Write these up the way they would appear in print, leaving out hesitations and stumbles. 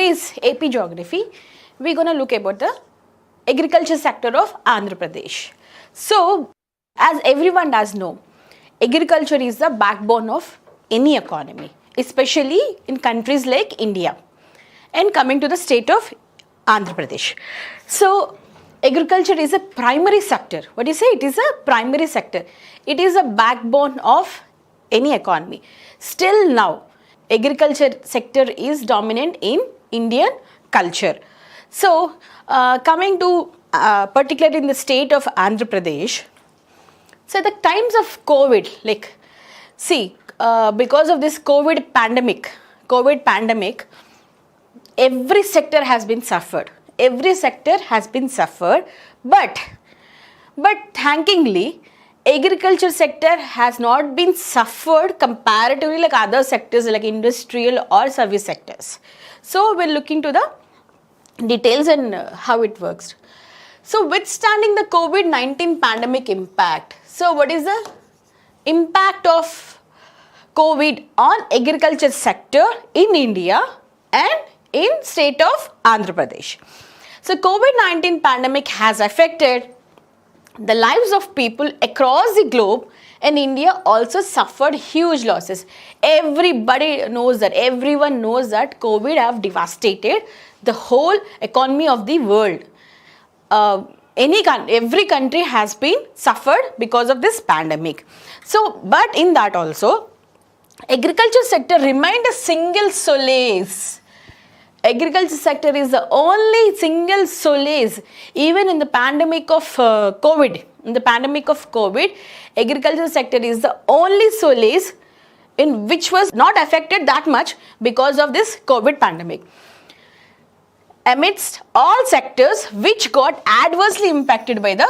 today's AP geography, we're going to look about the agriculture sector of Andhra Pradesh. So, as everyone does know, agriculture is the backbone of any economy, especially in countries like India. And coming to the state of Andhra Pradesh. So, agriculture is a primary sector. What do you say? It is a primary sector. It is a backbone of any economy. Still now, agriculture sector is dominant in Indian culture. So, coming to particularly in the state of Andhra Pradesh, so the times of COVID, because of this COVID pandemic, every sector has been suffered. But thankingly, agriculture sector has not been suffered comparatively like other sectors like industrial or service sectors. So we're looking to the details and how it works. So withstanding the COVID-19 pandemic impact. So what is the impact of COVID on agriculture sector in India and in state of Andhra Pradesh? So COVID-19 pandemic has affected the lives of people across the globe, and India also suffered huge losses. Everyone knows that COVID have devastated the whole economy of the world. Every country has been suffered because of this pandemic. So, but in that also, agriculture sector remained a single solace. Agriculture sector is the only single solace even in the pandemic of COVID. In the pandemic of COVID, agriculture sector is the only solace in which was not affected that much because of this COVID pandemic. Amidst all sectors which got adversely impacted by the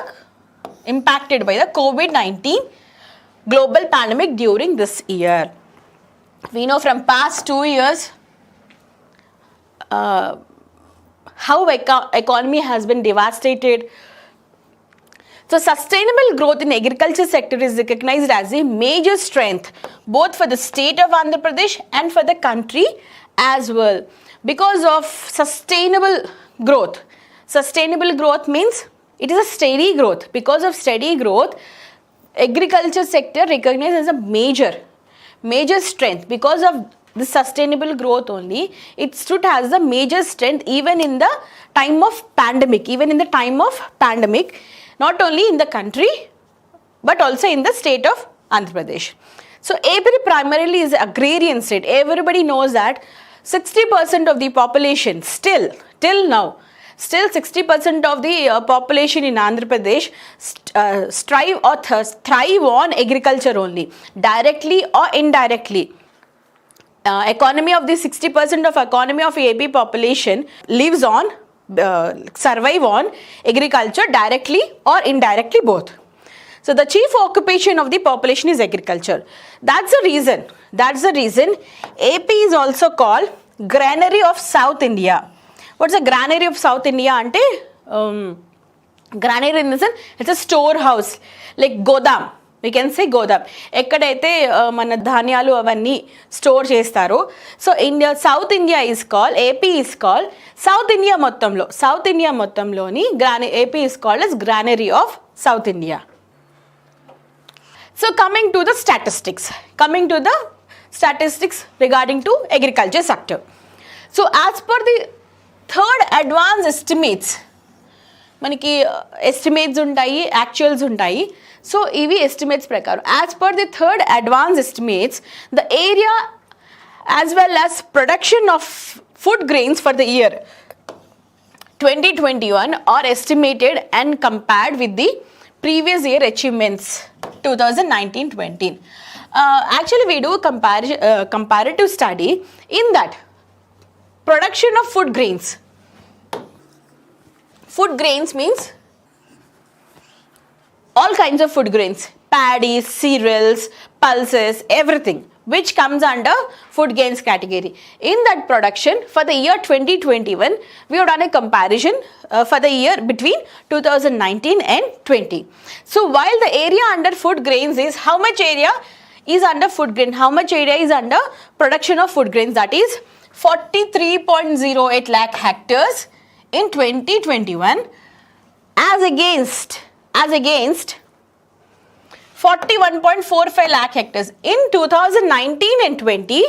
COVID-19 global pandemic during this year. We know from past 2 years how economy has been devastated. So sustainable growth in agriculture sector is recognized as a major strength both for the state of Andhra Pradesh and for the country as well. Because of sustainable growth means it is a steady growth. Because of steady growth, agriculture sector recognized as a major strength. Because of the sustainable growth only, it stood as a major strength even in the time of pandemic. Not only in the country but also in the state of Andhra Pradesh. So AP primarily is agrarian state. Everybody knows that 60% of the population till now 60% of the population in Andhra Pradesh thrive on agriculture only, directly or indirectly. Economy of the 60% of economy of AP population lives on, survive on agriculture directly or indirectly both. So the chief occupation of the population is agriculture. That's the reason AP is also called granary of South India. What's a granary of South India? Ante granary in the sense it's a storehouse like Godam. We can say Godam. ఎక్కడైతే మన ధాన్యాలు అవన్నీ store చేస్తారో so South India is call AP is call South India మొత్తంలోని AP is called as granary of South India. So coming to the statistics regarding to agriculture sector. So as per the third advance estimates, మనకి estimates ఉంటాయి, actuals ఉంటాయి. So ఇవి estimates ప్రకారం as per the third advance estimates, the area as well as production of food grains for the year 2021 are estimated and compared with the previous year achievements 2019-20. Actually we do comparative study in that production of food grains. Food grains means all kinds of food grains, paddy, cereals, pulses, everything which comes under food grains category. In that production for the year 2021, we have done a comparison for the year between 2019 and 20. So while the area under food grains is how much area is under food grain, how much area is under production of food grains, that is 43.08 lakh hectares in 2021 as against 41.45 lakh hectares in 2019 and 20.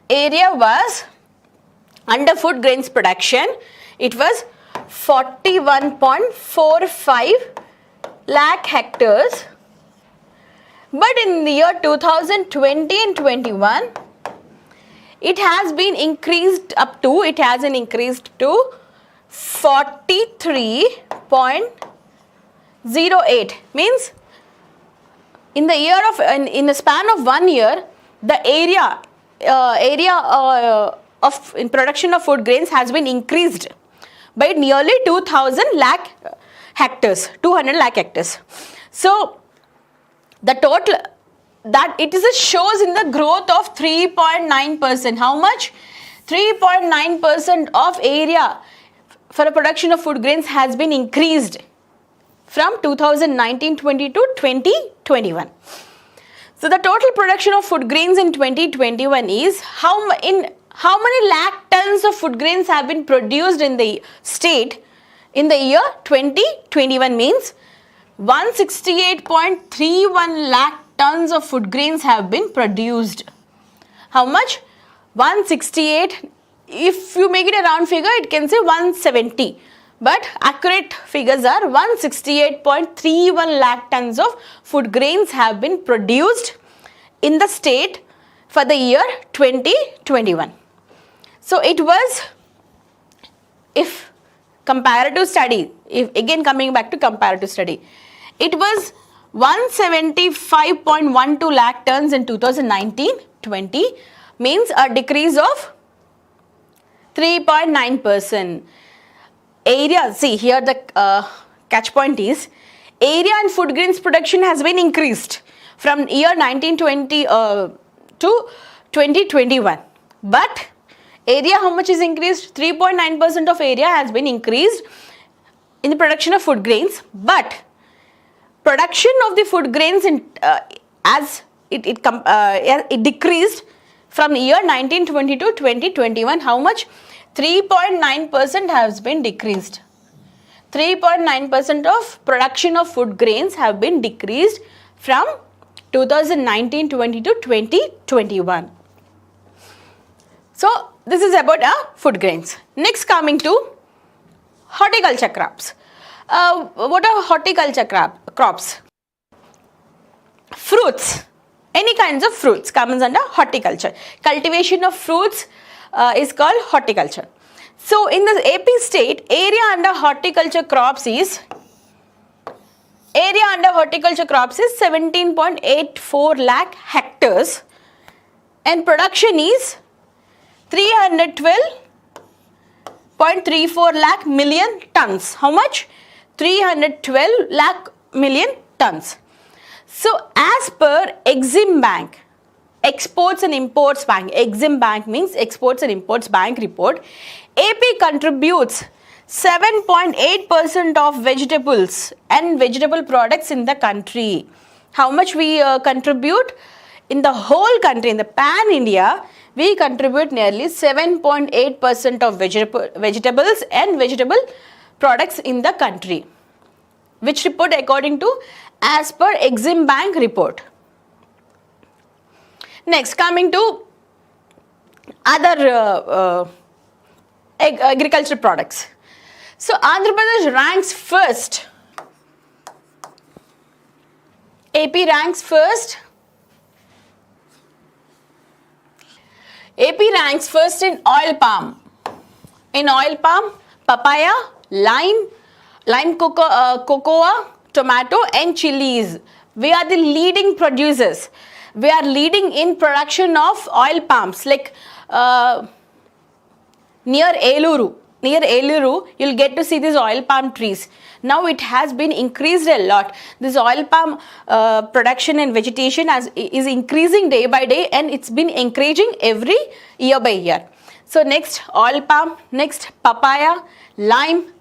Area was under food grains production, it was 41.45 lakh hectares, but in the year 2020 and 21 it has been increased to 43.08, means in the span of 1 year the area of in production of food grains has been increased by nearly 200 lakh hectares. So the total that it is shows in the growth of 3.9%. How much? 3.9% of area for the production of food grains has been increased from 2019-20 to 2021. So the total production of food grains in 2021 is how many lakh tons of food grains have been produced in the state in the year 2021, means 168.31 lakh tons of food grains have been produced. How much? 168. If you make it a round figure, it can say 170. But accurate figures are 168.31 lakh tons of food grains have been produced in the state for the year 2021. So it was, if comparative study, if again coming back to comparative study, it was 175.12 lakh tons in 2019-20, means a decrease of 3.9%. Area, see here the catch point is, area and food grains production has been increased from year 1920 to 2021. But area, how much is increased? 3.9% of area has been increased in the production of food grains, but production of the food grains as it decreased from year 1920 to 2021. How much? 3.9% has been decreased. 3.9% of production of food grains have been decreased from 2019-20 to 2021. So this is about food grains. Next, coming to horticulture crops. What are horticulture crops? Fruits. Any kinds of fruits comes under horticulture. Cultivation of fruits is called horticulture. So in the AP state, area under horticulture crops is 17.84 lakh hectares and production is 312.34 lakh million tons. How much? 312 lakh million tons. So as per Exim Bank, Exports and Imports Bank, Exim Bank means Exports and Imports Bank report, AP contributes 7.8% of vegetables and vegetable products in the country. How much we contribute? In the whole country, in the pan India, we contribute nearly 7.8% of vegetables and vegetable products in the country. Which report according to as per Exim Bank report. Next, coming to other agriculture products. So Andhra Pradesh ranks first. AP ranks first. AP ranks first in oil palm. In oil palm, papaya, lime cocoa, tomato and chilies. We are the leading producers. We are leading in production of oil palms, like near Eluru, you'll get to see these oil palm trees. Now it has been increased a lot. This oil palm production and vegetation is increasing day by day, and it's been encouraging every year by year. So next, oil palm, next papaya, lime,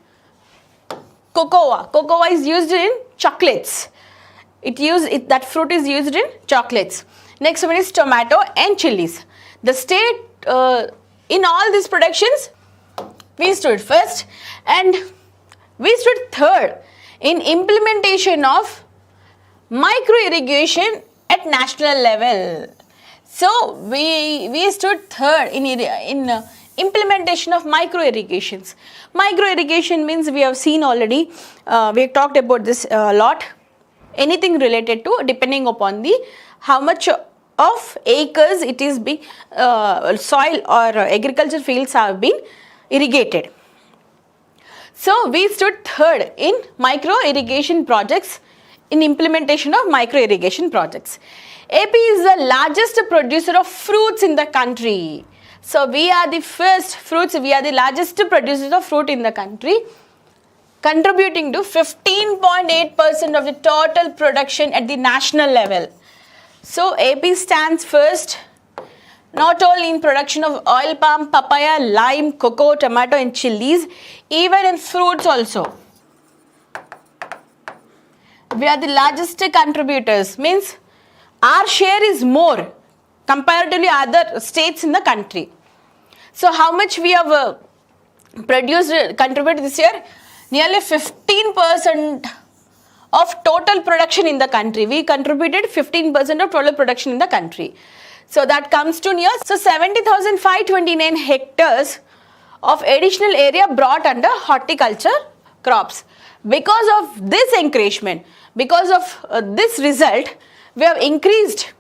cocoa. Cocoa is used in chocolates. That fruit is used in chocolates. Next one is tomato and chilies. The state, in all these productions, we stood first and we stood third in implementation of micro irrigation at national level. So we stood third in implementation of micro irrigations. Micro irrigation means, we have seen already, we have talked about this a lot. Anything related to, depending upon the how much of acres it is being soil or agriculture fields have been irrigated. So we stood third in micro irrigation projects, in implementation of micro irrigation projects. AP is the largest producer of fruits in the country. So we are the first fruits, we are the largest producers of fruit in the country, contributing to 15.8% of the total production at the national level. So AP stands first, not only in production of oil palm, papaya, lime, cocoa, tomato and chilies, even in fruits also. We are the largest contributors, means our share is more comparatively other states in the country. So how much we have contributed this year? Nearly 15% of total production in the country. We contributed 15% of total production in the country. So that comes to near 70,529 hectares of additional area brought under horticulture crops. Because of this encouragement, because of this result, we have increased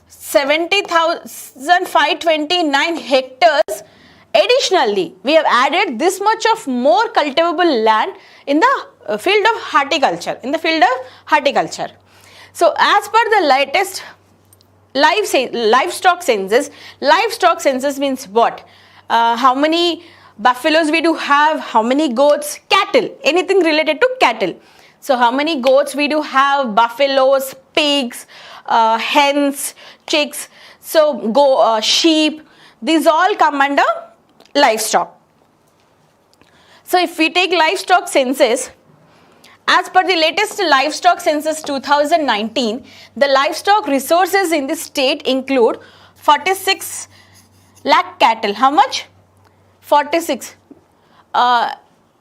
70,529 hectares. Additionally, we have added this much of more cultivable land in the field of horticulture, So as per the latest livestock census means what? How many buffaloes we do have, how many goats, cattle, anything related to cattle. So how many goats we do have, buffaloes, pigs, hens, chicks, so sheep, these all come under livestock. So if we take livestock census, as per the latest livestock census 2019, the livestock resources in the state include 46 lakh cattle. How much? 46.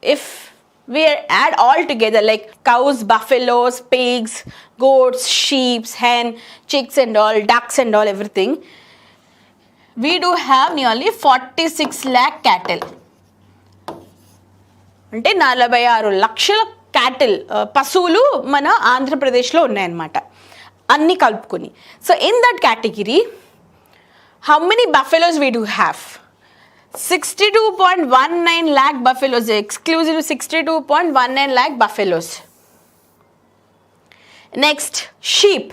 If we add all together, like cows, buffaloes, pigs, goats, sheep, hen, chicks and all, ducks and all, everything, we do have nearly 46 lakh cattle. అంటే 46 లక్షల cattle పశువులు మన ఆంధ్రప్రదేశ్లో ఉన్నాయన్నమాట, అన్ని కలుపుకొని. So in that category, how many buffaloes we do have? 62.19 lakh buffaloes, exclusive 62.19 lakh buffaloes. Next, sheep,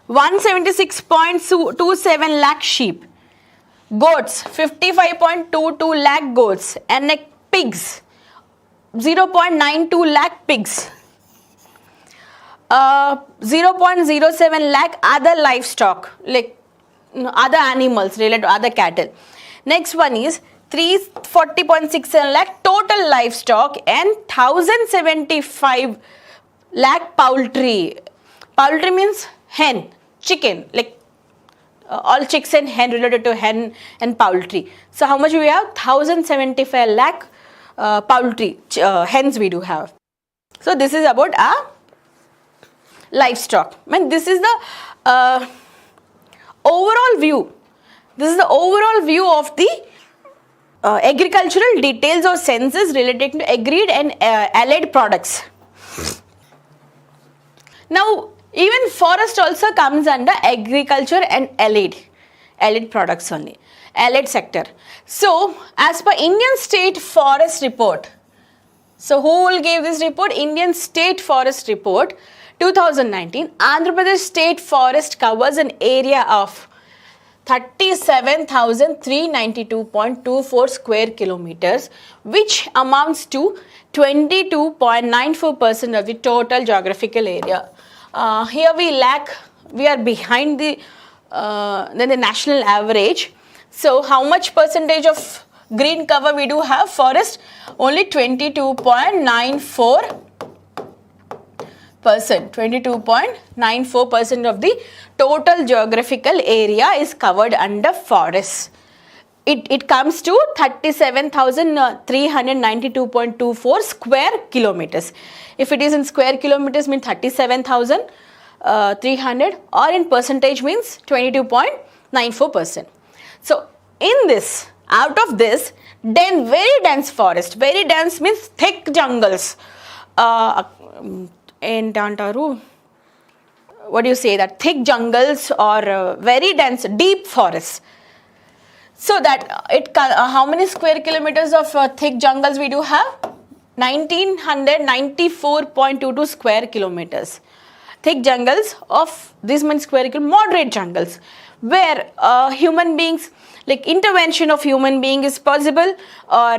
176.27 lakh sheep. Goats, 55.22 lakh goats. And like pigs, 0.92 lakh pigs. 0.07 lakh other livestock, like other animals related to other cattle. Next one is 340.67 lakh total livestock and 1075 lakh poultry. Poultry means hen, chicken, like all chicks and hen, related to hen and poultry. So how much we have? 1075 lakh poultry, hens we do have. So this is about our livestock. I mean, this is the overall view. This is the overall view of the agricultural details or census related to agreed and allied products. Now, even forest also comes under agriculture and allied products only, allied sector. So, as per Indian State Forest Report, so who will give this report? Indian State Forest Report 2019, Andhra Pradesh State Forest covers an area of 37,392.24 square kilometers, which amounts to 22.94% of the total geographical area. Here we are behind the national average. So how much percentage of green cover we do have? Forest, only 22.94 22.94% of the total geographical area is covered under forests. It comes to 37,392.24 square kilometers. If it is in square kilometers, means 37,300, or in percentage means 22.94%. So in this, out of this, very dense forest, very dense means thick jungles. What do you say, that thick jungles or very dense deep forests. So that how many square kilometers of thick jungles we do have? 1994.22 square kilometers. Thick jungles of this means square kilometers, moderate jungles, where human beings, like intervention of human being is possible, or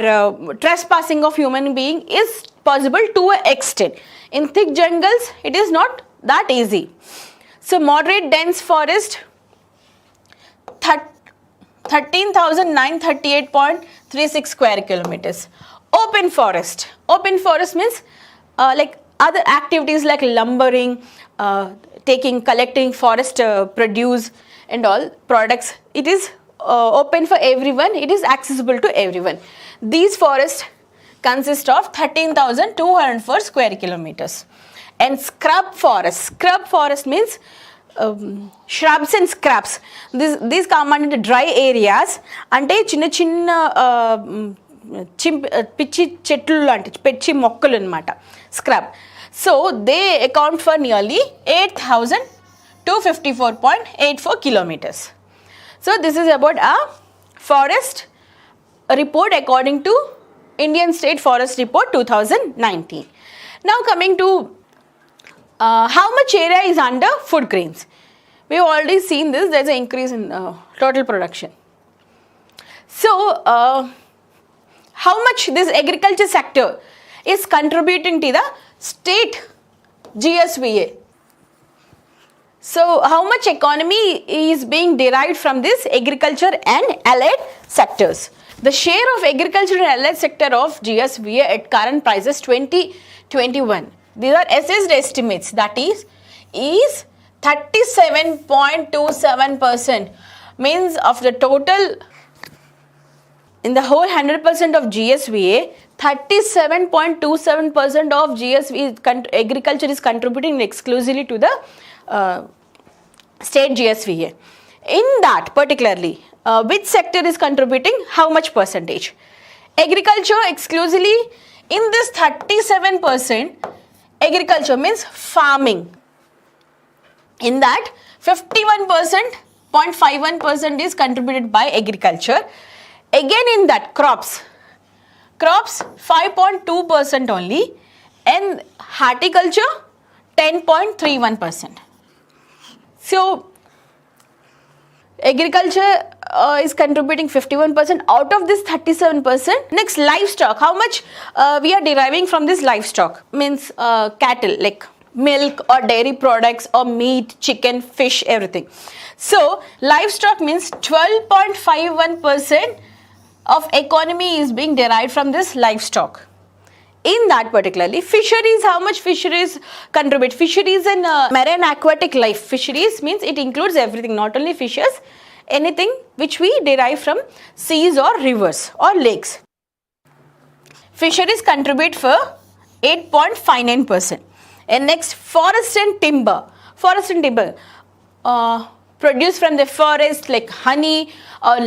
trespassing of human being is possible to an extent. In thick jungles, it is not that easy. So moderate dense forest, 13,938.36 square kilometers. Open forest means like other activities like lumbering, collecting forest produce and all products. It is open for everyone, it is accessible to everyone. These forests consist of 13,204 square kilometers. And scrub forest means shrubs and scrubs. These come under dry areas. Ante chinna పిచ్చి చెట్లు లాంటి పిచ్చి మొక్కలు అన్నమాట scrub. So they account for nearly 8,254.84 kilometers. So this is about a forest report according to Indian State Forest Report 2019. Now coming to how much area is under food grains. We have already seen this, there is an increase in total production. So how much this agriculture sector is contributing to the state GSVA. So how much economy is being derived from this agriculture and allied sectors. The share of agriculture and allied sector of GSVA at current prices 2021. These are assessed estimates, that is 37.27%, means of the total. In the whole 100% of GSVA, 37.27% of GSVA agriculture is contributing exclusively to the state GSVA. In that particularly, which sector is contributing how much percentage? Agriculture exclusively in this 37%, agriculture means farming. In that 51.51% is contributed by agriculture. Again in that crops 5.2% only, and horticulture 10.31%. So agriculture is contributing 51% out of this 37%. Next, livestock. How much we are deriving from this livestock? Means cattle, like milk or dairy products or meat, chicken, fish, everything. So livestock means 12.51% of economy is being derived from this livestock. In that particularly, fisheries, how much fisheries contribute? Fisheries and marine aquatic life. Fisheries means it includes everything, not only fishes, anything which we derive from seas or rivers or lakes. Fisheries contribute for 8.59%. And next, forest and timber. Forest and timber produced from the forest, like honey or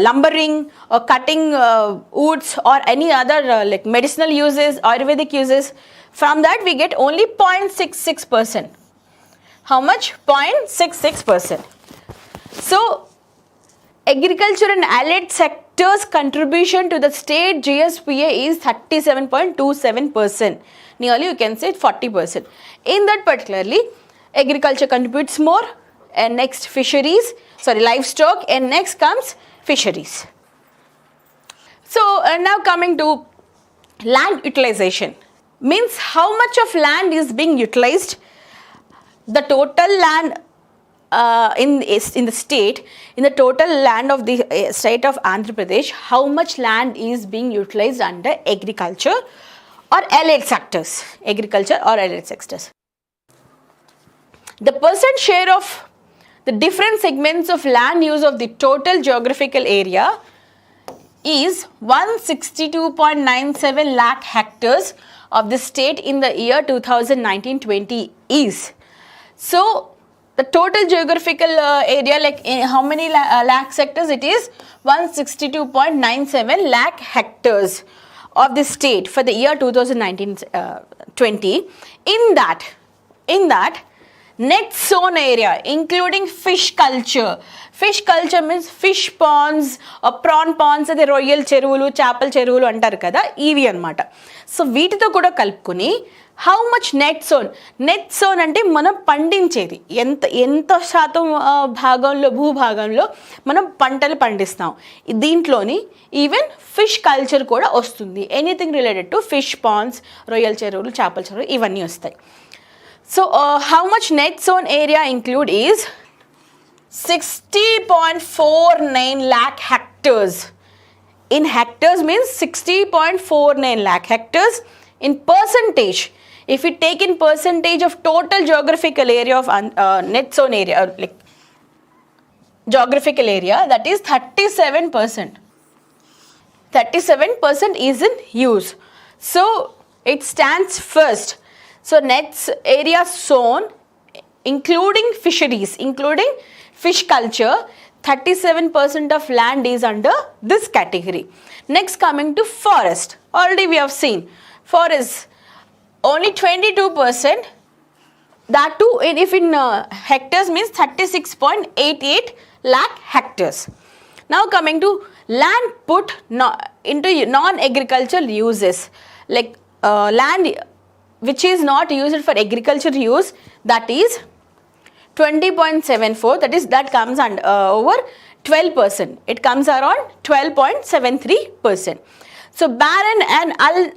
lumbering or cutting woods or any other like medicinal uses, Ayurvedic uses. From that we get only 0.66%. How much? 0.66%. So agriculture and allied sectors contribution to the state GSVA is 37.27%. Nearly you can say 40%. In that particularly, agriculture contributes more, and next livestock, and next comes fisheries. So now coming to land utilization, means how much of land is being utilized. The total land in the state, in the total land of the state of Andhra Pradesh, how much land is being utilized under agriculture or allied sectors, agriculture or allied sectors. The percent share of the different segments of land use of the total geographical area is 162.97 lakh hectares of the state in the year 2019-20 is. So the total geographical area, like how many lakh hectares? It is 162.97 lakh hectares of the state for the year 2019-20. In that net sown area, including fish culture means fish ponds or prawn ponds, ade royal చెరువులు చేపల చెరువులు అంటారు కదా, ఇవి అన్నమాట. So వీటితో కూడా కలుపుకొని హౌ మచ్ నెట్ సోన్ అంటే మనం పండించేది ఎంత శాతం భూభాగంలో మనం పంటలు పండిస్తాం. దీంట్లోని ఈవెన్ ఫిష్ కల్చర్ కూడా వస్తుంది. Anything related to fish Pond's, రొయ్యల చెరువులు, చేపల చెరువులు ఇవన్నీ వస్తాయి. So how much net sown area include is 60.49 lakh hectares. In hectares means 60.49 lakh hectares. In percentage, if we take in percentage of total geographical area of net sown area, like geographical area, that is 37%. 37% is in use. So it stands first. So net area sown, including fisheries, including fish culture, 37% of land is under this category. Next, coming to forest. Already we have seen forest only 22%. That too, if in hectares means 36.88 lakh hectares. Now coming to land put into non-agricultural uses, like land which is not used for agriculture use, that is 20.74, that comes under over 12%. It comes around 12.73%. So barren and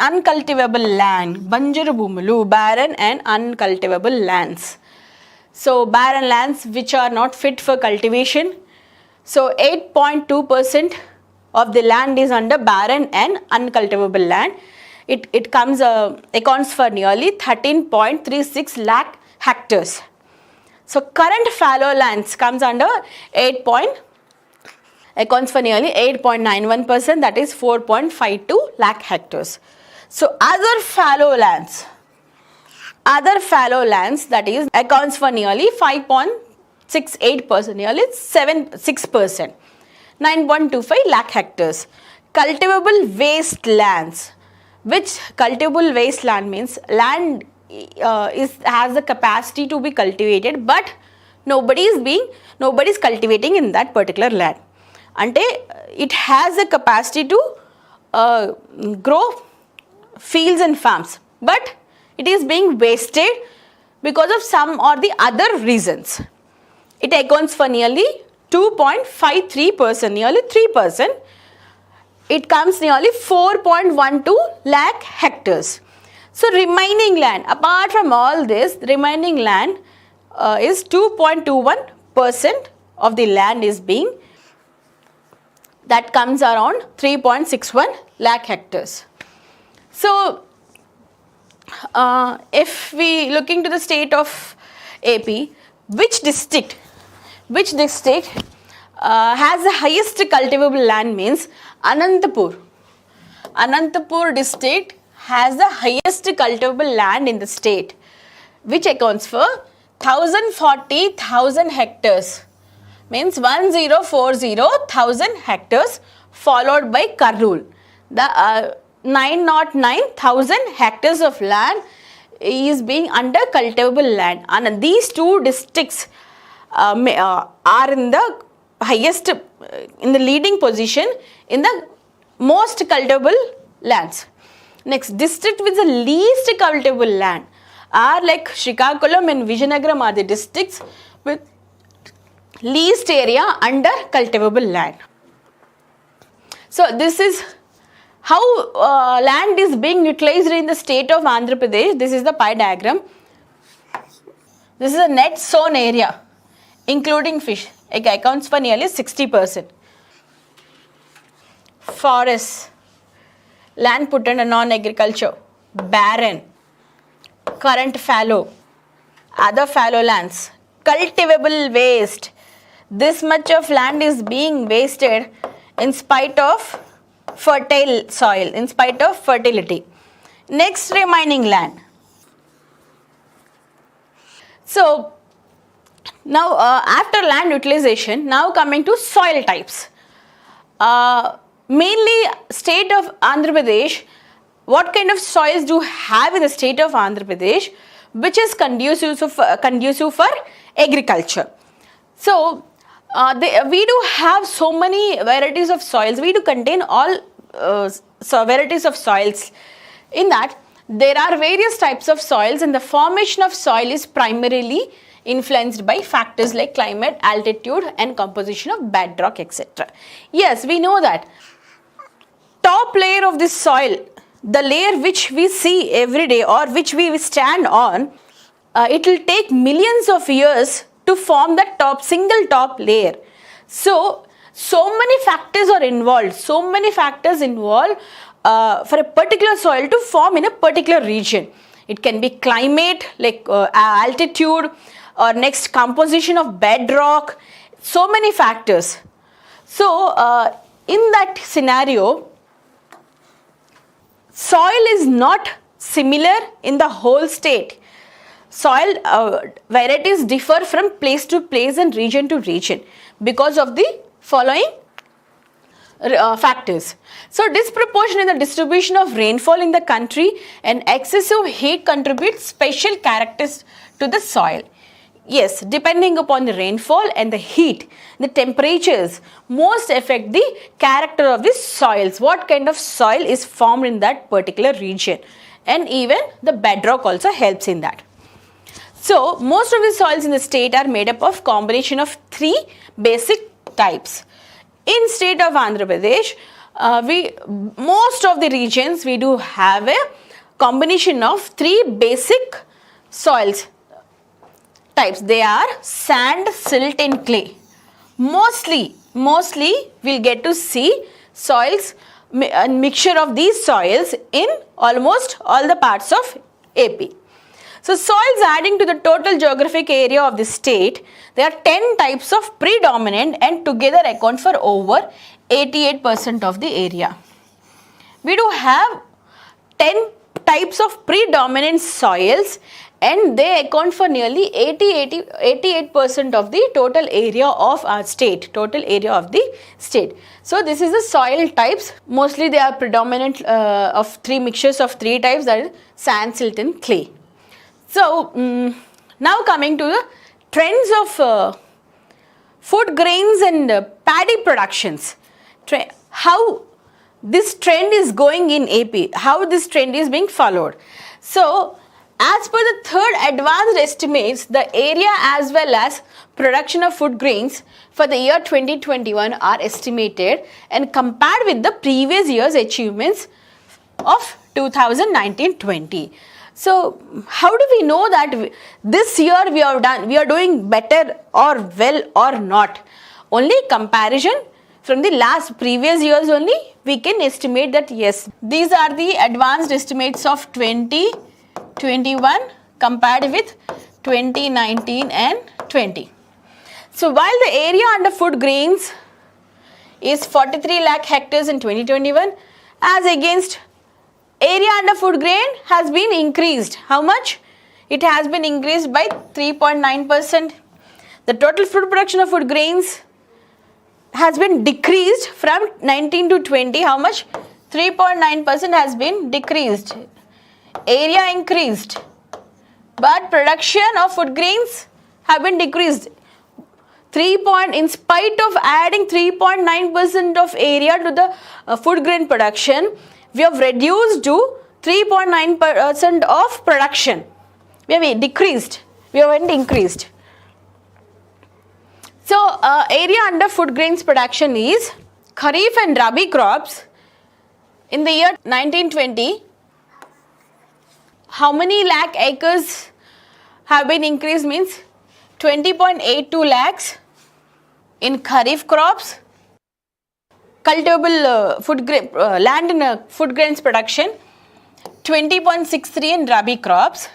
uncultivable land, banjaru bhumulu, barren and uncultivable lands. So barren lands which are not fit for cultivation. So 8.2% of the land is under barren and uncultivable land. It comes accounts for nearly 13.36 lakh hectares. So current fallow lands comes under accounts for nearly 8.91%, that is 4.52 lakh hectares. So other fallow lands, that is accounts for nearly 5.68%, nearly 6%, 9.25 lakh hectares. Cultivable wastelands. Which cultivable wasteland means land has the capacity to be cultivated, but nobody is cultivating in that particular land. Ante it has the capacity to grow fields and farms, but it is being wasted because of some or the other reasons. It accounts for nearly 2.53%, nearly 3%. It comes nearly 4.12 lakh hectares. So remaining land, apart from all this, remaining land is 2.21% of the land is being, that comes around 3.61 lakh hectares. So if we look into the state of AP, which district has the highest cultivable land means Anantapur. Anantapur district has the highest cultivable land in the state, which accounts for 1,040,000 hectares, means 1,040,000 hectares, followed by Karnool. The 909,000 hectares of land is being under cultivable land, and these two districts are in the highest, in the leading position in the most cultivable lands. Next, district with the least cultivable land are like Srikakulam and Vizianagaram are the districts with least area under cultivable land. So this is how land is being utilized in the state of Andhra Pradesh. This is the pie diagram. This is a net sown area including fish. It accounts for nearly 60%. Forests, land put under non-agriculture, barren, current fallow, other fallow lands, cultivable waste. This much of land is being wasted in spite of fertile soil, in spite of fertility. Next, remaining land. So, now after land utilization, now coming to soil types. Mainly state of Andhra Pradesh, what kind of soils do you have in the state of Andhra Pradesh which is conducive for agriculture? So, we do have so many varieties of soils. We do contain all varieties of soils. In that, there are various types of soils, and the formation of soil is primarily influenced by factors like climate, altitude, and composition of bedrock, etc. Yes, we know that top layer of this soil, the layer which we see every day or which we stand on, it will take millions of years to form that single top layer. So many factors are involved, for a particular soil to form in a particular region. It can be climate, like altitude, or next composition of bedrock, so many factors. So in that scenario, soil is not similar in the whole state. Soil varieties differ from place to place and region to region because of the following factors. So, disproportion in the distribution of rainfall in the country and excessive heat contribute special characters to the soil. Yes, depending upon the rainfall and the heat, the temperatures most affect the character of the soils, what kind of soil is formed in that particular region, and even the bedrock also helps in that. So, most of the soils in the state are made up of combination of three basic types. In state of Andhra Pradesh, most of the regions we do have a combination of three basic soils types. They are sand, silt and clay. Mostly we'll get to see soils, a mixture of these soils in almost all the parts of AP. So, soils adding to the total geographic area of the state, there are 10 types of predominant and together account for over 88% of the area. We do have 10 types of predominant soils and they account for nearly 88% of the total area of our state, So, this is the soil types. Mostly they are predominant of three mixtures of three types, that is sand, silt and clay. So, now coming to the trends of food grains and paddy productions. How this trend is going in AP, how this trend is being followed. So, as per the third advanced estimates, the area as well as production of food grains for the year 2021 are estimated and compared with the previous year's achievements of 2019-20. So, how do we know that this year we are doing better or well or not? Only comparison from the previous years only we can estimate that yes, these are the advanced estimates of 2021 compared with 2019 and 20. So, while the area under food grains is 43 lakh hectares in 2021 as against area under food grain has been increased. How much? It has been increased by 3.9%. The total food production of food grains has been decreased from 19 to 20. How much? 3.9% has been decreased. Area increased, but production of food grains have been decreased. In spite of adding 3.9% of area to the food grain production, we have reduced to 3.9% of production. We have decreased. We haven't increased. So, area under food grains production is Kharif and Rabi crops in the year 1920. How many lakh acres have been increased means 20.82 lakhs in Kharif crops. Cultivable land in food grains production 20.63 in Rabi crops.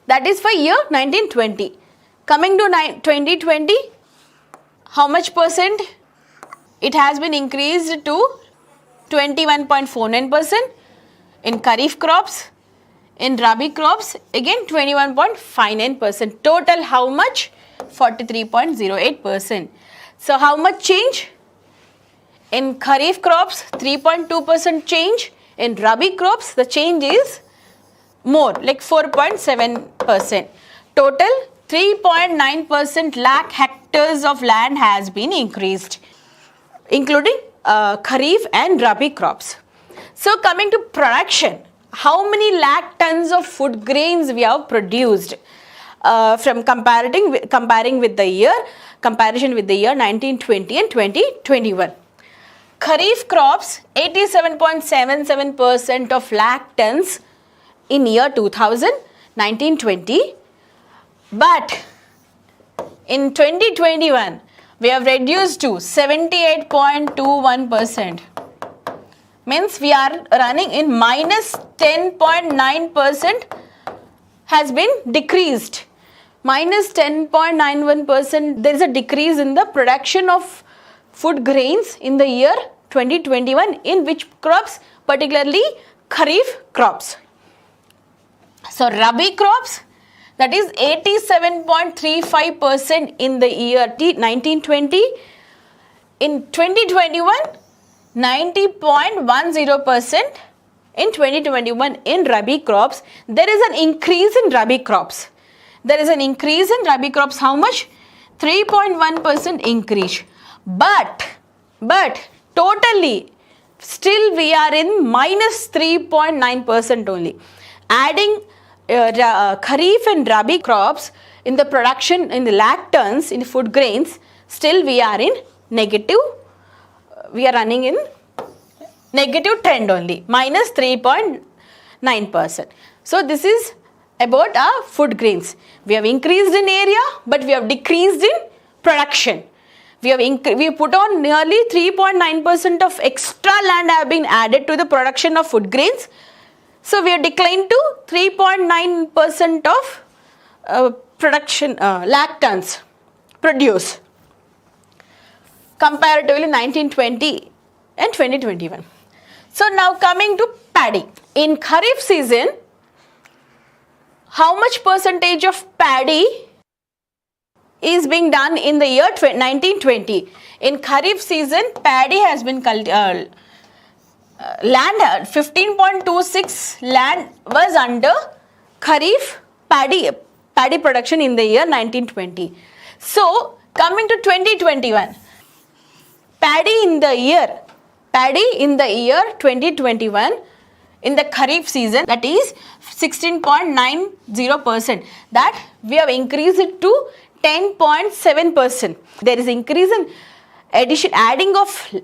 That is for year 1920. Coming to 2020, how much percent? It has been increased to 21.49% in Kharif crops. In Rabi crops, again 21.59%. Total how much? 43.08%. So how much change? In Kharif crops, 3.2% change. In Rabi crops, the change is more, like 4.7%. Total 3.9% lakh hectares of land has been increased, including Kharif and Rabi crops. So coming to production, how many lakh tons of food grains we have produced from comparing with the year 1920 and 2021. Kharif crops 87.77% of lakh tons in year 2019-20, but in 2021 we have reduced to 78.21%. Means we are running in minus 10.9% has been decreased. Minus 10.91%, there is a decrease in the production of food grains in the year 2021 in which crops? Particularly Kharif crops. So Rabi crops, that is 87.35% in the year 1920. In 2021, 90.10% in 2021 in Rabi crops. There is an increase in Rabi crops. There is an increase in Rabi crops. How much? 3.1% increase. But totally still we are in minus 3.9% only. Adding Kharif and Rabi crops in the production in the lakh tons in food grains, still we are in negative. We are running in negative trend only, minus 3.9%. So this is about our food grains. We have increased in area, but we have decreased in production. We put on nearly 3.9% of extra land have been added to the production of food grains. So we have declined to 3.9% of production lakh tons produced comparatively 1920 and 2021. So now coming to paddy. In Kharif season, how much percentage of paddy is being done in the year 1920? In Kharif season, paddy has been land 15.26 land was under Kharif paddy production in the year 1920. So coming to 2021, paddy in the year 2021 in the Kharif season, that is 16.90%, that we have increased it to 10.7%. There is increase in adding of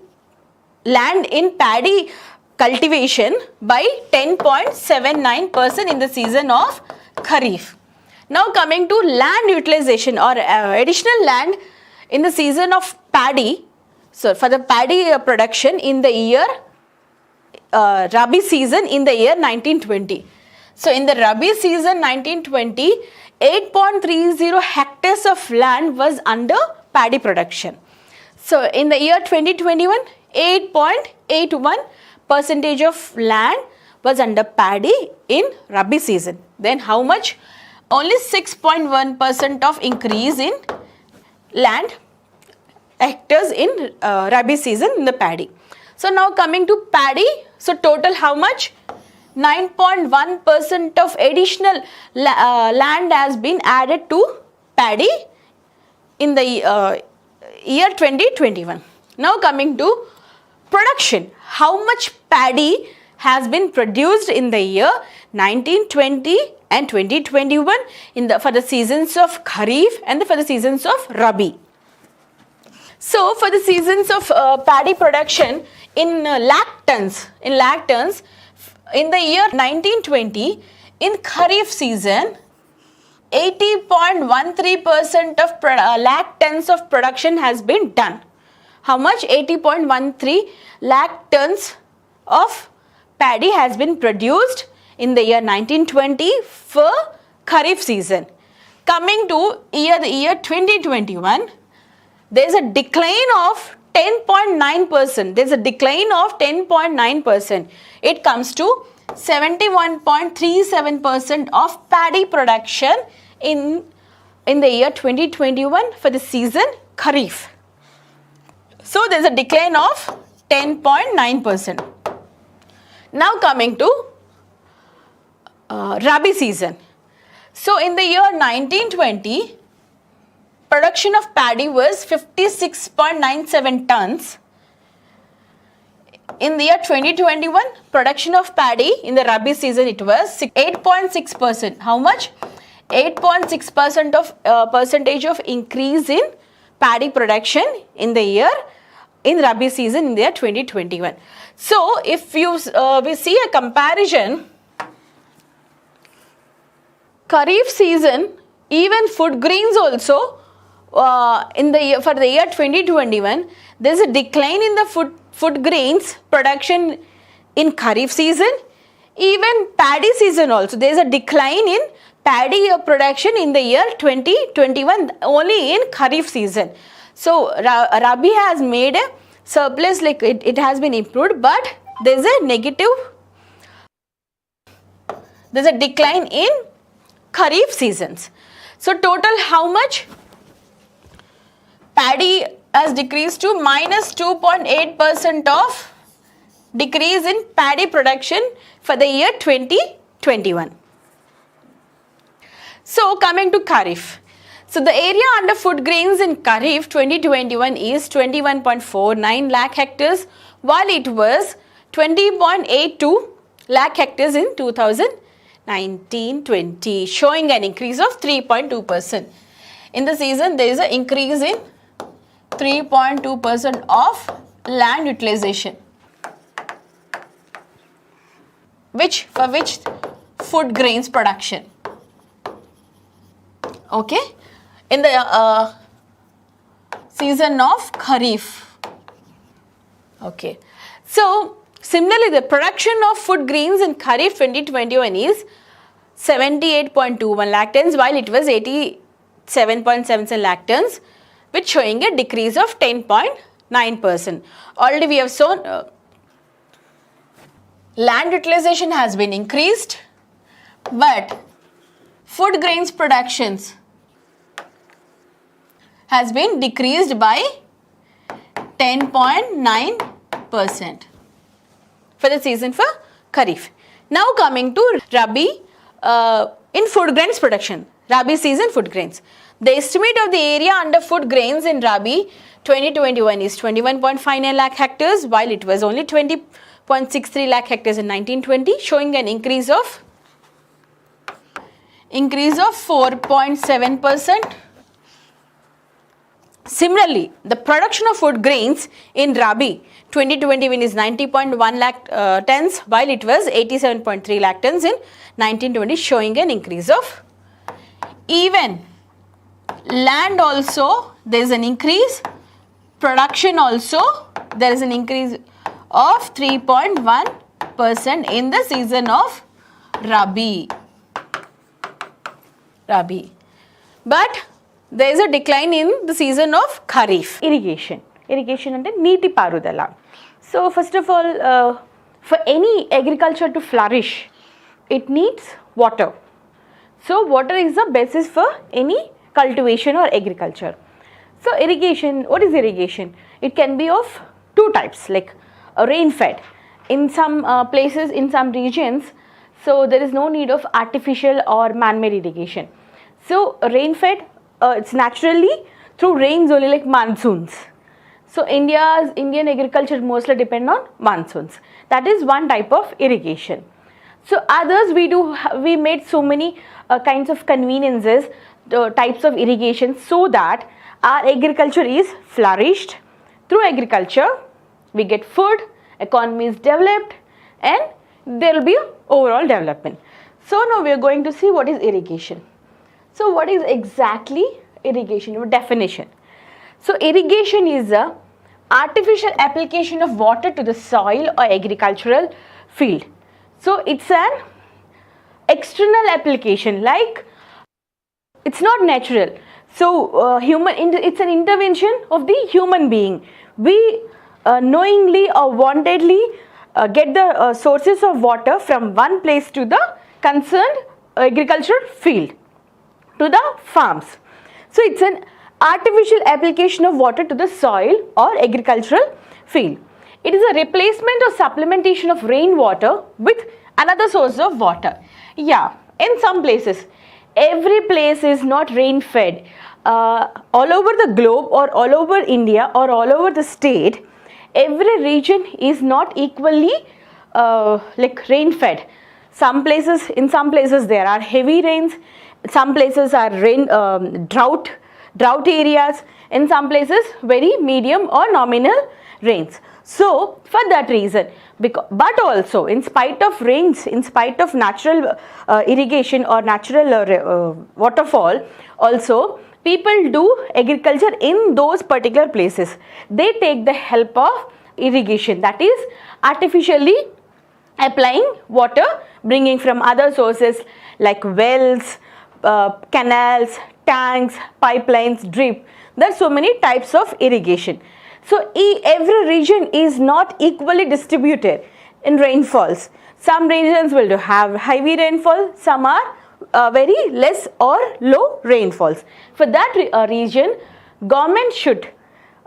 land in paddy cultivation by 10.79% in the season of Kharif. Now coming to land utilization or additional land in the season of paddy. So for the paddy production in the year Rabi season in the year 1920. So in the Rabi season 1920, 8.30 hectares of land was under paddy production. So in the year 2021, 8.81% of land was under paddy in Rabi season. Then how much? Only 6.1% of increase in land hectares in Rabi season in the paddy. So now coming to paddy, so total how much? 9.1% of additional land has been added to paddy in the year 2021. Now coming to production, how much paddy has been produced in the year 1920 and 2021 for the seasons of Kharif and for the seasons of Rabi. So for the seasons of paddy production in lakh tons, in the year 1920, in Kharif season, 80.13% of lakh tons of production has been done. How much? 80.13 lakh tons of paddy has been produced in the year 1920 for Kharif season. Coming to the year 2021, there is a decline of 10.9%. There is a decline of 10.9%. It comes to 71.37% of paddy production in the year 2021 for the season Kharif. So there is a decline of 10.9%. Now coming to Rabi season. So in the year 1920, production of paddy was 56.97 tons. In the year 2021, production of paddy in the Rabi season, it was 8.6%. How much? 8.6% of percentage of increase in paddy production in the Rabi season in the year 2021. So if you we see a comparison, Kharif season, even food grains also for the year 2021, there is a decline in the food grains production in Kharif season. Even paddy season also, there is a decline in paddy production in the year 2021 only in Kharif season. So Rabi has made a surplus, like it has been improved, but there is a negative, there is a decline in Kharif seasons. So total how much? Paddy has decreased to minus 2.8% of decrease in paddy production for the year 2021. So coming to Kharif. So the area under food grains in Kharif 2021 is 21.49 lakh hectares, while it was 20.82 lakh hectares in 2019-20, showing an increase of 3.2%. In the season, there is an increase in 3.2% of land utilization, for which food grains production. Okay, in the season of Kharif. Okay, so similarly, the production of food grains in Kharif 2021 is 78.21 lakh tons, while it was 87.77 lakh tons, which showing a decrease of 10.9%. Already we have shown land utilization has been increased, but food grains productions has been decreased by 10.9% for the season for Kharif. Now coming to Rabi in food grains production, Rabi season food grains. The estimate of the area under food grains in Rabi 2021 is 21.59 lakh hectares, while it was only 20.63 lakh hectares in 1920, showing an increase of 4.7%. Similarly, the production of food grains in Rabi 2021 is 90.1 lakh tons, while it was 87.3 lakh tons in 1920, showing an increase of. Even land also there is an increase, production also there is an increase of 3.1% in the season of Rabi. But there is a decline in the season of Kharif. Irrigation ante neeti parudala. So first of all, for any agriculture to flourish, it needs water. So water is the basis for any cultivation or agriculture. So irrigation, what is irrigation? It can be of two types, like rain fed. In some places, in some regions, so there is no need of artificial or man-made irrigation. So rain fed, it's naturally through rains only, like monsoons. So Indian agriculture mostly depend on monsoons. That is one type of irrigation. So others we made so many kinds of conveniences, types of irrigation, so that our agriculture is flourished. Through agriculture, we get food, economy is developed, and there will be overall development. So now we are going to see what is irrigation. So what is exactly irrigation? Your definition. So irrigation is a artificial application of water to the soil or agricultural field. So it's an external application, like It's not natural. So it's an intervention of the human being. We knowingly or wantedly get the sources of water from one place to the concerned agricultural field, to the farms. So it's an artificial application of water to the soil or agricultural field. It is a replacement or supplementation of rainwater with another source of water. Yeah, in some places, every place is not rain fed. All over the globe or all over India or all over the state, every region is not equally like rain fed. In some places there are heavy rains, some places are drought areas, in some places very medium or nominal rains. So for that reason, but also in spite of rains, in spite of natural irrigation or natural waterfall, also people do agriculture in those particular places. They take the help of irrigation, that is artificially applying water, bringing from other sources like wells, canals, tanks, pipelines, drip. There are so many types of irrigation. So every region is not equally distributed in rainfalls. Some regions will have heavy rainfall, some are very less or low rainfalls. For that region, government should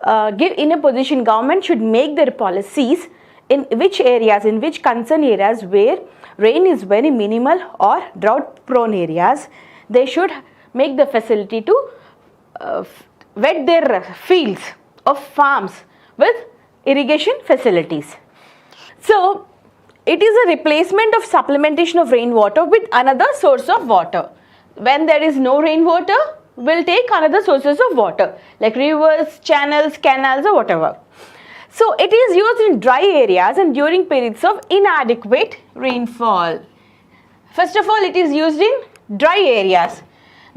government should make their policies in which areas, in which concerned areas where rain is very minimal or drought prone areas, they should make the facility to wet their fields of farms with irrigation facilities. So it is a replacement of supplementation of rainwater with another source of water. When there is no rainwater, we'll take another sources of water like rivers, channels, canals or whatever. So it is used in dry areas and during periods of inadequate rainfall. First of all, it is used in dry areas.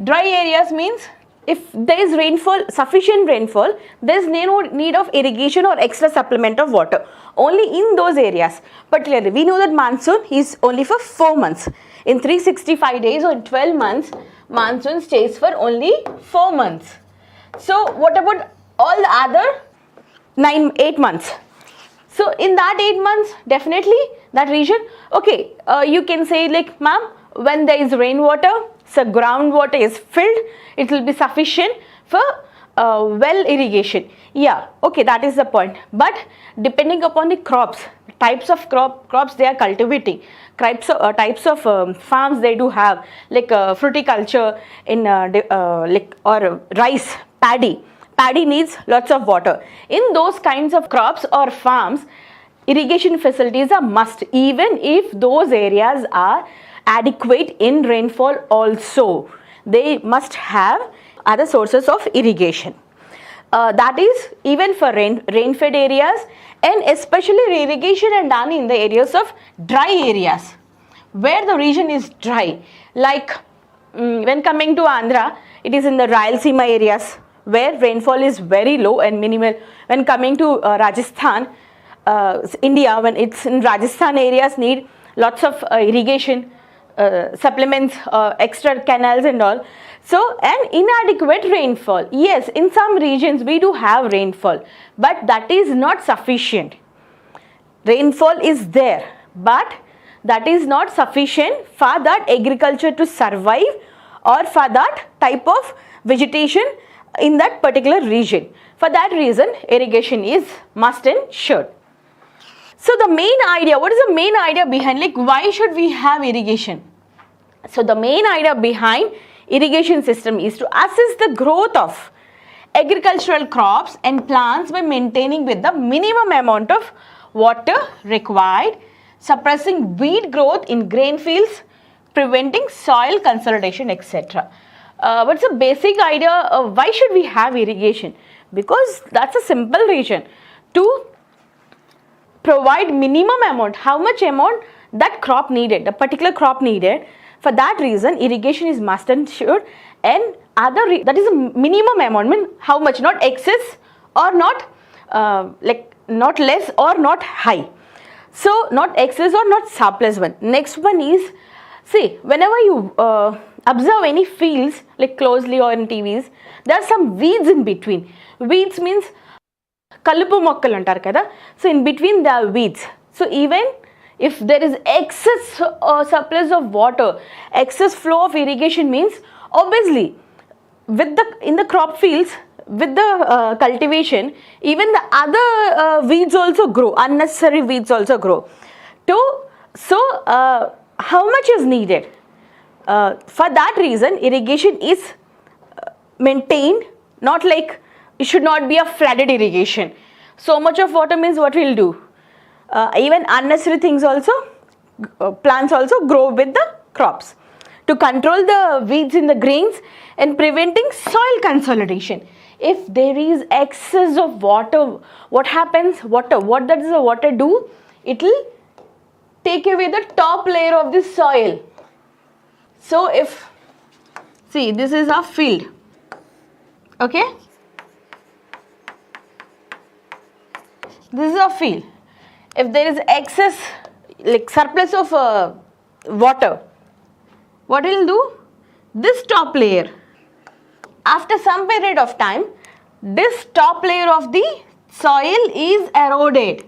Dry areas means if there is rainfall, sufficient rainfall, there is no need of irrigation or extra supplement of water. Only in those areas. Particularly, we know that monsoon is only for 4 months. In 365 days or in 12 months, monsoon stays for only 4 months. So what about all the other 8 months? So in that 8 months, definitely that region, okay, you can say like, ma'am, when there is rainwater, so groundwater is filled, it will be sufficient for well irrigation. Yeah, okay, that is the point. But depending upon the crops, types of crops they are cultivating, types of farms they do have, like fruticulture in or rice, paddy. Paddy needs lots of water. In those kinds of crops or farms, irrigation facilities are must, even if those areas are adequate in rainfall also. They must have other sources of irrigation. That is even for rain-fed areas, and especially irrigation are done in the areas of dry areas where the region is dry. Like when coming to Andhra, it is in the Rayalaseema areas where rainfall is very low and minimal. When coming to Rajasthan, India, when it's in Rajasthan areas need lots of irrigation supplements, extra canals and all. So an inadequate rainfall. Yes, in some regions we do have rainfall, but that is not sufficient. Rainfall is there, but that is not sufficient for that agriculture to survive or for that type of vegetation in that particular region. For that reason, irrigation is must and should. So the main idea, what is the main idea behind, like why should we have irrigation? So the main idea behind irrigation system is to assist the growth of agricultural crops and plants by maintaining with the minimum amount of water required, suppressing weed growth in grain fields, preventing soil consolidation, etc. What's the basic idea of why should we have irrigation? Because that's a simple reason, to provide minimum amount, how much amount that crop needed, the particular crop needed. For that reason, irrigation is must and should, and that is a minimum amount, mean how much, not excess or not not less or not high. So not excess or not surplus one. Next one is See, whenever you observe any fields, like closely or in TVs, there are some weeds in between. Weeds means kalupu mokkalu antaru kada. So in between there are weeds. So even if there is excess surplus of water, excess flow of irrigation means obviously in the crop fields, with the cultivation, even the other weeds also grow, unnecessary weeds also grow. So how much is needed? For that reason, irrigation is maintained, not like it should not be a flooded irrigation. So much of water means what we'll do? Even unnecessary things also, plants also grow with the crops. To control the weeds in the grains and preventing soil consolidation. If there is excess of water, what happens? What does the water do? It will take away the top layer of the soil. So see, this is our field, okay? This is our field. If there is excess, like surplus of water, what it will do? This top layer, after some period of time, this top layer of the soil is eroded.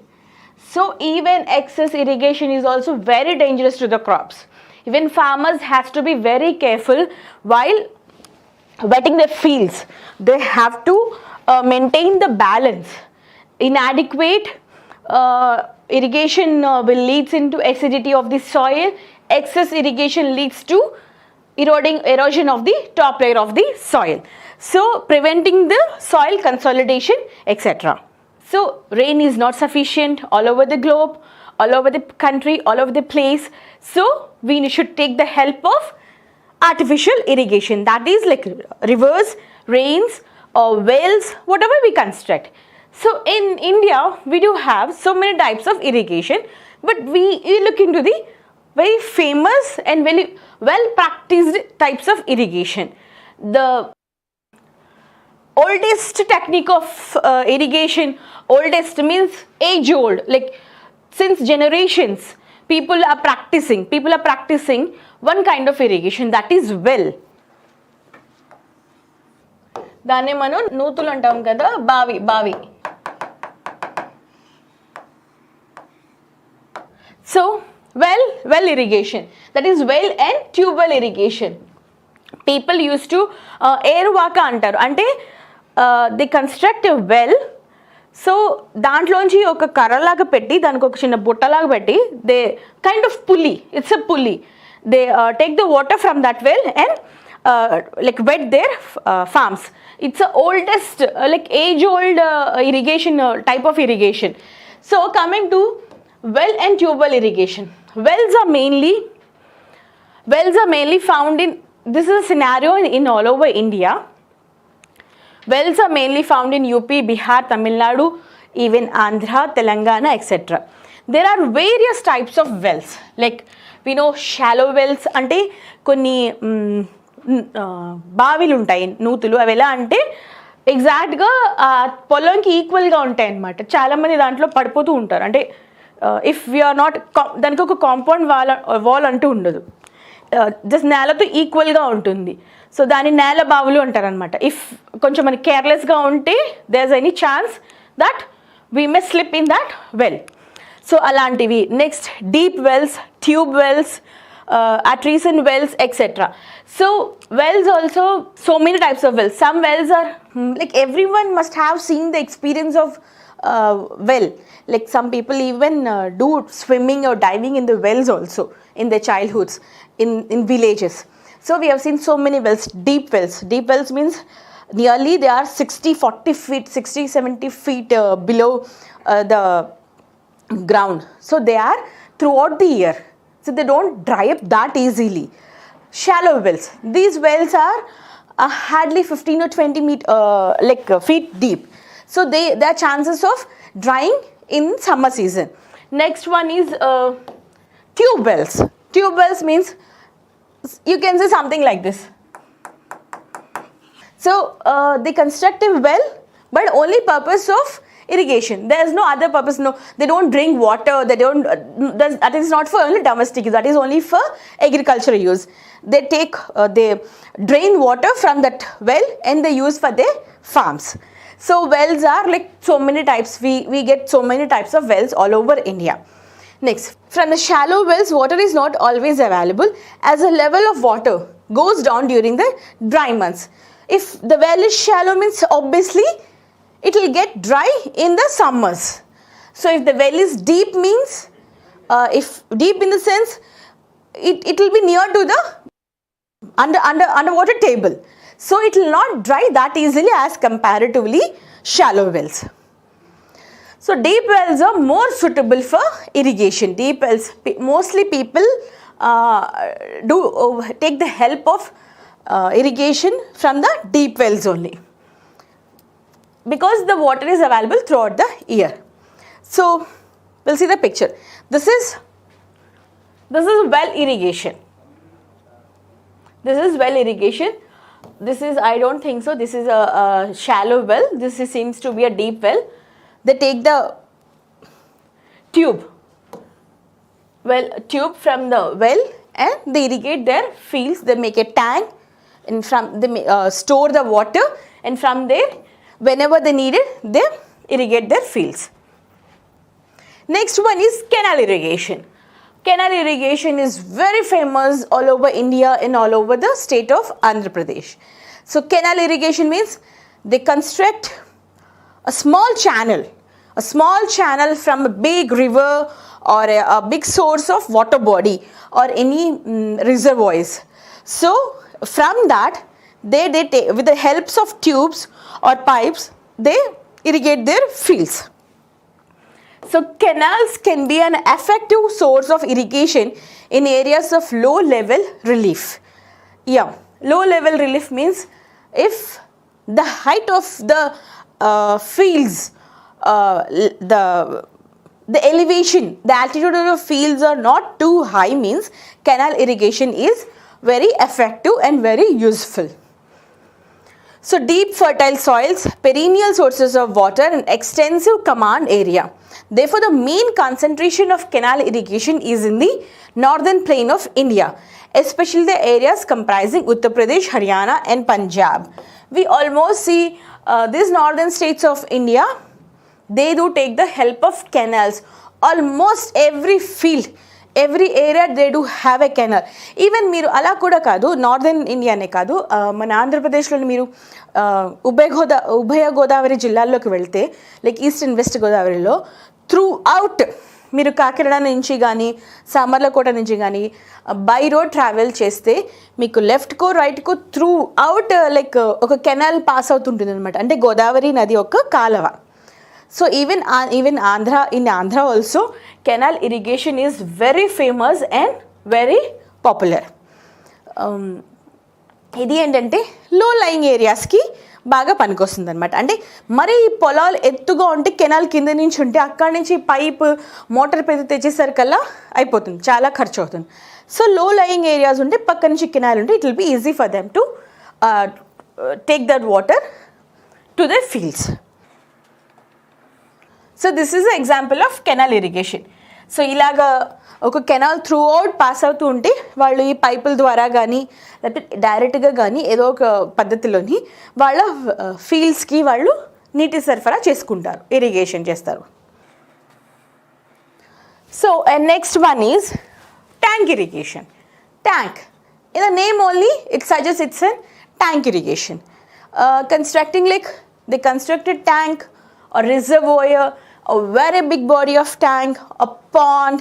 So even excess irrigation is also very dangerous to the crops. Even farmers has to be very careful while wetting their fields. They have to maintain the balance. Inadequate irrigation will leads into acidity of the soil. Excess irrigation leads to erosion of the top layer of the soil. So preventing the soil consolidation, etc. So rain is not sufficient all over the globe, all over the country, all over the place. So we should take the help of artificial irrigation, that is like rivers, rains or wells, whatever we construct. So in India we do have so many types of irrigation, but we look into the very famous and very well practiced types of irrigation. The oldest technique of irrigation, oldest means age old, like since generations people are practicing one kind of irrigation, that is well. దాన్ని మనం నూతులు అంటాం కదా, బావి. So well irrigation, that is well and tubewell irrigation. People used to ఏరువాక అంటారు, అంటే they construct a well. So దాంట్లోంచి ఒక కర్రలాగా పెట్టి దానికి ఒక చిన్న బుట్టలాగా పెట్టి they kind of pulley, it's a pulley. They take the water from that well and like wet their farms. It's the oldest like age old irrigation type of irrigation. So coming to well and tubewell irrigation. Wells are mainly found in, this is a scenario in all over India. Wells are mainly found in UP, Bihar, Tamil Nadu, even Andhra, Telangana, etc. There are various types of wells. Like we know shallow wells ante konni బావిలు ఉంటాయి, నూతులు. అవి ఎలా అంటే ఎగ్జాక్ట్గా పొలంకి ఈక్వల్గా ఉంటాయి అన్నమాట. చాలామంది దాంట్లో పడిపోతూ ఉంటారు. అంటే ఇఫ్ వీఆర్ నాట్, దానికి ఒక కాంపౌండ్ వాల్ అంటూ ఉండదు, జస్ట్ నేలతో ఈక్వల్గా ఉంటుంది. సో దాని నేల బావులు అంటారు అనమాట. ఇఫ్ కొంచెం మనకి కేర్లెస్గా ఉంటే there is any chance that we may slip in that well. So అలాంటివి. Next deep wells, tube wells, artesian wells, etc. So wells also, so many types of wells. Some wells are like everyone must have seen the experience of well. Like some people even do swimming or diving in the wells also in their childhoods in villages. So we have seen so many wells. Deep wells means nearly they are 60-40 feet, 60-70 feet below the ground. So they are throughout the year. So they don't dry up that easily. Shallow wells. These wells are hardly 15 or 20 feet deep. So there are chances of drying in summer season. Next one is tube wells. Tube wells means you can say something like this. So they construct a well, but only purpose of irrigation. There is no other purpose. No, they don't drink water. They don't. That is not for only domestic use. That is only for agricultural use. They they drain water from that well and they use for their farms. So wells are like so many types. We get so many types of wells all over India. Next, from the shallow wells, water is not always available as the level of water goes down during the dry months. If the well is shallow, means obviously it will get dry in the summers. So if the well is deep, means if deep in the sense it will be near to the underwater table. So it will not dry that easily as comparatively shallow wells. So deep wells are more suitable for irrigation. Deep wells, mostly people take the help of irrigation from the deep wells only, because the water is available throughout the year. So we'll see the picture. This is well irrigation. This is well irrigation. This is, I don't think so, this is a shallow well. This seems to be a deep well. They take the tube from the well and they irrigate their fields. They make a tank and they store the water, and from there whenever they need it they irrigate their fields. Next one is canal irrigation. Canal irrigation is very famous all over India and all over the state of Andhra Pradesh. So canal irrigation means they construct a small channel from a big river or a big source of water body or any reservoirs. So from that they take, with the helps of tubes or pipes, they irrigate their fields. So canals can be an effective source of irrigation in areas of low level relief. Yeah, low level relief means if the height of the fields, the elevation, the altitude of the fields are not too high, means canal irrigation is very effective and very useful. So deep fertile soils, perennial sources of water and extensive command area. Therefore, the main concentration of canal irrigation is in the northern plain of India, especially the areas comprising Uttar Pradesh, Haryana and Punjab. We almost see these northern states of India, they do take the help of canals. Almost every field, every area they do have a canal. Even మీరు అలా కూడా కాదు, northern ఇండియానే కాదు, మన ఆంధ్రప్రదేశ్లోని మీరు ఉభయ గోదావరి జిల్లాల్లోకి వెళ్తే లైక్ ఈస్ట్ అండ్ వెస్ట్ గోదావరిలో త్రూ అవుట్ మీరు కాకినాడ నుంచి కానీ సామర్లకోట నుంచి కానీ బై రోడ్ ట్రావెల్ చేస్తే మీకు లెఫ్ట్కో రైట్కో త్రూ అవుట్ లైక్ ఒక కెనాల్ పాస్ అవుతుంటుంది అనమాట. అంటే గోదావరి నది ఒక కాలవ. So even in Andhra also canal irrigation is very famous and very popular. ఇది ఏంటంటే లో లయింగ్ ఏరియాస్కి బాగా పనికొస్తుంది అనమాట. అంటే మరి పొలాలు ఎత్తుగా ఉంటే కెనాల్ కింద నుంచి ఉంటే అక్కడి నుంచి పైప్ మోటార్ పెద్ద తెచ్చేసరికల్లా అయిపోతుంది, చాలా ఖర్చు అవుతుంది. సో లో లయింగ్ ఏరియాస్ ఉంటే పక్క నుంచి కెనాల్ ఉంటే it will be easy for them to take that water to the fields. So this is an example of canal irrigation. So ఇలాగా ఒక కెనాల్ త్రూ అవుట్ పాస్ అవుతూ ఉంటే వాళ్ళు ఈ పైపుల ద్వారా కానీ లేకపోతే డైరెక్ట్గా కానీ ఏదో ఒక పద్ధతిలోని వాళ్ళ ఫీల్డ్స్కి వాళ్ళు నీటి సరఫరా చేసుకుంటారు, ఇరిగేషన్ చేస్తారు. So next one is tank irrigation. Tank, in the name only it suggests it's a tank irrigation. Constructing like they construct a tank or reservoir, a very big body of tank, a pond,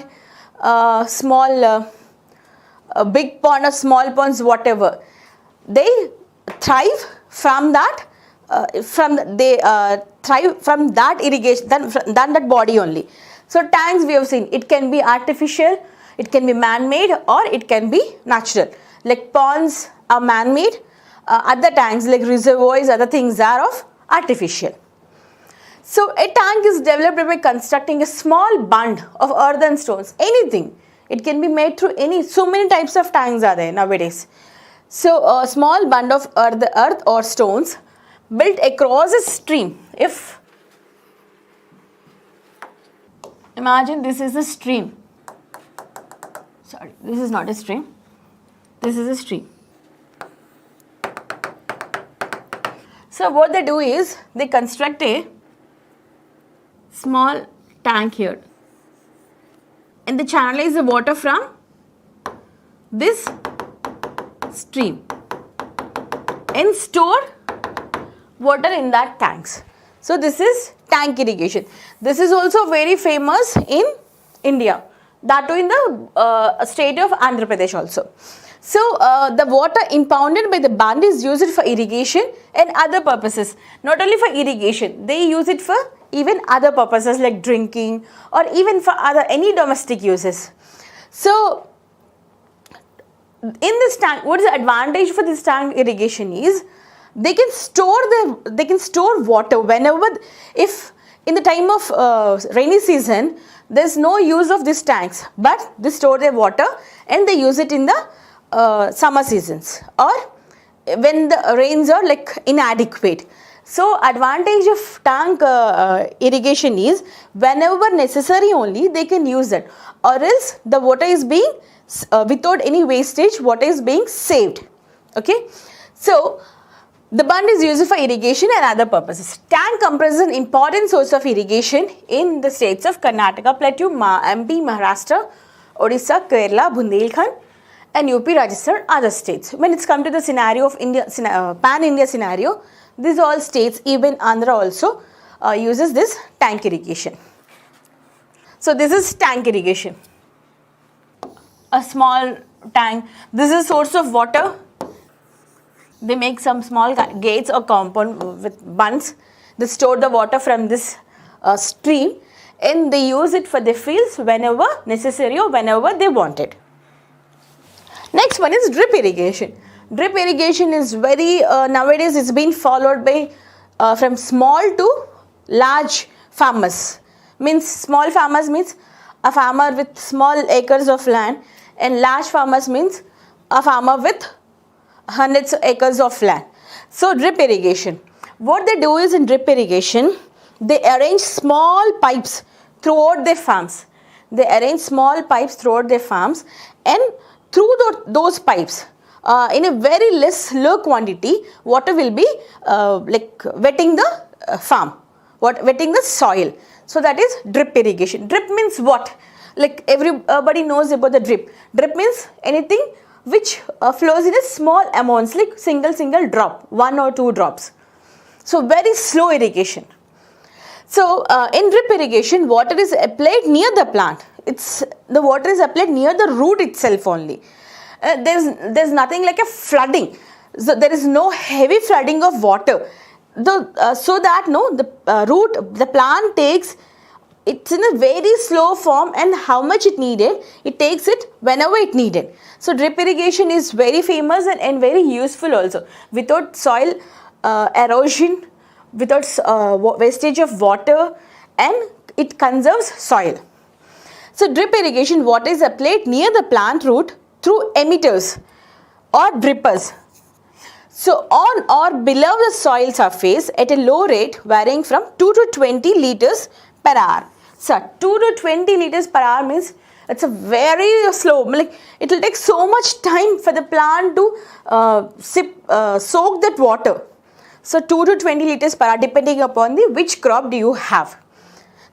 small, a big pond or small ponds, whatever. They thrive from that. Thrive from that irrigation, than that body only. So tanks we have seen, it can be artificial, it can be man-made, or it can be natural. Like ponds are man-made, other tanks like reservoirs, other things are of artificial. So a tank is developed by constructing a small bund of earth and stones. Anything, it can be made through so many types of tanks are there nowadays. So a small bund of earth or stones built across a stream. If Imagine this is a stream. Sorry, this is not a stream. This is a stream. So what they do is they construct a small tank here and they channelize the water from this stream and store water in that tanks. So this is tank irrigation. This is also very famous in India, that too in the state of Andhra Pradesh also. So the water impounded by the band is used for irrigation and other purposes. Not only for irrigation, they use it for even other purposes like drinking or even for other any domestic uses. So in this tank, what is the advantage for this tank irrigation is they can store water whenever, if in the time of rainy season there's no use of these tanks, but they store their water and they use it in the summer seasons or when the rains are like inadequate. So advantage of tank irrigation is whenever necessary only they can use it, or else the water is being without any wastage, water is being saved. Okay, so the bund is used for irrigation and other purposes. Tank comprises an important source of irrigation in the states of Karnataka, Plateau, MP, Maharashtra, Odisha, Kerala, Bundelkhand and UP, Rajasthan, other states. When it's come to the scenario of India, pan-India scenario, these all states, even Andhra also uses this tank irrigation. So this is tank irrigation. A small tank, this is source of water. They make some small gates or compound with bunds. They store the water from this stream and they use it for the fields whenever necessary or whenever they want it. Next one is drip irrigation. Drip irrigation is very, nowadays it's been followed by from small to large farmers. Means small farmers means a farmer with small acres of land, and large farmers means a farmer with hundreds of acres of land. So drip irrigation, what they do is in drip irrigation, they arrange small pipes throughout their farms. They arrange small pipes throughout their farms, and through those pipes, in a very low quantity, water will be like wetting the farm, wetting the soil. So that is drip irrigation. Drip means what? Like everybody knows about the drip. Drip means anything which flows in a small amounts, like single drop, 1 or 2 drops. So very slow irrigation. So in drip irrigation, water is applied near the plant. The water is applied near the root itself only. There's nothing like a flooding. So there is no heavy flooding of water. So that the plant takes, it's in a very slow form, and how much it needed, it takes it whenever it needed. So drip irrigation is very famous and very useful also. Without soil erosion, without wastage of water, and it conserves soil. So drip irrigation, water is applied near the plant root through emitters or drippers. So on or below the soil surface at a low rate varying from 2 to 20 liters per hour. So 2 to 20 liters per hour means it's a very slow, like it will take so much time for the plant to soak that water. So 2 to 20 liters per hour depending upon which crop do you have.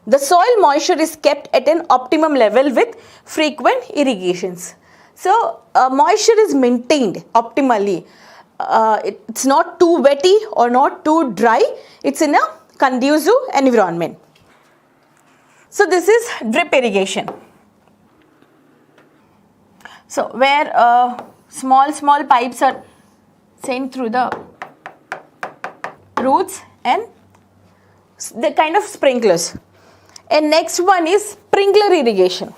The soil moisture is kept at an optimum level with frequent irrigations. So moisture is maintained optimally. It's not too wetty or not too dry. It's in a conducive environment. So this is drip irrigation. So where small pipes are sent through the roots and the kind of sprinklers. And next one is sprinkler irrigation.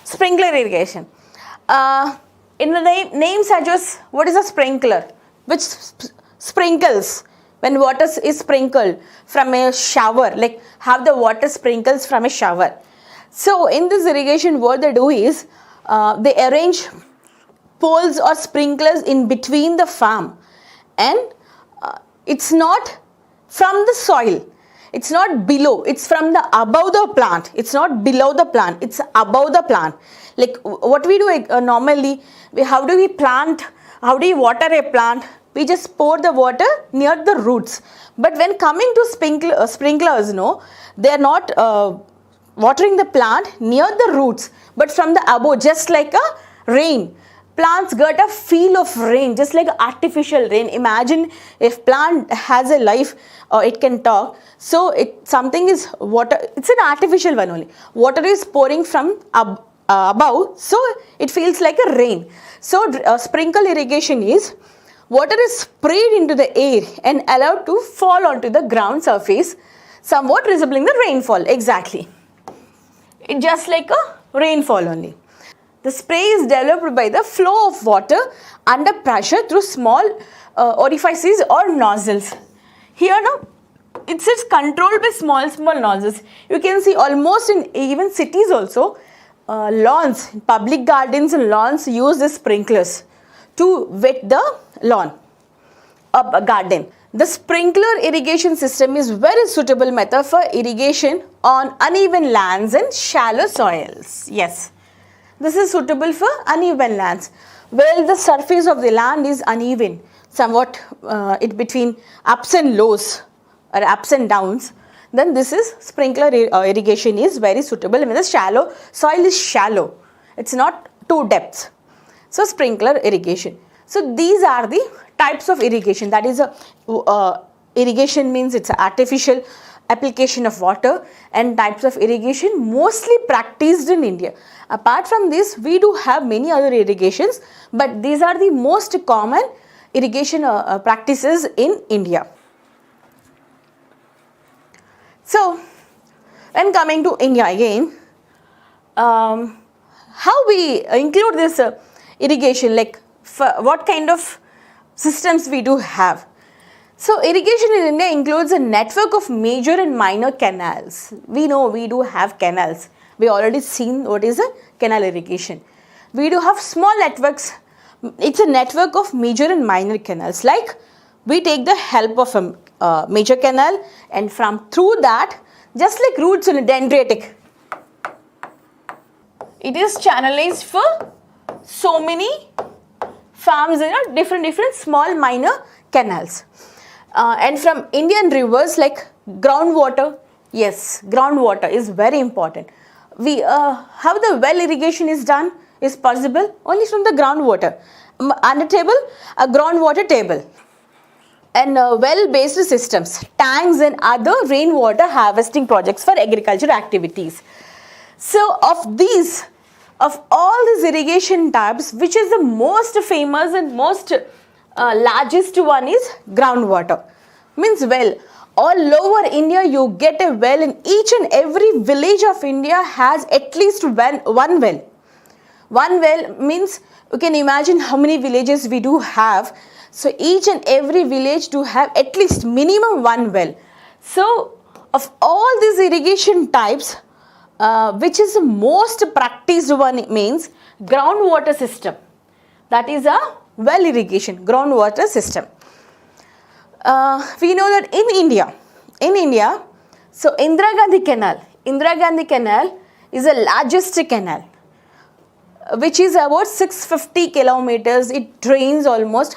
Sprinkler irrigation. In the name suggests what is a sprinkler, which sprinkles when water is sprinkled from a shower, like have the water sprinkles from a shower. So in this irrigation, what they do is they arrange poles or sprinklers in between the farm, and it's not from the soil. It's not below, it's from the above the plant. It's not below the plant, it's above the plant. Like what we do normally, how do we plant, how do we water a plant? We just pour the water near the roots. But when coming to sprinklers, no, they are not watering the plant near the roots, but from the above, just like a rain. Plants get a feel of rain, just like artificial rain. Imagine if plant has a life or it can talk. So something is water, it's an artificial one only. Water is pouring from above, so it feels like a rain. So sprinkle irrigation is water is sprayed into the air and allowed to fall onto the ground surface, somewhat resembling the rainfall. Exactly. It's just like a rainfall only. The spray is developed by the flow of water under pressure through small orifices or nozzles. Here now, it's controlled by small nozzles. You can see almost in even cities also, lawns, public gardens and lawns use the sprinklers to wet the lawn, a garden. The sprinkler irrigation system is very suitable method for irrigation on uneven lands and shallow soils. Yes. This is suitable for uneven lands. Where the surface of the land is uneven, somewhat it between ups and lows or ups and downs, then this is sprinkler irrigation is very suitable when the soil is shallow. It's not too depth. So sprinkler irrigation. So these are the types of irrigation. That is irrigation means it's an artificial application of water, and types of irrigation mostly practiced in India. Apart from this, we do have many other irrigations, but these are the most common irrigation practices in India. So, when coming to India again, how we include this irrigation, like what kind of systems we do have. So, irrigation in India includes a network of major and minor canals. We know we do have canals. We already seen what is a canal irrigation. We do have small networks. It's a network of major and minor canals. Like we take the help of a major canal, and from through that, just like roots in a dendritic, it is channelized for so many farms in a different small minor canals. And from Indian rivers like groundwater, yes, groundwater is very important. How the well irrigation is done is possible only from the groundwater. Under table, a groundwater table. And well-based systems, tanks and other rainwater harvesting projects for agriculture activities. So of all these irrigation types, which is the most famous and most largest one is groundwater. Means well. All over India, you get a well. In each and every village of India has at least one well. One well means you can imagine how many villages we do have. So each and every village do have at least minimum one well. So of all these irrigation types, which is the most practiced one means groundwater system. That is a well irrigation, groundwater system. We know that in India, so Indira Gandhi Canal is the largest canal, which is about 650 kilometers. It drains almost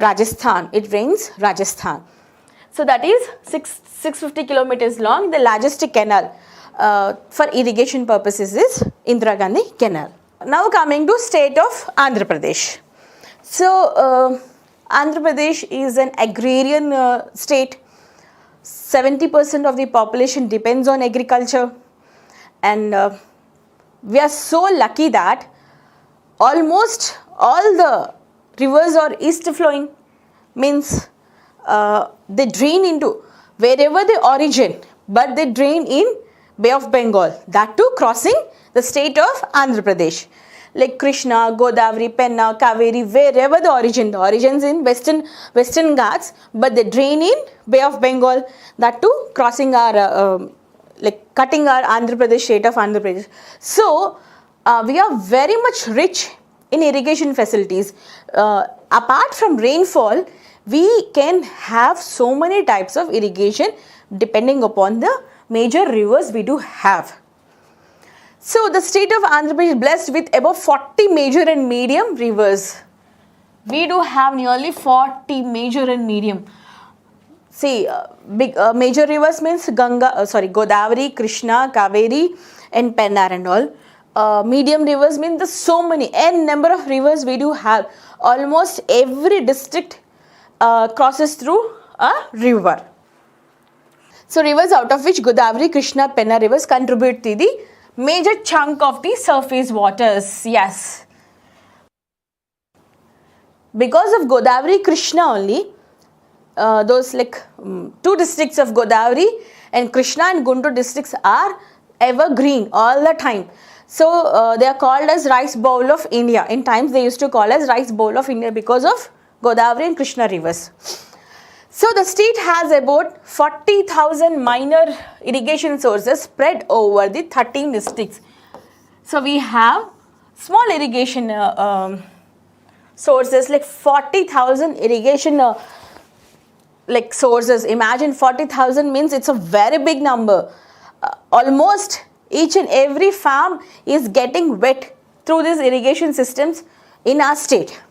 Rajasthan. It drains Rajasthan. So that is 650 kilometers long. The largest canal for irrigation purposes is Indira Gandhi Canal. Now coming to state of Andhra Pradesh. So Andhra Pradesh is an agrarian state. 70% of the population depends on agriculture, and we are so lucky that almost all the rivers are east flowing, means they drain into wherever they origin, but they drain in Bay of Bengal, that too crossing the state of Andhra Pradesh. Like Krishna, Godavari, Penna, Kaveri, wherever the origins in Western Ghats, but they drain in Bay of Bengal, that too crossing our, like cutting our Andhra Pradesh, state of Andhra Pradesh. So, we are very much rich in irrigation facilities. Apart from rainfall, we can have so many types of irrigation depending upon the major rivers we do have. So the state of Andhra Pradesh is blessed with about 40 major and medium rivers. We do have nearly 40 major and medium. See, major rivers means Godavari, Krishna, Kaveri and Pennar and all. Medium rivers means the so many n number of rivers we do have. Almost every district crosses through a river. So rivers out of which Godavari, Krishna, Pennar rivers contribute to the major chunk of the surface waters. Yes. Because of Godavari, Krishna only, those two districts of Godavari and Krishna and Guntur districts are evergreen all the time. So they are called as rice bowl of India. In times they used to call as rice bowl of India because of Godavari and Krishna rivers. So the state has about 40,000 minor irrigation sources spread over the 13 districts. So we have small irrigation sources like 40,000 irrigation sources. Imagine 40,000 means it's a very big number. Almost each and every farm is getting wet through these irrigation systems in our state.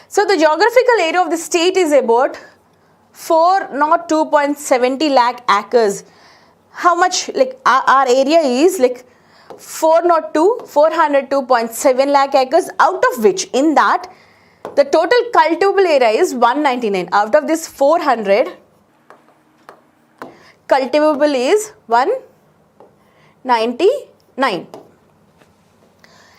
So the geographical area of the state is about 402.70 lakh acres. How much our area is 402.7 lakh acres, out of which in that the total cultivable area is 199. Out of this 400, cultivable is 199,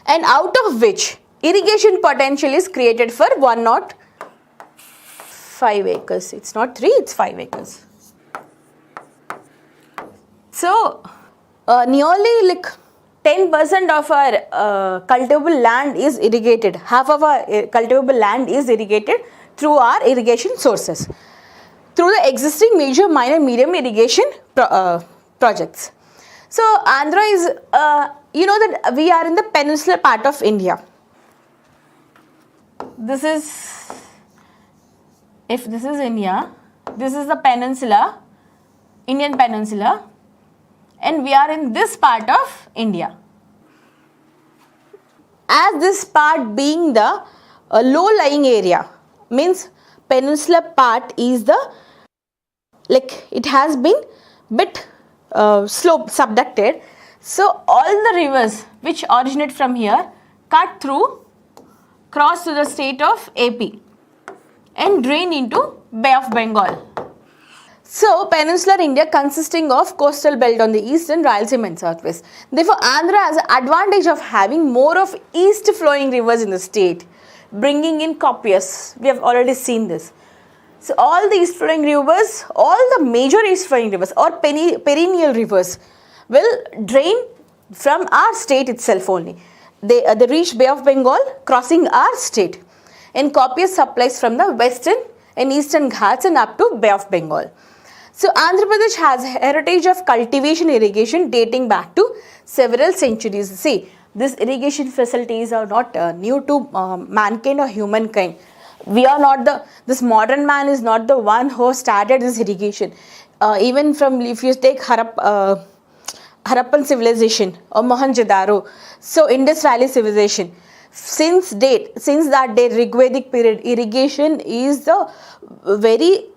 and out of which irrigation potential is created for 105 acres. It's not 3, it's 5 acres. So nearly 10% of our cultivable land is irrigated. Half of our cultivable land is irrigated through our irrigation sources, through the existing major, minor, medium irrigation projects. So Andhra is, you know that we are in the peninsular part of India. This is, if this is India, this is the peninsula, Indian peninsula, and we are in this part of India. As this part being the low-lying area, means peninsular part is the, it has been bit slope subducted. So all the rivers which originate from here cut through, cross to the state of AP and drain into Bay of Bengal. So peninsular India consisting of coastal belt on the east and Rayalaseema and southwest. Therefore Andhra has an advantage of having more of east flowing rivers in the state, bringing in copious. We have already seen this. So all the east flowing rivers, all the major east flowing rivers or perennial rivers will drain from our state itself only. They reach Bay of Bengal crossing our state, and copious supplies from the western and eastern Ghats and up to Bay of Bengal. So Andhra Pradesh has heritage of cultivation irrigation dating back to several centuries. See, these irrigation facilities are not new to mankind or humankind. We are not this modern man is not the one who started this irrigation. Even from, if you take Harappan civilization or Mohenjo-daro, so Indus Valley civilization, since that day, Rigvedic period, irrigation is the very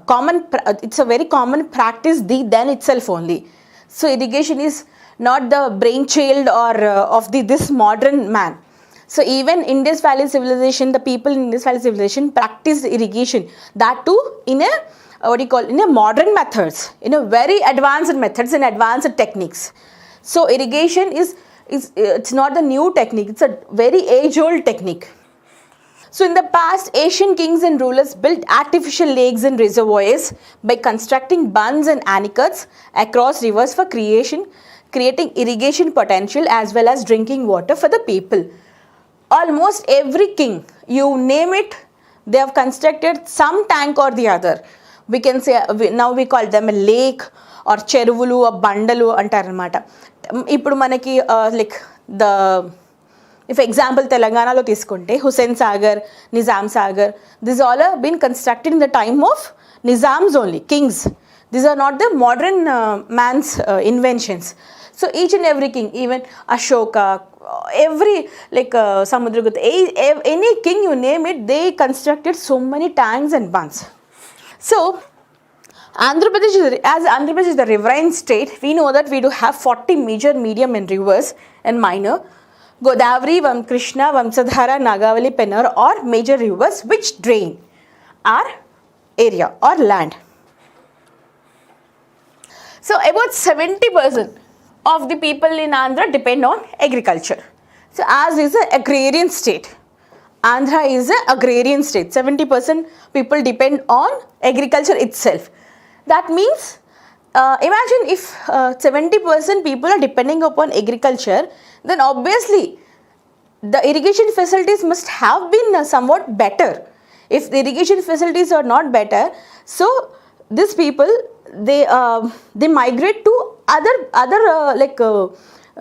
common, it's a very common practice then itself only. So irrigation is not the brainchild or of this modern man. So even Indus Valley civilization, the people in Indus Valley civilization practiced irrigation, that too in a in a modern methods, in a very advanced methods and advanced techniques. So irrigation is it's not the new technique, it's a very age-old technique. So in the past, Asian kings and rulers built artificial lakes and reservoirs by constructing bunds and anicuts across rivers for creating irrigation potential as well as drinking water for the people. Almost every king, you name it, they have constructed some tank or the other. We can say, now we call them a lake or cheruvulu or bandalu antaranamata. Ippudu manaki the If example Telangana lo తీసుకుంటే Hussain Sagar, Nizam Sagar, these all have been constructed in the time of Nizams only, kings. These are not the modern man's inventions. So each and every king, even Ashoka, every like Samudragupta, any king you name it, they constructed so many tanks and bunds. So Andhra Pradesh, as Andhra Pradesh is the riverine state, we know that we do have 40 major, medium and rivers and minor. Godavari, Krishna, Vamsadhara, Nagavali, Pennar are major rivers which drain our area or land. So about 70% of the people in Andhra depend on agriculture. So as is an agrarian state, Andhra is an agrarian state. 70% people depend on agriculture itself. That means, imagine if 70% people are depending upon agriculture, then obviously the irrigation facilities must have been somewhat better. If the irrigation facilities are not better, so these people they migrate to other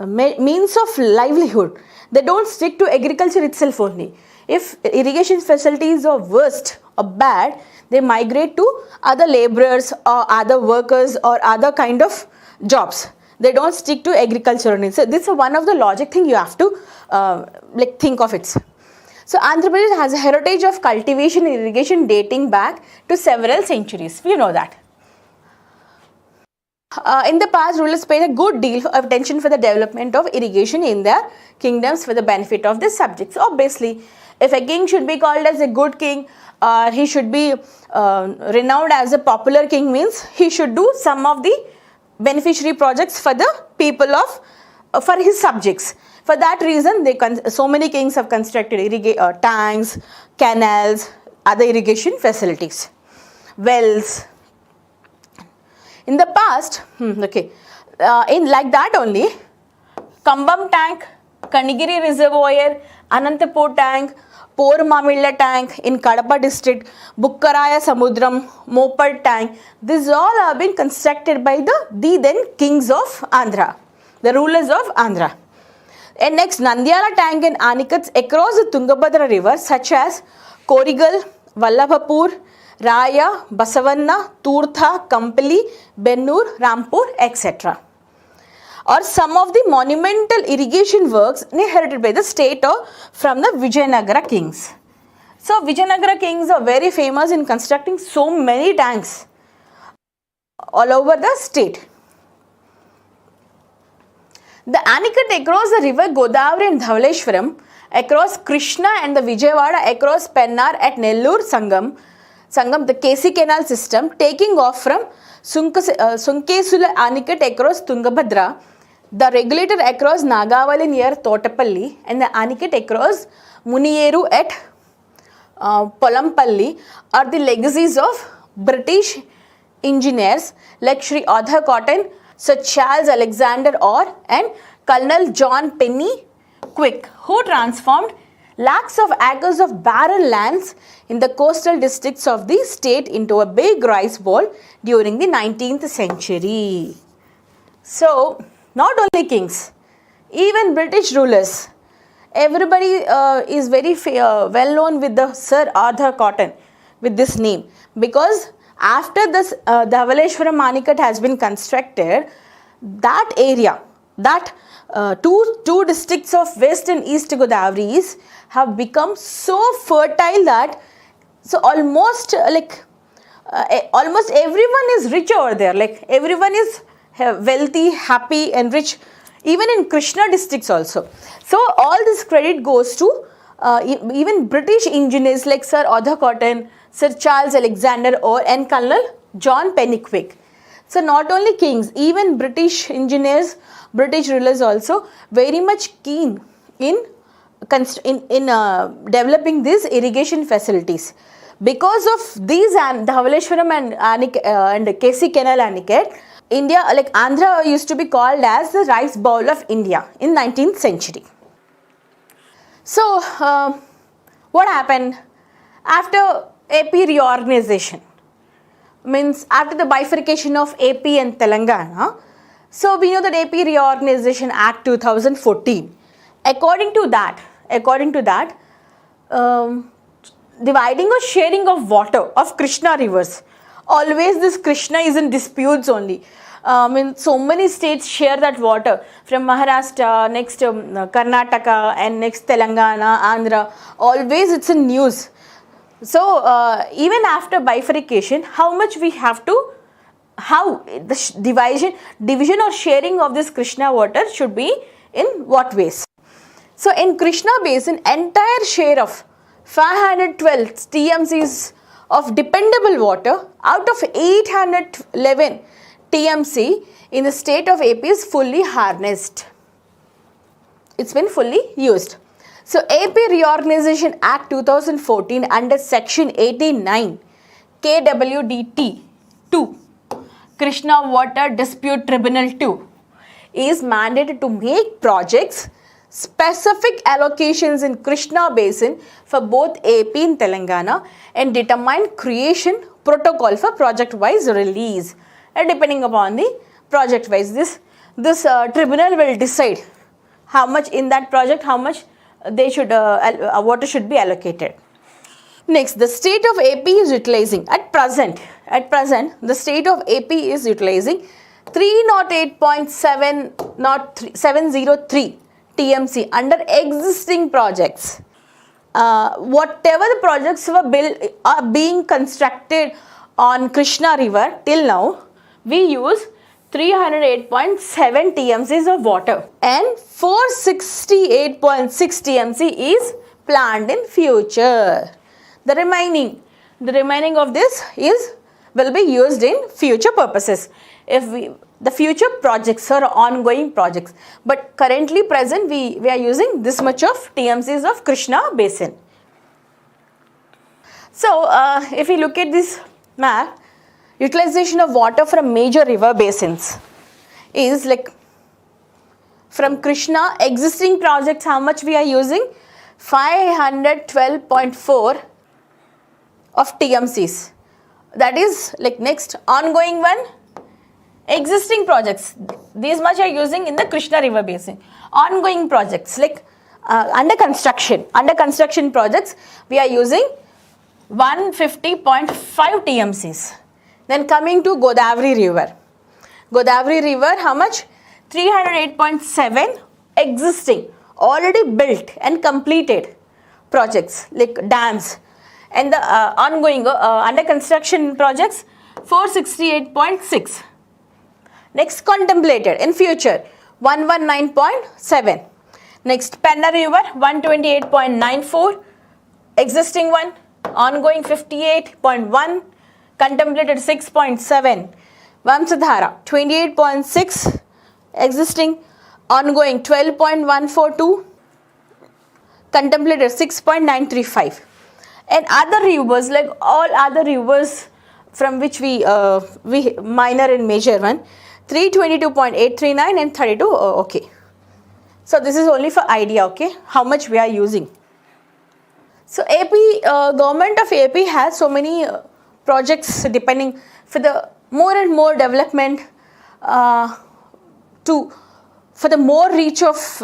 means of livelihood. They don't stick to agriculture itself only. If irrigation facilities are worst or bad, they migrate to other laborers or other workers or other kind of jobs. They don't stick to agriculture only. So this is one of the logic thing you have to think of it. So Andhra Pradesh has a heritage of cultivation and irrigation dating back to several centuries. We know that. In the past, rulers paid a good deal of attention for the development of irrigation in their kingdoms for the benefit of the subjects. Obviously, if a king should be called as a good king, he should be renowned as a popular king, means he should do some of the beneficiary projects for the people of for his subjects. For that reason, so many kings have constructed tanks, canals, other irrigation facilities, wells. In the past, in like that only, Kambam tank, Kanigiri reservoir, Anantapur tank, Pormamilla tank in Kadapa district, Bukkaraya Samudram, Mopar tank, these all have been constructed by the then kings of Andhra, the rulers of Andhra. And next, Nandyala tank and Anikats across the Tungabhadra river such as Korigal, Vallabhapur, Raya, Basavanna, Turtha, Kampali, Bennur, Rampur, etc. Or some of the monumental irrigation works inherited by the state or from the Vijayanagara kings. So Vijayanagara kings are very famous in constructing so many tanks all over the state. The Anicut across the river Godavari and Dhavaleshwaram, across Krishna and the Vijayawada, across Pennar at Nellore Sangam, the KC canal system, taking off from Sunkesula Anicut across Tungabhadra, the regulator across Nagavali near Totapalli, and the Anicut across Munieru at Polampalli are the legacies of British engineers like Sri Arthur Cotton, Sir Charles Alexander Orr and Colonel John Penny Quick, who transformed lakhs of acres of barren lands in the coastal districts of the state into a big rice bowl during the 19th century. So, not only kings, even British rulers, everybody is very well known with the Sir Arthur Cotton with this name, because after this Dhavaleshwaram Anicut has been constructed, that area, that two districts of West and East Godavris have become so fertile that almost everyone is rich over there. Like everyone is wealthy, happy and rich, even in Krishna districts also. So all this credit goes to even British engineers like Sir Arthur Cotton, Sir Charles Alexander Orr and Colonel John Pennyquick. So not only kings, even British engineers, British rulers also very much keen in developing these irrigation facilities. Because of these Dhavaleshwaram and KC Canal Anicut, India, like Andhra used to be called as the rice bowl of India in 19th century. So what happened after AP reorganization? Means after the bifurcation of AP and Telangana. So we know that AP Reorganization Act 2014. According to that, according to that, dividing or sharing of water of Krishna rivers. Always this Krishna is in disputes only. In so many states share that water, from Maharashtra, next Karnataka, and next Telangana, Andhra. Always it's in news. So even after bifurcation, how much we have to, how the division or sharing of this Krishna water should be in what ways. So in Krishna basin, entire share of 512 TMCs of dependable water out of 811 TMC in the state of AP is fully harnessed. It's been fully used. So AP Reorganization Act 2014 under Section 89 KWDT 2, Krishna Water Dispute Tribunal 2, is mandated to make projects specific allocations in Krishna basin for both AP and Telangana and determine creation protocol for project wise release. Depending upon the project wise, this tribunal will decide how much in that project, how much they should water should be allocated. Next, the state of AP is utilizing at present the state of AP is utilizing 308.703 TMC under existing projects. Whatever the projects are being constructed on Krishna river till now, we use 308.7 TMCs of water and 468.6 TMC is planned in future. The remaining of this will be used in future purposes. The future projects are ongoing projects, but currently present we are using this much of TMCs of Krishna basin. So if we look at this map, utilization of water from major river basins is like, from Krishna existing projects, how much we are using? 512.4 of TMCs. That is like next ongoing one, existing projects, these much are using in the Krishna river basin. Ongoing projects like under construction projects, we are using 150.5 TMCs. Then coming to Godavari river, how much? 308.7 existing, already built and completed projects like dams, and the ongoing under construction projects 468.6. Next, contemplated in future 119.7. Next, Penna river 128.94, existing one, ongoing 58.1, contemplated 6.7. Vamsadhara 28.6, existing, ongoing 12.142, contemplated 6.935. And other rivers, like all other rivers from which we minor and major one, 322.839 and 32, okay. So this is only for idea, okay, how much we are using. So AP, government of AP has so many projects depending for the more and more development for the more reach of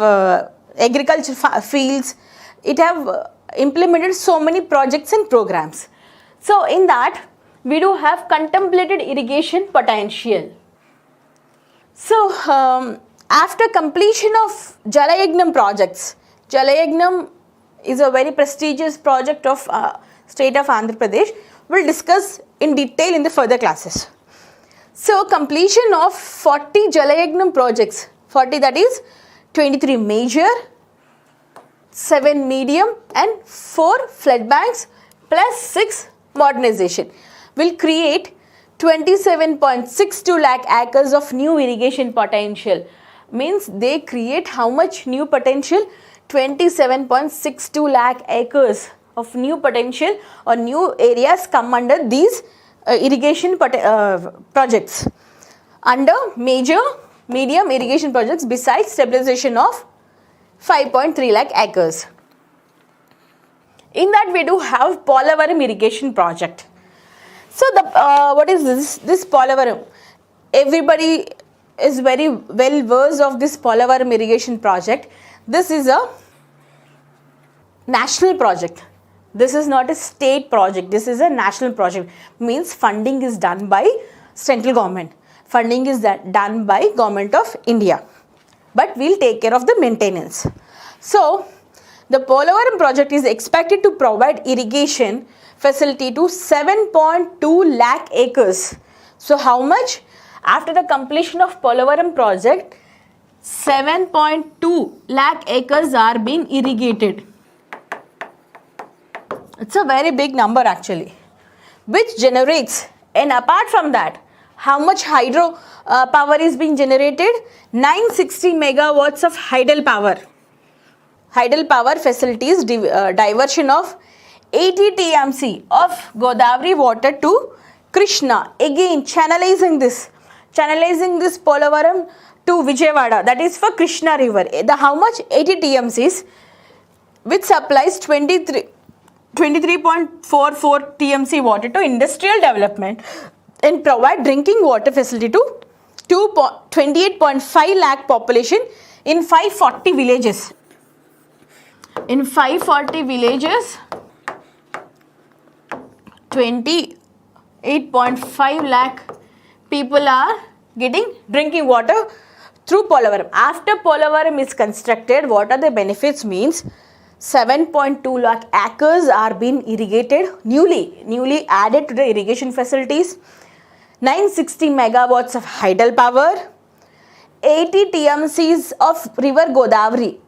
agriculture fields. It have implemented so many projects and programs. So in that we do have contemplated irrigation potential. So after completion of Jalayagnam projects, Jalayagnam is a very prestigious project of state of Andhra Pradesh. We'll discuss in detail in the further classes. So completion of 40 Jalayagnam projects, 40 that is 23 major, 7 medium and 4 flood banks plus 6 modernization will create 27.62 lakh acres of new irrigation potential. Means they create how much new potential? 27.62 lakh acres of new potential or new areas come under these irrigation projects, under major, medium irrigation projects, besides stabilization of 5.3 lakh acres. In that we do have Polavaram irrigation project. So the what is this? This Polavaram, everybody is very well versed of this Polavaram irrigation project. This is a national project. This is not a state project. This is a national project. Means funding is done by central government. Funding is done by Government of India. But we'll take care of the maintenance. So, the Polavaram project is expected to provide irrigation facility to 7.2 lakh acres. So, how much? After the completion of Polavaram project, 7.2 lakh acres are being irrigated. It's a very big number actually, which generates, and apart from that, how much hydro power is being generated? 960 megawatts of hydel power. Hydel power facilities diversion of 80 TMC of Godavari water to Krishna. Again, channelizing this Polavaram to Vijayawada, that is for Krishna river. The how much? 80 TMCs, which supplies 23.44 TMC water to industrial development and provide drinking water facility to 28.5 lakh population in 540 villages. In 540 villages, 28.5 lakh people are getting drinking water through Polavaram. After Polavaram is constructed, what are the benefits? Means 7.2 lakh acres are being irrigated, newly added to the irrigation facilities, 960 megawatts of hydel power, 80 TMCs of river Godavari,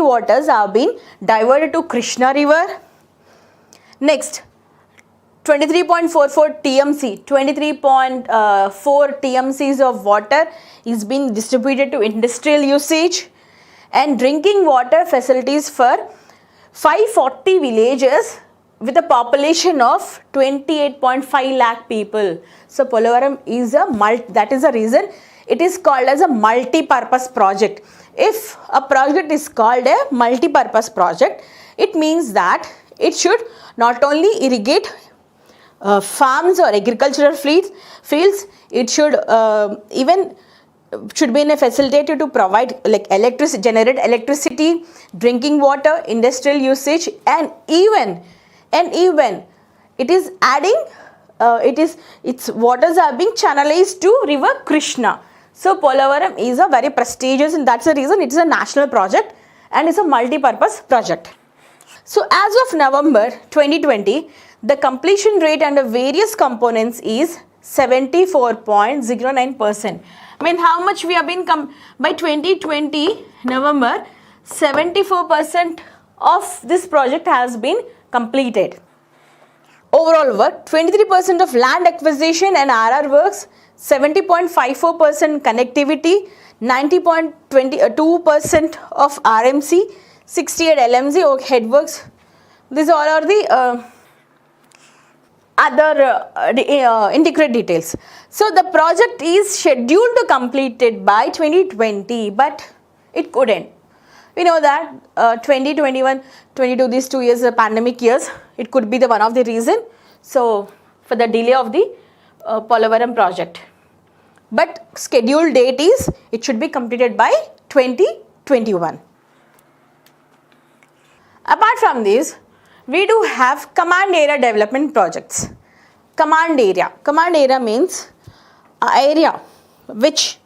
waters have been diverted to Krishna river. Next, 23.44 TMC, 23.4 TMCs of water is being distributed to industrial usage, and drinking water facilities for 540 villages with a population of 28.5 lakh people. So Polavaram is that is the reason it is called as a multi-purpose project. If a project is called a multi-purpose project, it means that it should not only irrigate farms or agricultural fields, it should should be in a facilitator to provide like generate electricity, drinking water, industrial usage, and even it is adding its waters are being channelized to river Krishna. So Polavaram is a very prestigious, and that's the reason it is a national project and it's a multi-purpose project. So as of November 2020, the completion rate under various components is 74.09%. I mean, how much we have been by 2020 November, 74% of this project has been completed. Overall work, 23% of land acquisition and RR works, 70.54% connectivity, 90.22% of RMC, 68 LMC or headworks. These all are the other integrated details. So the project is scheduled to complete it by 2020, but it couldn't. We know that 2021, 22, these 2 years are pandemic years. It could be the one of the reason. So for the delay of the Polavaram project. But scheduled date is it should be completed by 2021. Apart from this, we do have command area development projects. Command area means area which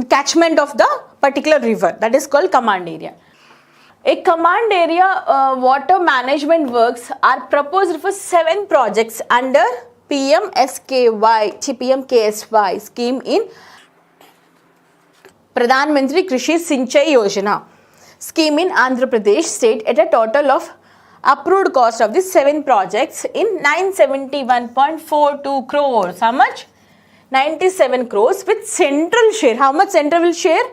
catchment of the particular river, that is called command area. A command area water management works are proposed for 7 projects under PMKSY scheme in Pradhan Mantri Krishi Sinchai Yojana scheme in Andhra Pradesh state at a total of approved cost of the 7 projects in 971.42 crores. How much? 97 crores with central share. How much central will share?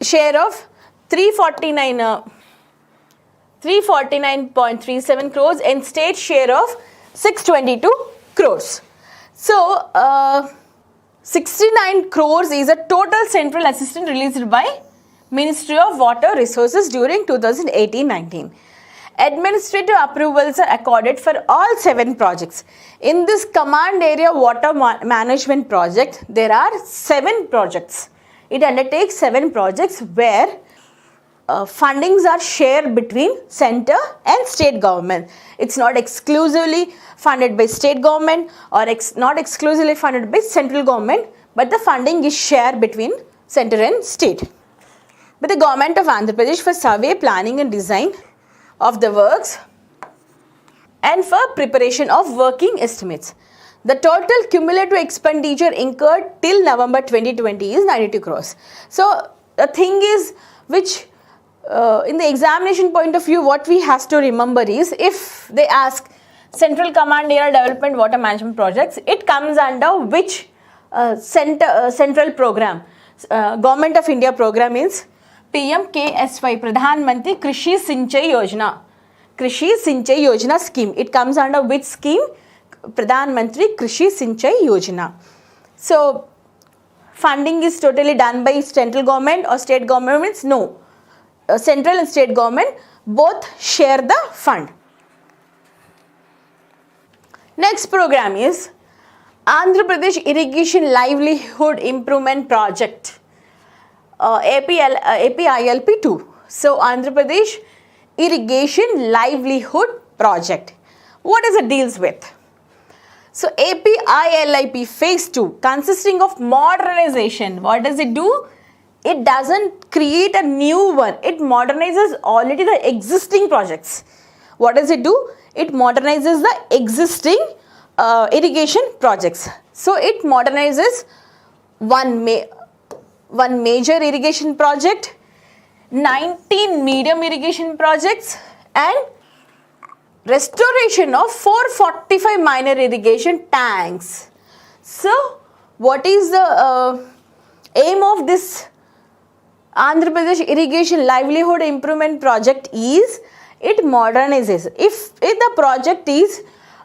Share of 349.37 crores and state share of 622 crores. So 69 crores is a total central assistance released by Ministry of Water Resources during 2018-19. Administrative approvals are accorded for all 7 projects. In this command area water management project, there are 7 projects. It undertakes 7 projects where fundings are shared between center and state government. It's not exclusively funded by state government or not exclusively funded by central government, but the funding is shared between center and state. But the government of Andhra Pradesh for survey, planning and design of the works and for preparation of working estimates. The total cumulative expenditure incurred till November 2020 is 92 crores. So the thing is, which in the examination point of view, what we have to remember is, if they ask Central Command Area Development Water Management Projects, it comes under which central program? Government of India program is PMKSY, Pradhan Mantri Krishi Sinchai Yojana. Krishi Sinchai Yojana scheme. It comes under which scheme? Pradhan Mantri Krishi Sinchai Yojana. So funding is totally done by central government or state government? Means no. Central and state government both share the fund. Next program is Andhra Pradesh Irrigation Livelihood Improvement Project, APILP 2. So Andhra Pradesh Irrigation Livelihood Project. What does it deals with? So APILIP phase 2 consisting of modernization. What does it do? It doesn't create a new one. It modernizes already the existing projects. What does it do? It modernizes the existing irrigation projects. So it modernizes one major irrigation project, 19 medium irrigation projects and restoration of 445 minor irrigation tanks. So what is the aim of this Andhra Pradesh Irrigation Livelihood Improvement Project is, it modernizes. If the project is,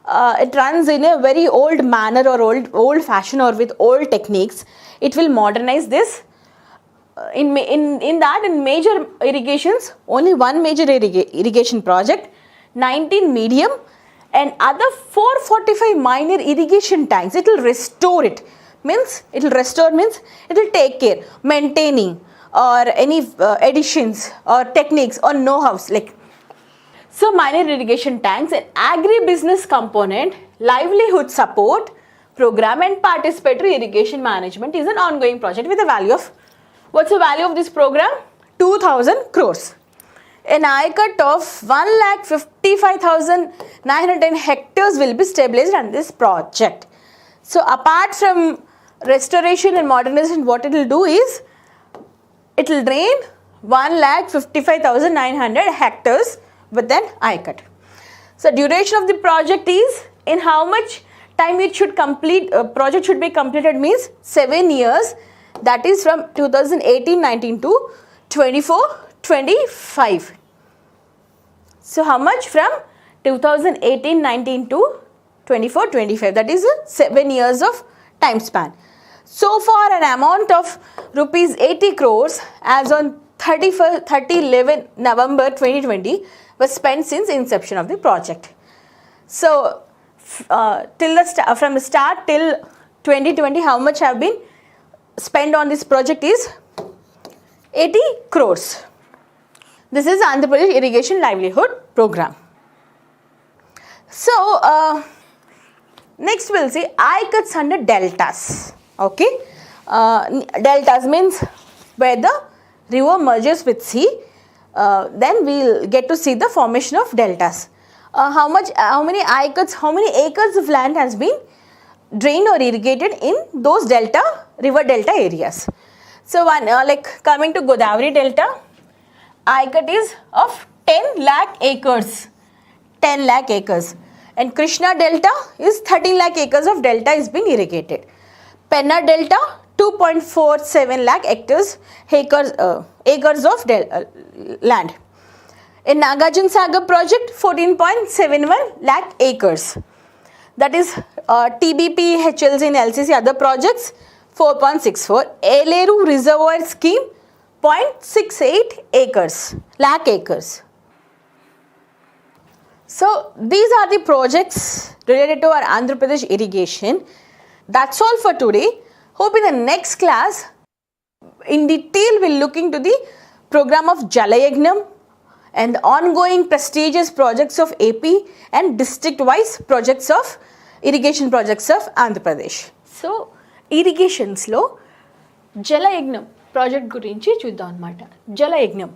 it runs in a very old manner or old fashion or with old techniques, it will modernize this. In major irrigations, only one major irrigation project, 19 medium and other 445 minor irrigation tanks. It will restore it. Means it will take care, maintaining or any additions or techniques or know-hows like. So minor irrigation tanks, an agribusiness component, livelihood support program and participatory irrigation management is an ongoing project with a value of, what's the value of this program? 2000 crores. An cut of 1,55,910 hectares will be stabilized under this project. So apart from restoration and modernization, what it will do is, it will drain 1,55,900 hectares with an cut. So duration of the project is, in how much time it should complete, project should be completed means 7 years, that is from 2018-19 to 24-25. So how much from 2018-19 to 24-25, that is 7 years of time span. So far an amount of rupees 80 crores as on 30/11 November 2020 was spent since inception of the project. So from the start till 2020, how much have been spent on this project is 80 crores. This is Andhra Pradesh Irrigation Livelihood Program. So next we'll see cuts under deltas. Okay, deltas means where the river merges with sea. Then we'll get to see the formation of deltas. How many acres of land has been drained or irrigated in those river delta areas. So like coming to Godavari Delta, cut is of 10 lakh acres. 10 lakh acres. And Krishna Delta is 13 lakh acres of delta is being irrigated. Penna Delta 2.47 lakh acres of land. In Nagarjuna Sagar project 14.71 lakh acres. That is TBP, HLC and LCC other projects 4.64. Eleru Reservoir Scheme 0.68 lakh acres. So these are the projects related to our Andhra Pradesh irrigation. That's all for today. Hope in the next class, in detail, we'll look into the program of Jalayagnam, and the ongoing prestigious projects of AP and district-wise projects of irrigation projects of Andhra Pradesh. So, irrigationsలో Jalayagnam project గురించి చూద్దాం అన్నమాట. Jalayagnam.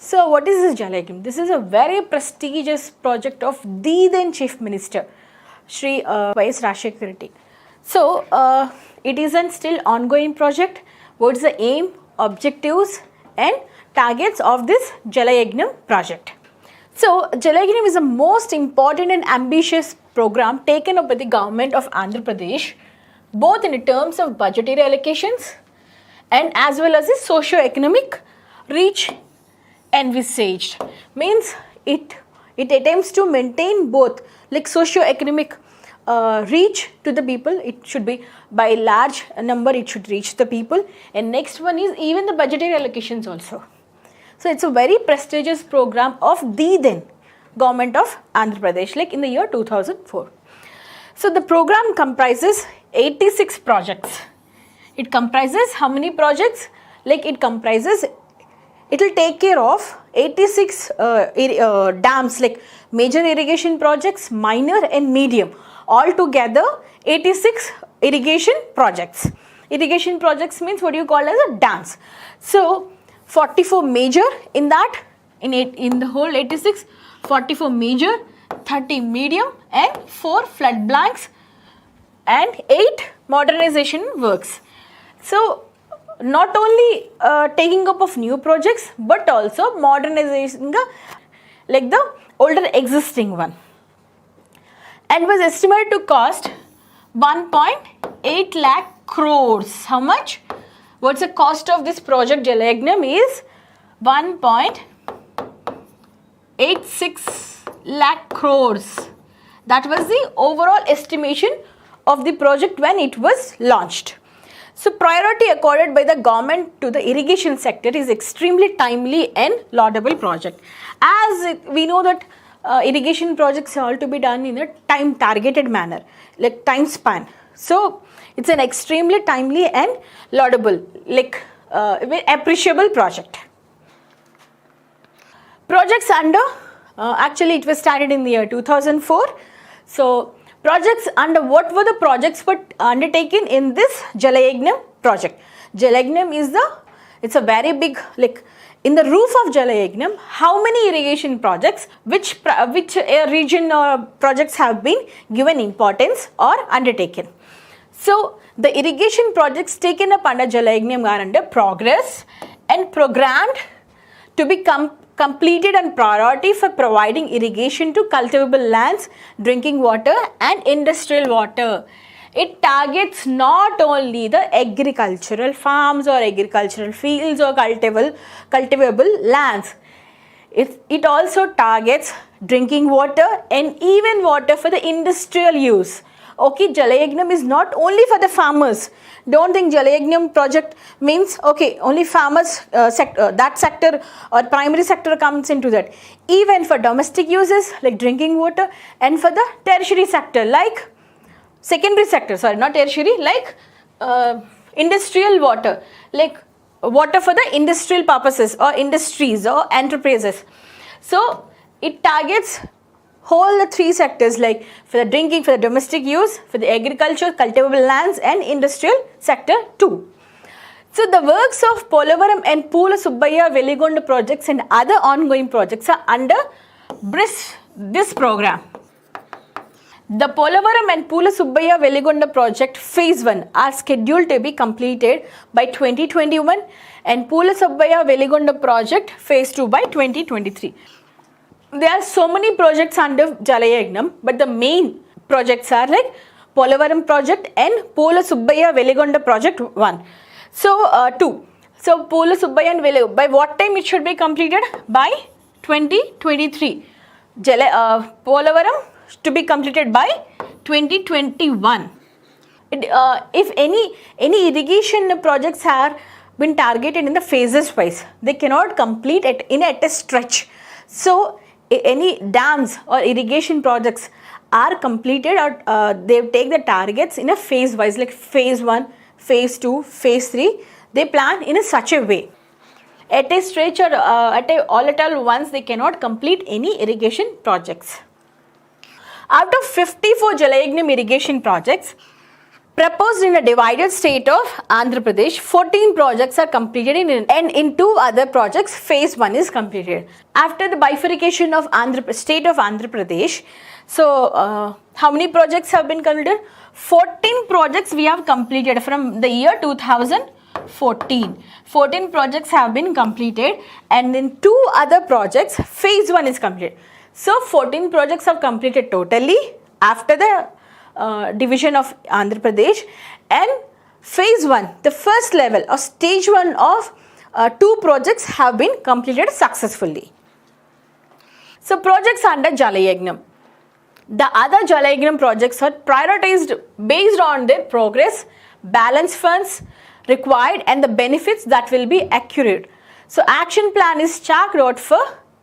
So, what is this Jalayagnam? This is a very prestigious project of the then Chief Minister, Shri Y.S. Rajshekar Reddy. So, it is a still ongoing project. What is the aim, objectives and targets of this Jalayagnam project? So, Jalayagnam is the most important and ambitious program taken up by the government of Andhra Pradesh, both in terms of budgetary allocations and as well as the socio-economic reach envisaged. Means it attempts to maintain both like socio-economic reach to the people. It should be by large number, it should reach the people, and next one is even the budgetary allocations also. So it's a very prestigious program of the then government of Andhra Pradesh, like in the year 2004. So the program comprises 86 projects. It comprises how many projects? Like it will take care of 86 dams, like major irrigation projects, minor and medium. Altogether 86 irrigation projects. Irrigation projects means what you call as a dams. So 44 major in that, in the whole 86, 44 major, 30 medium and 4 flood blanks and 8 modernization works. So not only taking up of new projects but also modernization like the older existing one, and was estimated to cost 1.8 lakh crores. How much? What's the cost of this project Jalayagnam is 1.86 lakh crores. That was the overall estimation of the project when it was launched. So priority accorded by the government to the irrigation sector is extremely timely and laudable project. As we know that irrigation projects are all to be done in a time targeted manner, like time span. So it's an extremely timely and laudable, like appreciable project. Projects under, actually it was started in the year 2004. So projects under, what were the projects were undertaken in this Jalayagnam project? Jalayagnam is it's a very big, like in the roof of Jalayagnam, how many irrigation projects, which region projects have been given importance or undertaken. So the irrigation projects taken up under Jalayagnam are under progress and programmed to be completed and priority for providing irrigation to cultivable lands, drinking water and industrial water. It targets not only the agricultural farms or agricultural fields or cultivable lands. It also targets drinking water and even water for the industrial use. Okay, Jalayagnam is not only for the farmers. Don't think Jalayagnam project means okay, only farmers that sector or primary sector comes into that. Even for domestic uses like drinking water, and for the tertiary sector like secondary sector, sorry, not tertiary, like industrial water, like water for the industrial purposes or industries or enterprises. So it targets whole the 3 sectors, like for the drinking, for the domestic use, for the agriculture, cultivable lands and industrial sector too. So the works of Polavaram and Poola Subbaya Veligonda projects and other ongoing projects are under this program. The Polavaram and Poola Subbaya Veligonda project phase 1 are scheduled to be completed by 2021 and Poola Subbaya Veligonda project phase 2 by 2023. There are so many projects under Jalayagnam, but the main projects are like Polavaram project and Poola Subbaya Veligonda project 1. So 2. So Poola Subbaya and Veligonda, by what time it should be completed? By 2023. Polavaram to be completed by 2021. If any irrigation projects have been targeted in the phases wise, they cannot complete at a stretch. So any dams or irrigation projects are completed or they take the targets in a phase wise, like phase 1, phase 2, phase 3. They plan in such a way. at a stretch or all at all once they cannot complete any irrigation projects. Out of 54 Jalayagnam irrigation projects proposed in a divided state of Andhra Pradesh, 14 projects are completed and in 2 other projects phase 1 is completed. After the bifurcation of state of Andhra Pradesh, so how many projects have been completed? 14 projects we have completed from the year 2014. 14 projects have been completed and in 2 other projects phase 1 is completed. So 14 projects have completed totally after the division of Andhra Pradesh, and phase 1, the first level or stage 1 of 2 projects have been completed successfully. So projects under Jalayagnam. The other Jalayagnam projects are prioritized based on their progress, balance funds required and the benefits that will be accrued. So action plan is chalked out for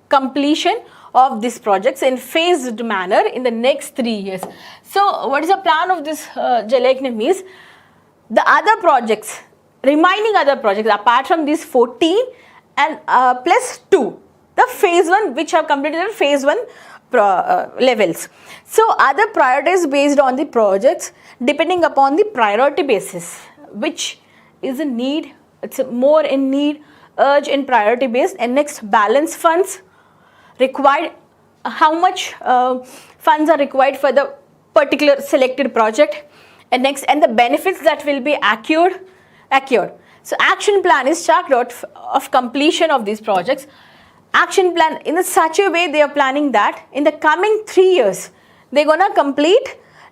completion of these projects in phased manner in the next 3 years. So what is the plan of this Jalayagnam is the other projects, remaining other projects apart from these 14 and plus 2, the phase 1 which have completed phase 1 levels. So other priorities based on the projects depending upon the priority basis, which is a need, it's a more in need, urge and priority based. And next, balance funds required, how much funds are required for the particular selected project, and next, and the benefits that will be accrued. So action plan is chalked out of completion of these projects. Action plan in such a way they are planning that in the coming 3 years they're gonna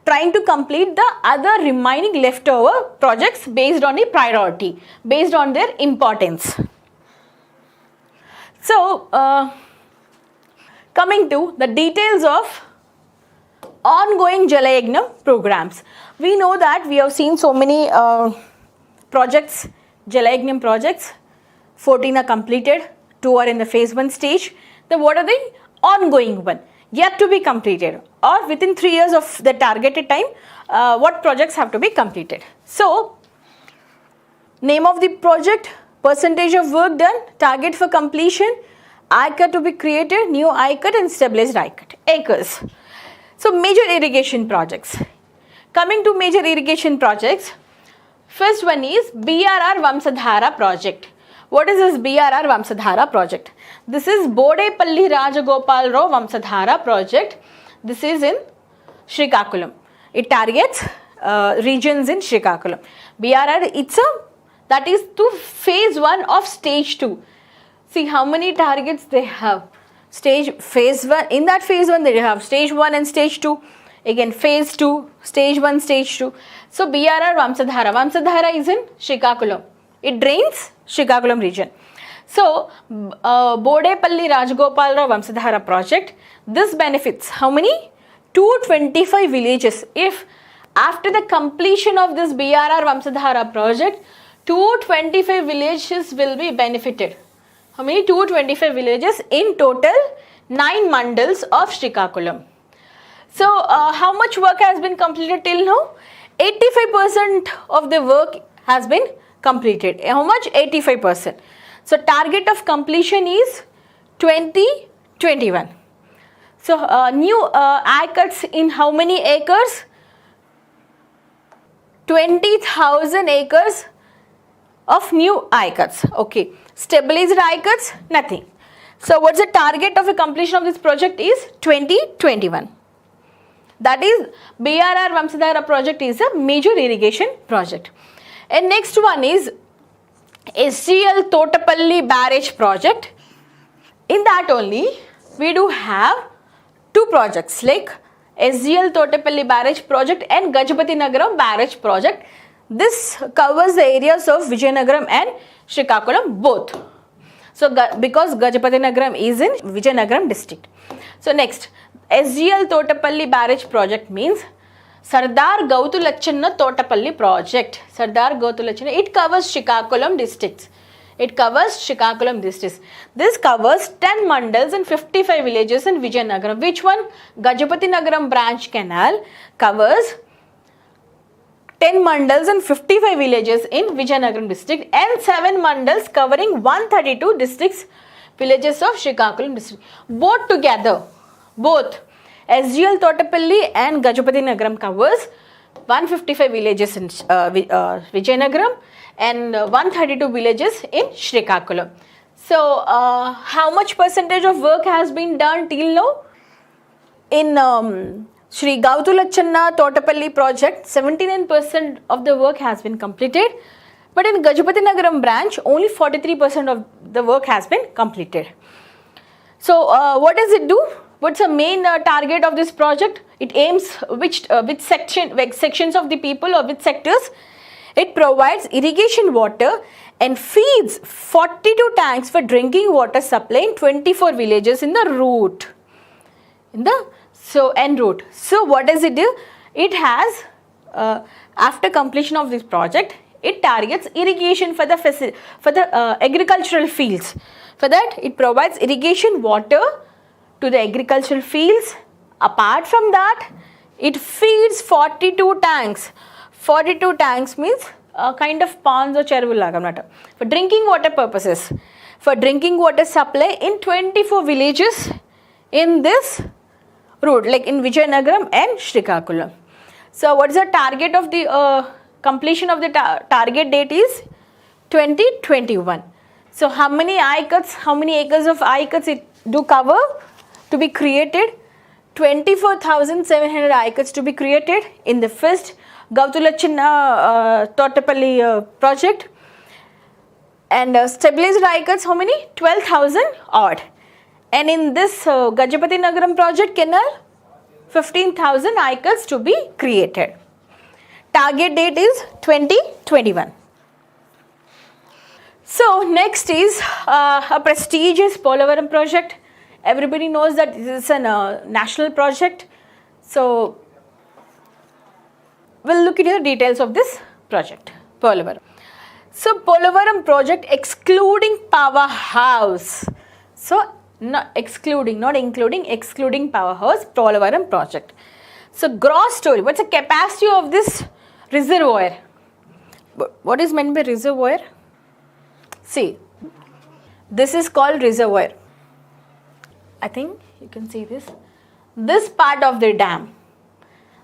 trying to complete the other remaining leftover projects based on the priority, based on their importance. So coming to the details of ongoing Jalayagnam programs. We know that we have seen so many projects, Jalayagnam projects, 14 are completed, 2 are in the phase 1 stage. Then what are the ongoing one? Yet to be completed, or within 3 years of the targeted time, what projects have to be completed. So, name of the project, percentage of work done, target for completion, I-cut to be created, new I-cut and stabilized I-cut, acres. So, major irrigation projects. Coming to major irrigation projects, first one is BRR Vamsadhara project. What is this BRR Vamsadhara project? This is Bodepalli Rajagopal Rao Vamsadhara project. This is in Srikakulam. It targets regions in Srikakulam. BRR, that is to phase 1 of stage 2. See how many targets they have. Phase 1, in that phase 1 they have stage 1 and stage 2. Again phase 2, stage 1, stage 2. So BRR Vamsadhara. Vamsadhara is in Srikakulam. It drains Srikakulam region. So, Bodepalli Rajagopal Rao Vamsadhara project, this benefits how many? 225 villages. If after the completion of this BRR Vamsadhara project, 225 villages will be benefited. How many? 225 villages in total, 9 mandals of Srikakulam. So, how much work has been completed till now? 85% of the work has been completed. How much? 85%. So target of completion is 2021. So new I-cuts in how many acres? 20,000 acres of new I-cuts. Okay. Stabilized I-cuts? Nothing. So what's the target of the completion of this project is 2021. That is BRR Vamsadhara project is a major irrigation project. And next one is SGL Totapalli barrage project. In that only we do have 2 projects like SGL Totapalli barrage project and Gajapati Nagaram barrage project. This covers the areas of Vijayanagaram and Srikakulam both. So because Gajapati Nagaram is in Vijayanagaram district. So next, SGL Totapalli barrage project means Sardar Gautulachanna Totapalli project. Sardar Gautulachanna, it covers Srikakulam districts. It covers Srikakulam districts. This covers 10 mandals and 55 villages in Vijayanagaram. Which one? Gajapati Nagaram branch canal covers 10 mandals and 55 villages in Vijayanagaram district, and 7 mandals covering 132 districts, villages of Srikakulam district. Both together, both SGL Totapalli and Gajapati Nagaram covers 155 villages in Vijayanagaram and 132 villages in Srikakulam. So, how much percentage of work has been done till now? In Sri Gautulachanna Totapalli project, 79% of the work has been completed, but in Gajapati Nagaram branch, only 43% of the work has been completed. So, what does it do? What's the main target of this project? It aims which sections of the people or which sectors? It provides irrigation water and feeds 42 tanks for drinking water supply in 24 villages in the route. En route. So what does it do? It has, after completion of this project, it targets irrigation for the agricultural fields. For that, it provides irrigation water to the agricultural fields. Apart from that, it feeds 42 tanks. 42 tanks means a kind of ponds or cheruvu for drinking water purposes. For drinking water supply in 24 villages in this route, like in Vijayanagaram and Srikakulam. So, what is the target of the completion of the target date is 2021. So, how many acres of acres it do cover to be created? 24,700 acres to be created in the first Gautulachanna Totapalli project, and stabilized acres how many? 12,000 odd. And in this Gajapati Nagaram project canal, 15,000 acres to be created. Target date is 2021. So next is a prestigious Polavaram project. Everybody knows that this is a national project. So we'll look into the details of this project, Polavaram. So Polavaram project excluding powerhouse. So not including powerhouse, Polavaram project. So gross storage, what's the capacity of this reservoir? What is meant by reservoir? See, this is called reservoir. I think you can see this. This part of the dam.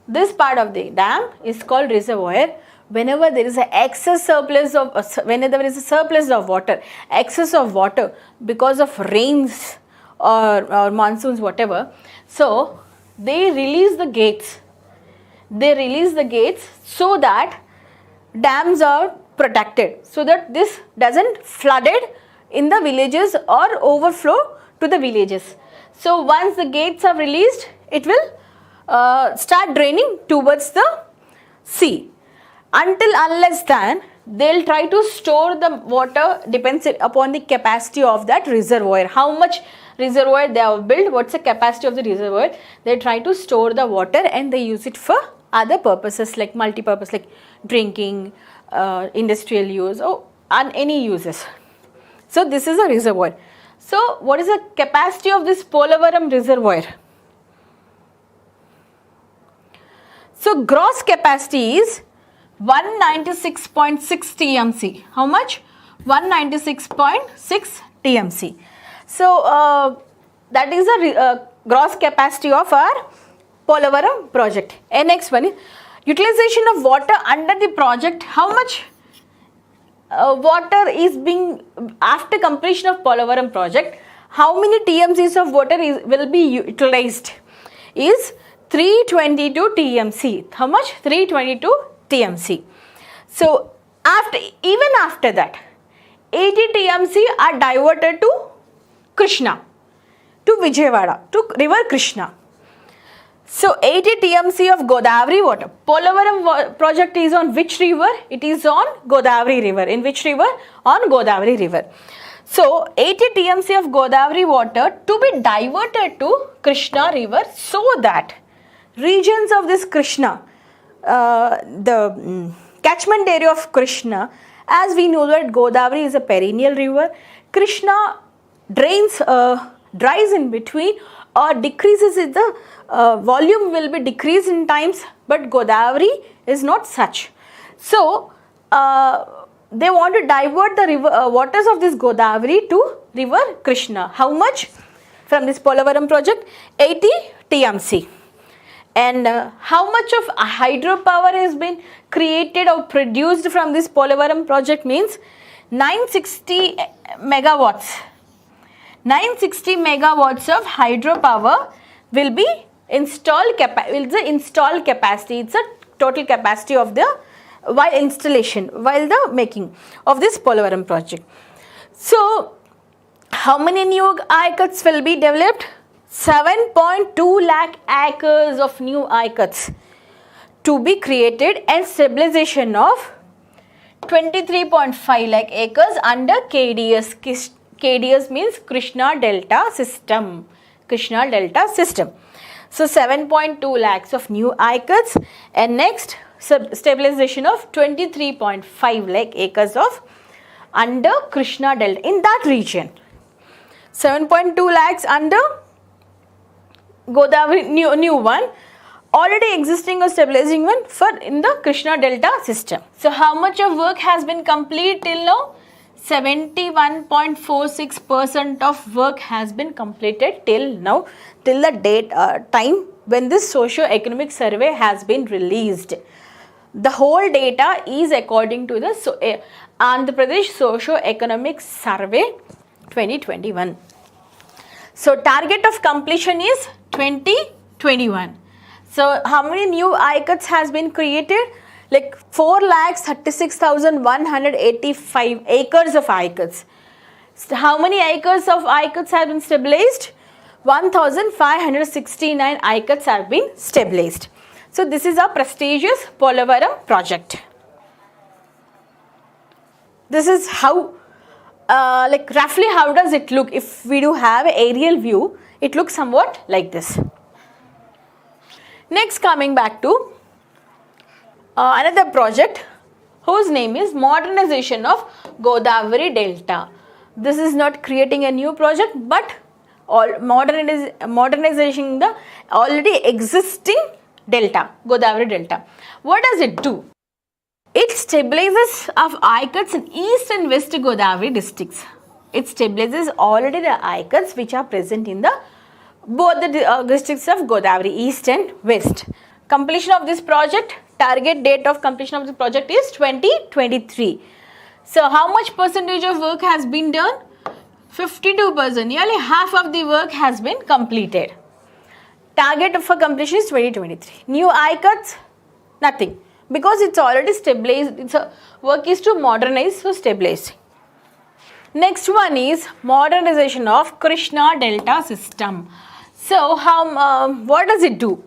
This part of the dam is called reservoir. Whenever there is whenever there is a surplus of water, excess of water because of rains or monsoons, whatever. So they release the gates. They release the gates so that dams are protected, so that this doesn't flooded in the villages or overflow to the villages. So once the gates are released, it will start draining towards the sea. Unless then they'll try to store the water, depends upon the capacity of that reservoir. How much reservoir they have built, what's the capacity of the reservoir, they try to store the water and they use it for other purposes like multi-purpose, like drinking, industrial use or any uses. So this is a reservoir. So what is the capacity of this Polavaram reservoir? So gross capacity is 196.6 TMC. How much? 196.6 TMC. So that is the gross capacity of our Polavaram project. And next one is utilization of water under the project. How much water is being, after completion of Polavaram project, how many TMCs of water will be utilized? Is 322 TMC. How much? 322 TMC. So even after that, 80 TMC are diverted to Krishna, to Vijayawada, to river Krishna. So 80 TMC of Godavari water. Polavaram project is on which river? It is on Godavari river. In which river? On Godavari river. So 80 TMC of Godavari water to be diverted to Krishna river, so that regions of this Krishna, the catchment area of Krishna, as we know that Godavari is a perennial river, Krishna dries in between or decreases the volume will be decreased in times, but Godavari is not such. So they want to divert the river waters of this Godavari to river Krishna. How much from this Polavaram project? 80 TMC. And how much of hydropower has been created or produced from this Polavaram project means 960 megawatts. 960 megawatts of hydropower will be installed capacity. It's a total capacity of the while the making of this Polavaram project. So how many new ICUTs will be developed? 7.2 lakh acres of new ICUTs to be created and stabilization of 23.5 lakh acres under KDS. KDS means Krishna Delta System. Krishna Delta System. So 7.2 lakhs of new ICUTs and next stabilization of 23.5 lakh acres of under Krishna Delta in that region. 7.2 lakhs under Godavari new one, already existing or stabilizing one for in the Krishna Delta system. So how much of work has been complete till now? 71.46% of work has been completed till now, till the date time when this socio-economic survey has been released. The whole data is according to the Andhra Pradesh Socio-Economic Survey 2021. So target of completion is 2021. So how many new ICUTs has been created? Like 4,36,185 acres of ICUTs. So how many acres of ICUTs have been stabilized? 1,569 ICUTs have been stabilized. So this is a prestigious Polavaram project. This is how like roughly how does it look? If we do have an aerial view, it looks somewhat like this. Next, coming back to another project whose name is modernization of Godavari Delta. This is not creating a new project but modernization the already existing delta, Godavari Delta. What does it do? It stabilizes of ICUTs in East and West Godavari districts. It stabilizes already the ICUTs which are present in the both the districts of Godavari, East and West. Completion of this project, target date of completion of the project is 2023. So how much percentage of work has been done? 52%, nearly half of the work has been completed. Target for completion is 2023. New ICUTs, nothing. Because it's already stabilized, work is to modernize, so stabilizing. Next one is modernization of Krishna Delta system. So what does it do?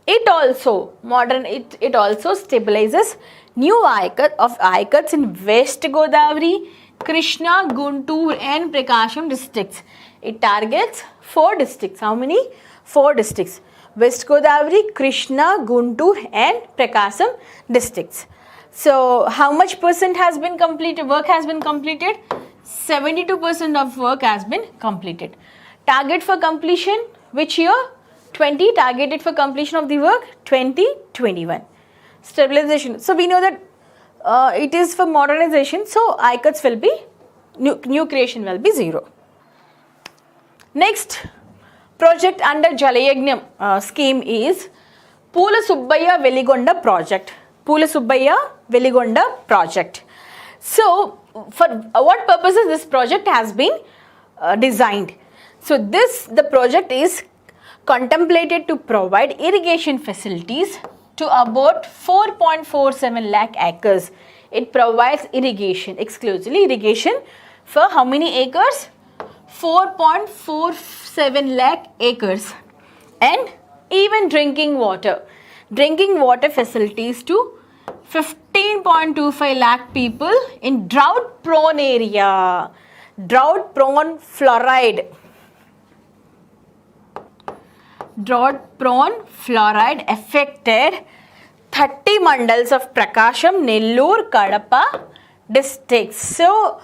It also stabilizes new ICUTs in West Godavari, Krishna, Guntur and Prakasham districts. It targets 4 districts. How many? 4 districts. West Godavari, Krishna, Guntur and Prakasam districts. So how much percent has been completed? Work has been completed? 72% of work has been completed. Target for completion, which year? 20. Targeted for completion of the work? 2021. Stabilization. So we know that it is for modernization. So ICUTs will be, new creation will be 0. Next project under Jalayagnam scheme is Pula Subbaya Veligonda project. Pula Subbaya Veligonda project. So for what purposes this project has been designed? So the project is contemplated to provide irrigation facilities to about 4.47 lakh acres. It provides irrigation, exclusively irrigation for how many acres? 4.47 lakh acres, and even drinking water facilities to 15.25 lakh people in drought prone area. Drought prone fluoride affected 30 mandals of Prakasham, Nellore, Kadapa districts. So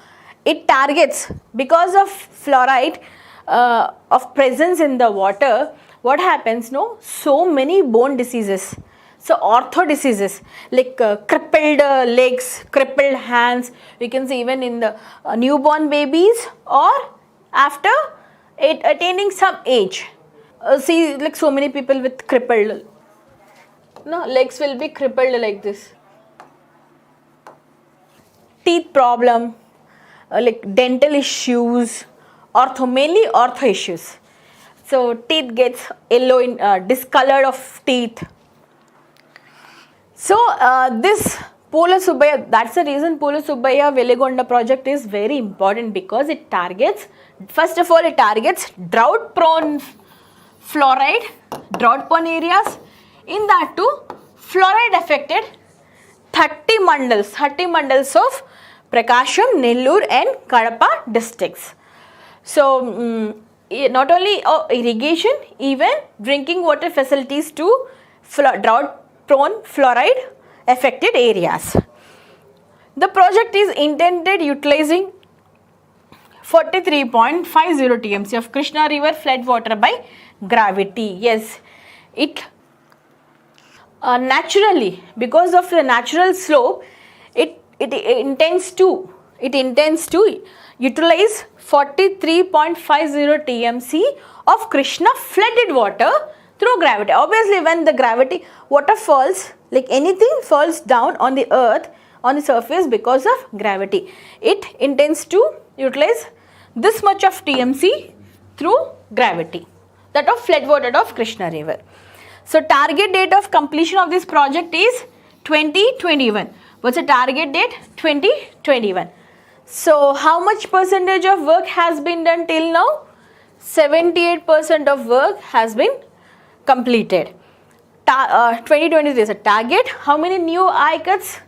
it targets, because of fluoride of presence in the water, what happens? So many bone diseases. So ortho diseases like crippled legs, crippled hands, we can see even in the newborn babies or after attaining some age. See, like so many people with crippled, no, legs will be crippled like this. Teeth problem, like dental issues, mainly ortho issues. So teeth gets yellow in discolored of teeth. So this Pula Subbaya, that's the reason Pula Subbaya Veligonda project is very important, because it targets, first of all it targets drought prone fluoride, drought prone areas, in that too fluoride affected 30 mandals of Prakasham, Nellore and Kadapa districts. So not only irrigation, even drinking water facilities to drought prone fluoride affected areas. The project is intended utilizing 43.50 TMC of Krishna river flood water by gravity. Yes, it naturally, because of the natural slope, it intends to utilize 43.50 TMC of Krishna flooded water through gravity. Obviously, when the gravity water falls, like anything falls down on the earth, on the surface because of gravity, it intends to utilize this much of TMC through gravity, that of flood water of Krishna river. So target date of completion of this project is 2021. What's the target date? 2021. So how much percentage of work has been done till now? 78% of work has been completed. 2023 is a target. How many new I-cuts?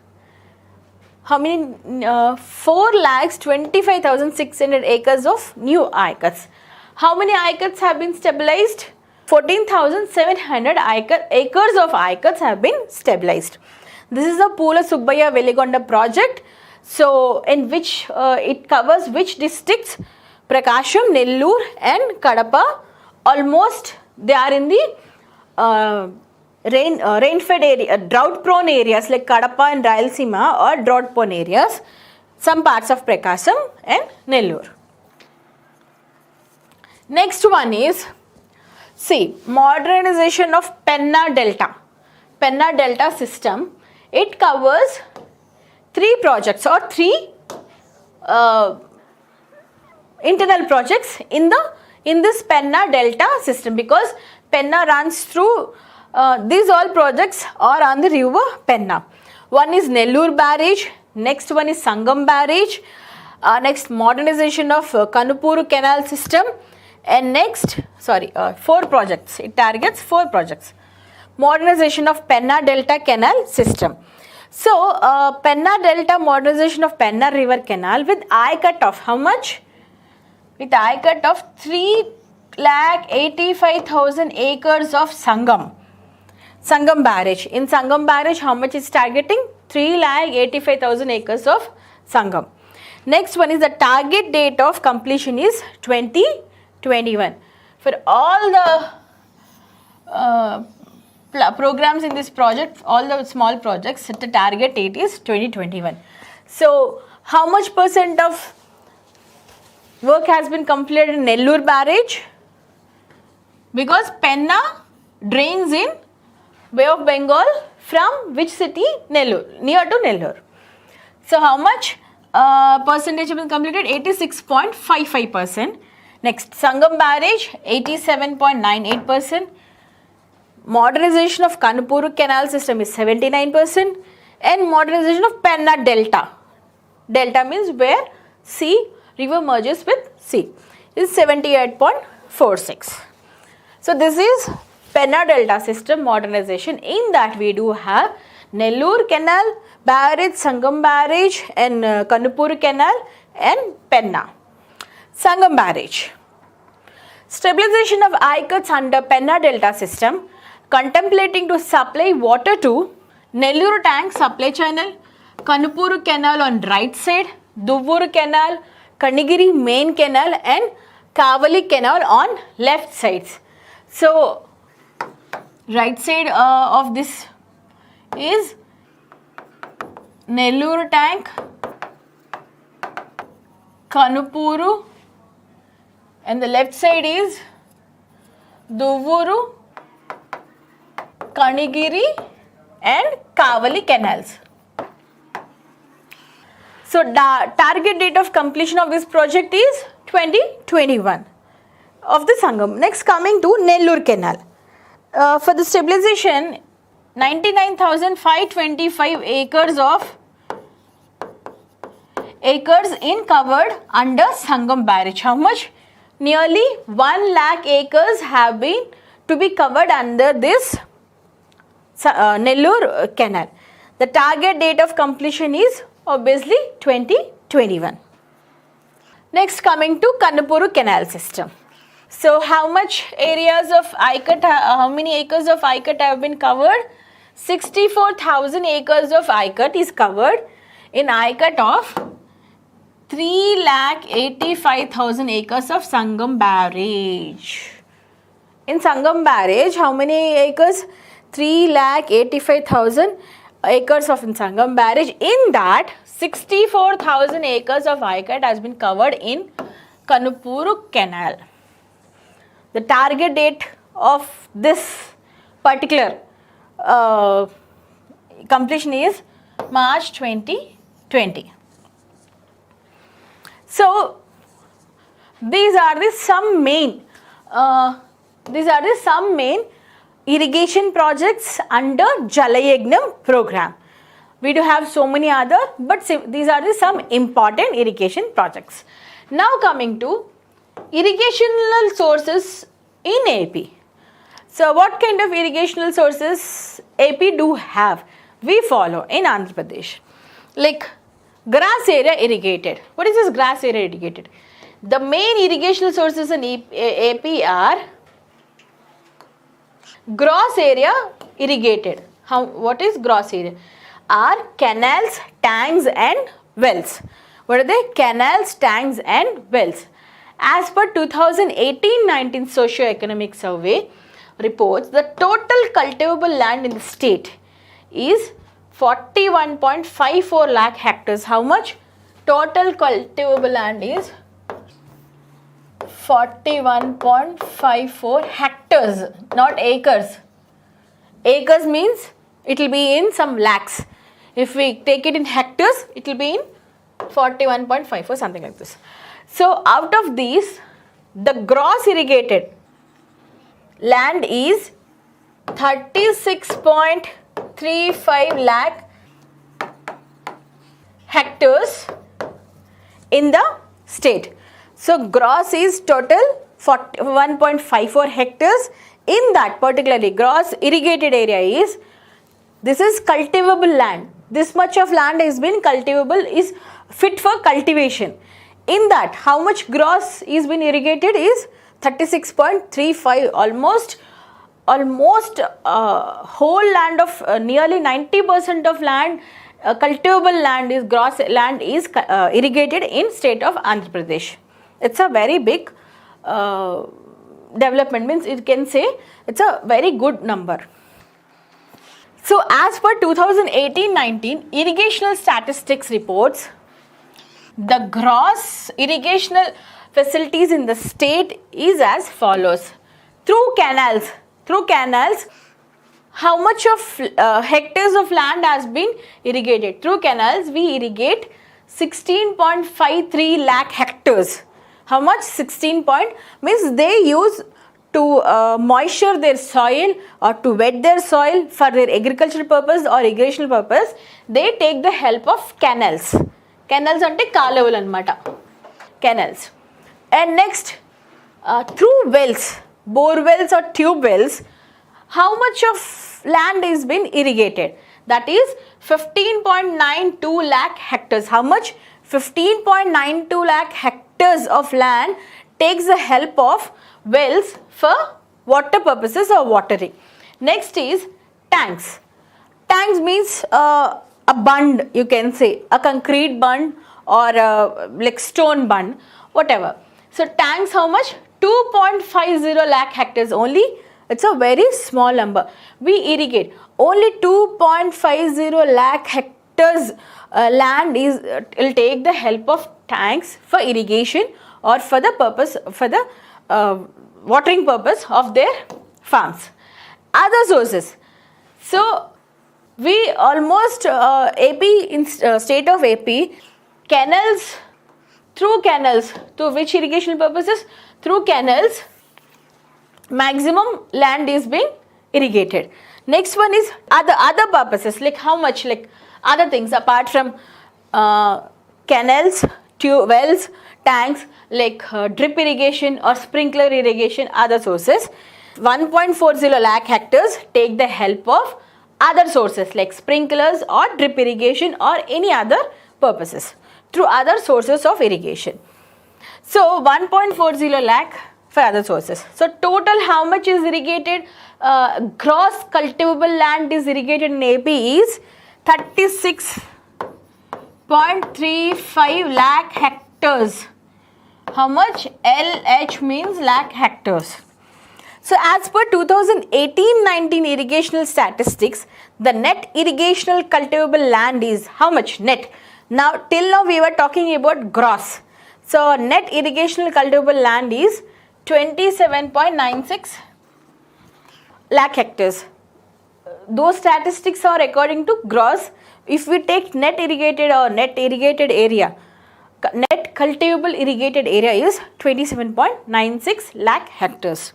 How many? 4,25,600 acres of new I-cuts. How many I-cuts have been stabilized? 14,700 acres of I-cuts have been stabilized. This is the Pula Subbaya Veligonda project. So in which it covers which districts? Prakasham, Nellore and Kadapa. Almost they are in the rain-fed area, drought-prone areas like Kadapa and Rayalaseema, or drought-prone areas. Some parts of Prakasam and Nellore. Next one is, see, modernization of Penna Delta. Penna Delta system. It covers 3 projects or 3 internal projects in this Penna Delta system, because Penna runs through these all projects are on the river Penna. One is Nellore barrage, next one is Sangam barrage, next modernization of Kanupuru canal system, and next 4 projects. It targets 4 projects. Modernization of Penna Delta canal system. So Penna Delta modernization of Penna river canal with I-cut of how much? With I-cut of 3,85,000 acres of Sangam barrage. In Sangam barrage, how much is targeting? 3,85,000 acres of Sangam. Next one is the target date of completion is 2021. For all the programs in this project, all the small projects, the target date is 2021. So how much percent of work has been completed in Nellore barrage? Because Penna drains in Bay of Bengal from which city? Nellore, near to Nellore. So how much percentage has been completed? 86.55%. Next, Sangam barrage, 87.98%. Modernization of Kanupuru canal system is 79%. And modernization of Penna Delta. Delta means where river merges with sea, is 78.46. So this is Penna Delta system modernization. In that we do have Nellore canal barrage, Sangam barrage and Kanupuru canal and Penna. Sangam barrage. Stabilization of I-cuts under Penna Delta system, contemplating to supply water to Nellore tank supply channel, Kanupuru canal on right side, Duvvuru canal, Kanigiri main canal and Kavali canal on left sides. So right side of this is Nellore tank, Kanupuru, and the left side is Duvuru, Kanigiri and Kavali canals. So target date of completion of this project is 2021 of the Sangam. Next, coming to Nellore canal. For the stabilization, 99,525 acres in covered under Sangam barrage. How much? Nearly 1 lakh acres have been to be covered under this Nellore canal. The target date of completion is obviously 2021. Next, coming to Kanupuru canal system. So how much areas of ICUT, how many acres of ICUT have been covered? 64,000 acres of ICUT is covered in ICUT of 3,85,000 acres of Sangam barrage. In Sangam barrage, how many acres? 3,85,000 acres of Sangam barrage. In that, 64,000 acres of ICUT has been covered in Kanupuru canal. The target date of this particular completion is March 2020. So these are the some main irrigation projects under Jalayagnam program. We do have so many other, but these are the some important irrigation projects. Now coming to irrigational sources in AP. So what kind of irrigational sources AP do have? We follow in Andhra Pradesh. Like grass area irrigated. What is this grass area irrigated? The main irrigational sources in AP are gross area irrigated. What is gross area? Are canals, tanks and wells. What are they? Canals, tanks and wells. As per 2018-19 socio-economic survey reports, the total cultivable land in the state is 41.54 lakh hectares. How much? Total cultivable land is 41.54 hectares, not acres. Acres means it will be in some lakhs. If we take it in hectares, it will be in 41.54, something like this. So out of these, the gross irrigated land is 36.35 lakh hectares in the state. So gross is total 41.54 hectares. In that particularly gross irrigated area is, this is cultivable land. This much of land has been cultivable, is fit for cultivation. In that, how much gross is been irrigated is 36.35, almost whole land of nearly 90% of land, cultivable land is gross land is irrigated in state of Andhra Pradesh. It's a very big development, means you can say it's a very good number. So as per 2018-19 irrigational statistics reports, the gross irrigational facilities in the state is as follows. Through canals, how much of hectares of land has been irrigated? Through canals, we irrigate 16.53 lakh hectares. How much? 16 means they use to moisture their soil or to wet their soil for their agricultural purpose or irrigational purpose. They take the help of canals. Canals ante kaalavuలు annamata. Canals. And next, through wells, bore wells or tube wells, how much of land is been irrigated? That is 15.92 lakh hectares. How much? 15.92 lakh hectares of land takes the help of wells for water purposes or watering. Next is tanks. Tanks means a bund, you can say, a concrete bund or like stone bund, whatever. So tanks, how much? 2.50 lakh hectares only It's a very small number. We irrigate only 2.50 lakh hectares land will take the help of tanks for irrigation or for the purpose, for the watering purpose of their farms. Other sources. So we almost AP in state of AP, canals, through canals, to which irrigation purposes? Through canals, maximum land is being irrigated. Next one is other purposes, like how much, like other things apart from canals, wells, tanks, like drip irrigation or sprinkler irrigation, other sources. 1.40 lakh hectares take the help of other sources like sprinklers or drip irrigation or any other purposes through other sources of irrigation. So 1.40 lakh for other sources. So total how much is irrigated? Gross cultivable land is irrigated in AP is 36.35 lakh hectares. How much? LH means lakh hectares. So as per 2018-19 irrigational statistics, the net irrigational cultivable land is how much? Net. Now till now we were talking about gross. So net irrigational cultivable land is 27.96 lakh hectares. Those statistics are according to gross. If we take net irrigated or net irrigated area, net cultivable irrigated area is 27.96 lakh hectares.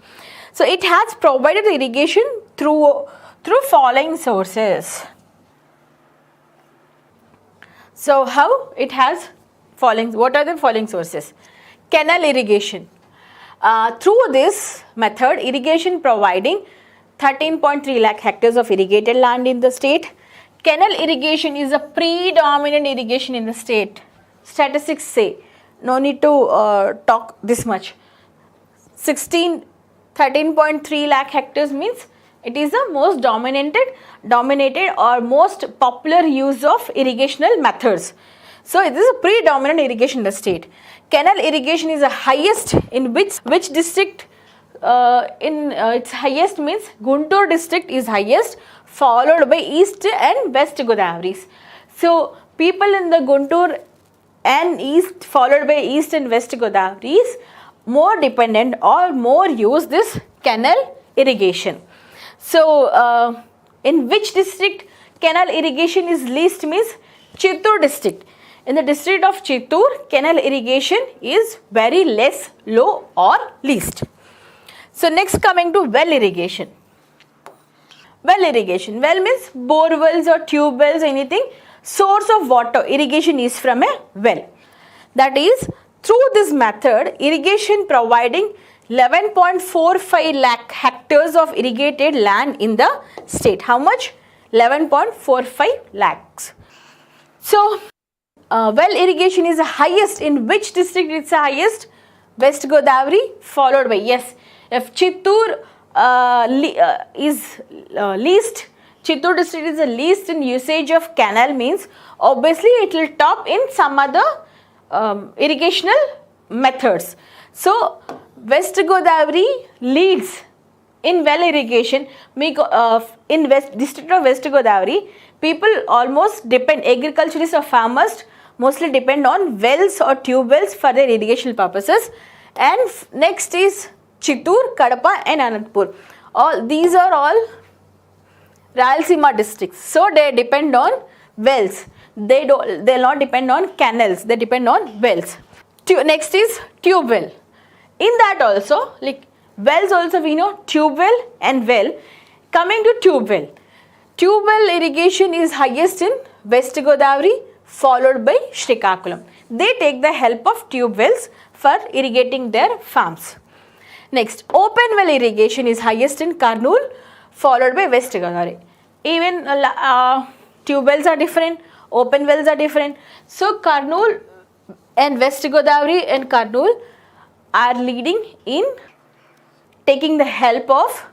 So it has provided irrigation through following sources. So how it has following? What are the following sources? Canal irrigation. Through this method, irrigation providing 13.3 lakh hectares of irrigated land in the state. Canal irrigation is a predominant irrigation in the state. Statistics say, no need to talk this much. 13.3 lakh hectares means it is the most dominated or most popular use of irrigational methods. So it is a predominant irrigation in the state. Canal irrigation is the highest in which district? Its highest means Guntur district is highest, followed by East and West Godavris. So people in the Guntur and East, followed by East and West Godavris, more dependent or more use this canal irrigation. So in which district canal irrigation is least means Chittoor district. In the district of Chittoor, canal irrigation is very less, low or least. So next coming to well irrigation. Well irrigation. Well means bore wells or tube wells, anything. Source of water, irrigation is from a well. That is, through this method, irrigation providing 11.45 lakh hectares of irrigated land in the state. How much? 11.45 lakhs. So, well irrigation is the highest. In which district it's the highest? West Godavari, followed by, yes, if Chittoor is least, Chittoor district is the least in usage of canal means, obviously it will top in some other irrigational methods. So, West Godavari leads in well irrigation. In district of West Godavari, people almost depend, agriculturists or farmers mostly depend on wells or tube wells for their irrigation purposes. And next is Chittoor, Kadapa and Anantapur. All these are all Rayalaseema districts. So they depend on wells. They will not depend on canals. They depend on wells. Next is tube well. In that also, like wells also we know tube well and well. Coming to tube well. Tube well irrigation is highest in West Godavari, followed by Srikakulam. They take the help of tube wells for irrigating their farms. Next, open well irrigation is highest in Kurnool, followed by West Godavari. Even tube wells are different, open wells are different. So Kurnool and West Godavari and Kurnool are leading in taking the help of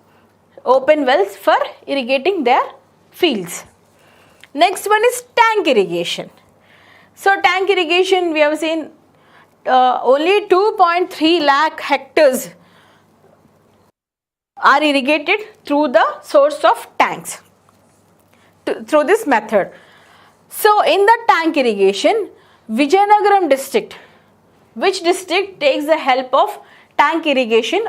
open wells for irrigating their fields. Next one is tank irrigation. So tank irrigation we have seen only 2.3 lakh hectares are irrigated through the source of tanks, through this method. So in the tank irrigation, Vijayanagaram district, which district takes the help of tank irrigation?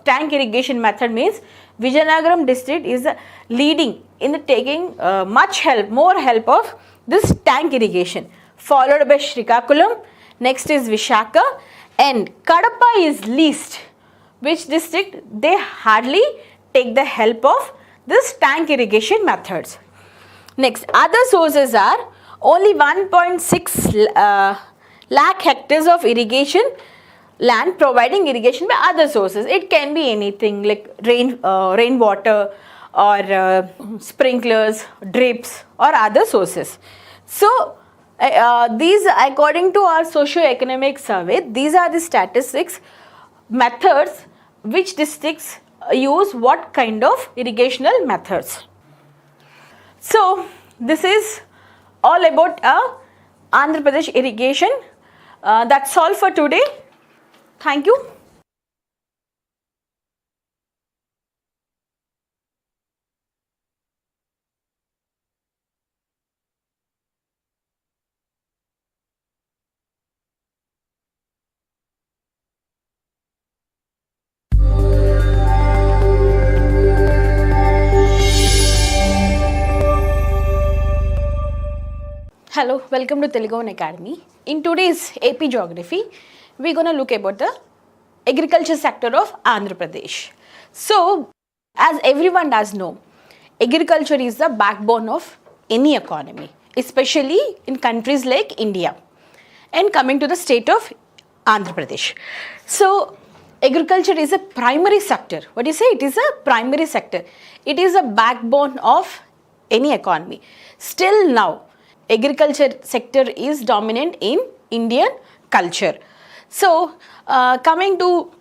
Tank irrigation method means Vijayanagaram district is leading in the taking more help of this tank irrigation, followed by Srikakulam, next is Vishaka, and Kadapa is least. Which district? They hardly take the help of this tank irrigation methods. Next, other sources are only 1.6 lakh hectares of irrigation land providing irrigation by other sources. It can be anything like rainwater or sprinklers, drips or other sources. So, these according to our socio-economic survey, these are the statistics methods which districts use what kind of irrigational methods. So, this is all about Andhra Pradesh irrigation. That's all for today. Thank you. Hello, welcome to Telugu Academy. In today's AP Geography, we're going to look about the agriculture sector of Andhra Pradesh. So, as everyone does know, agriculture is the backbone of any economy, especially in countries like India. And coming to the state of Andhra Pradesh. So, agriculture is a primary sector. What do you say? It is a primary sector. It is a backbone of any economy. Still now, agriculture sector is dominant in Indian culture. So, coming to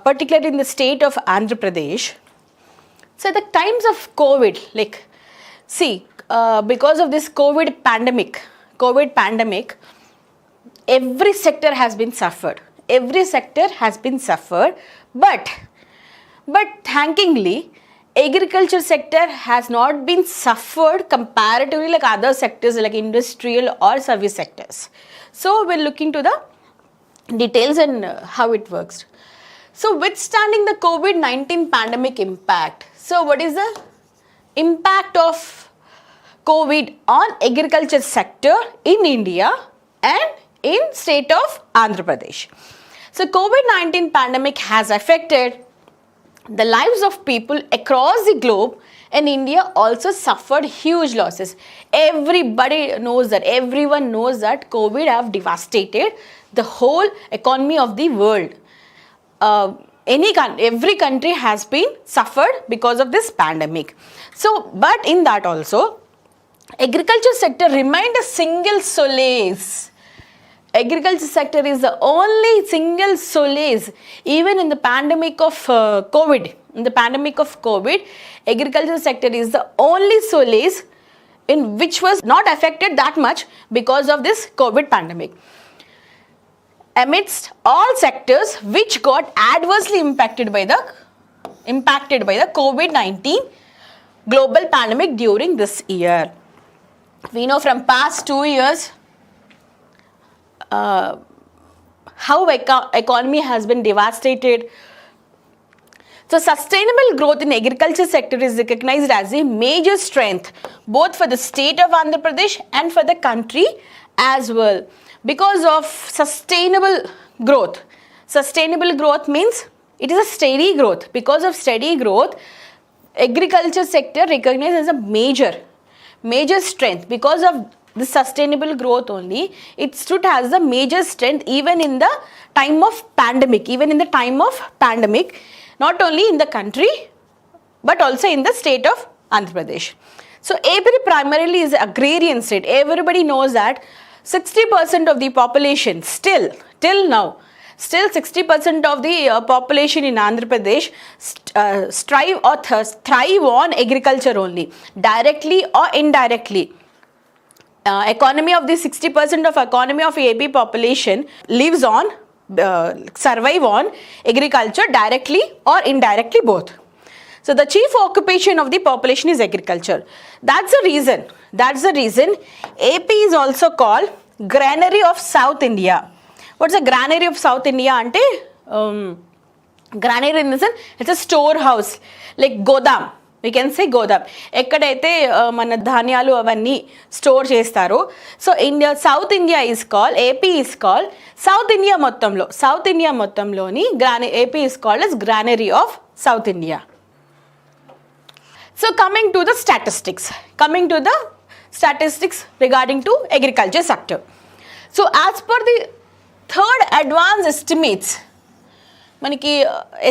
particularly in the state of Andhra Pradesh, so the times of COVID, like see, because of this COVID pandemic, every sector has been suffered. Every sector has been suffered, but thankingly, agriculture sector has not been suffered comparatively like other sectors like industrial or service sectors. So, we'll look into the details and how it works. So, withstanding the COVID-19 pandemic impact. So, what is the impact of COVID on agriculture sector in India and in state of Andhra Pradesh? So, COVID-19 pandemic has affected the lives of people across the globe, and India also suffered huge losses. Everybody knows that, everyone knows that COVID have devastated the whole economy of the world. Every country has been suffered because of this pandemic. So, but in that also, agriculture sector remained a single solace. Agriculture sector is the only single solace even in the pandemic of COVID. In the pandemic of COVID, agriculture sector is the only solace in which was not affected that much because of this COVID pandemic. Amidst all sectors which got adversely impacted by the COVID-19 global pandemic during this year. We know from past 2 years how economy has been devastated. So, sustainable growth in agriculture sector is recognized as a major strength both for the state of Andhra Pradesh and for the country as well. Because of sustainable growth. Sustainable growth means it is a steady growth. Because of steady growth, agriculture sector recognized as a major strength. Because of the sustainable growth only, it stood as a major strength even in the time of pandemic. Not only in the country but also in the state of Andhra Pradesh. So, AP primarily is agrarian state. Everybody knows that 60% of the population till now 60% of the population in Andhra Pradesh thrive on agriculture only, directly or indirectly. Economy of the 60% of economy of AP population lives on, survive on agriculture directly or indirectly both. So the chief occupation of the population is agriculture. That's the reason AP is also called granary of South India. What's a granary of South India ante? Granary in the sense, it's a storehouse, like Godam. We can say Godam. Ekkadaithe mana dhanyalu avanni store chestaro. So India, South India is called, AP is called South India mottamlo ni AP is called as granary of South India. So coming to the statistics regarding to agriculture sector. So as per the third advanced estimates, మనకి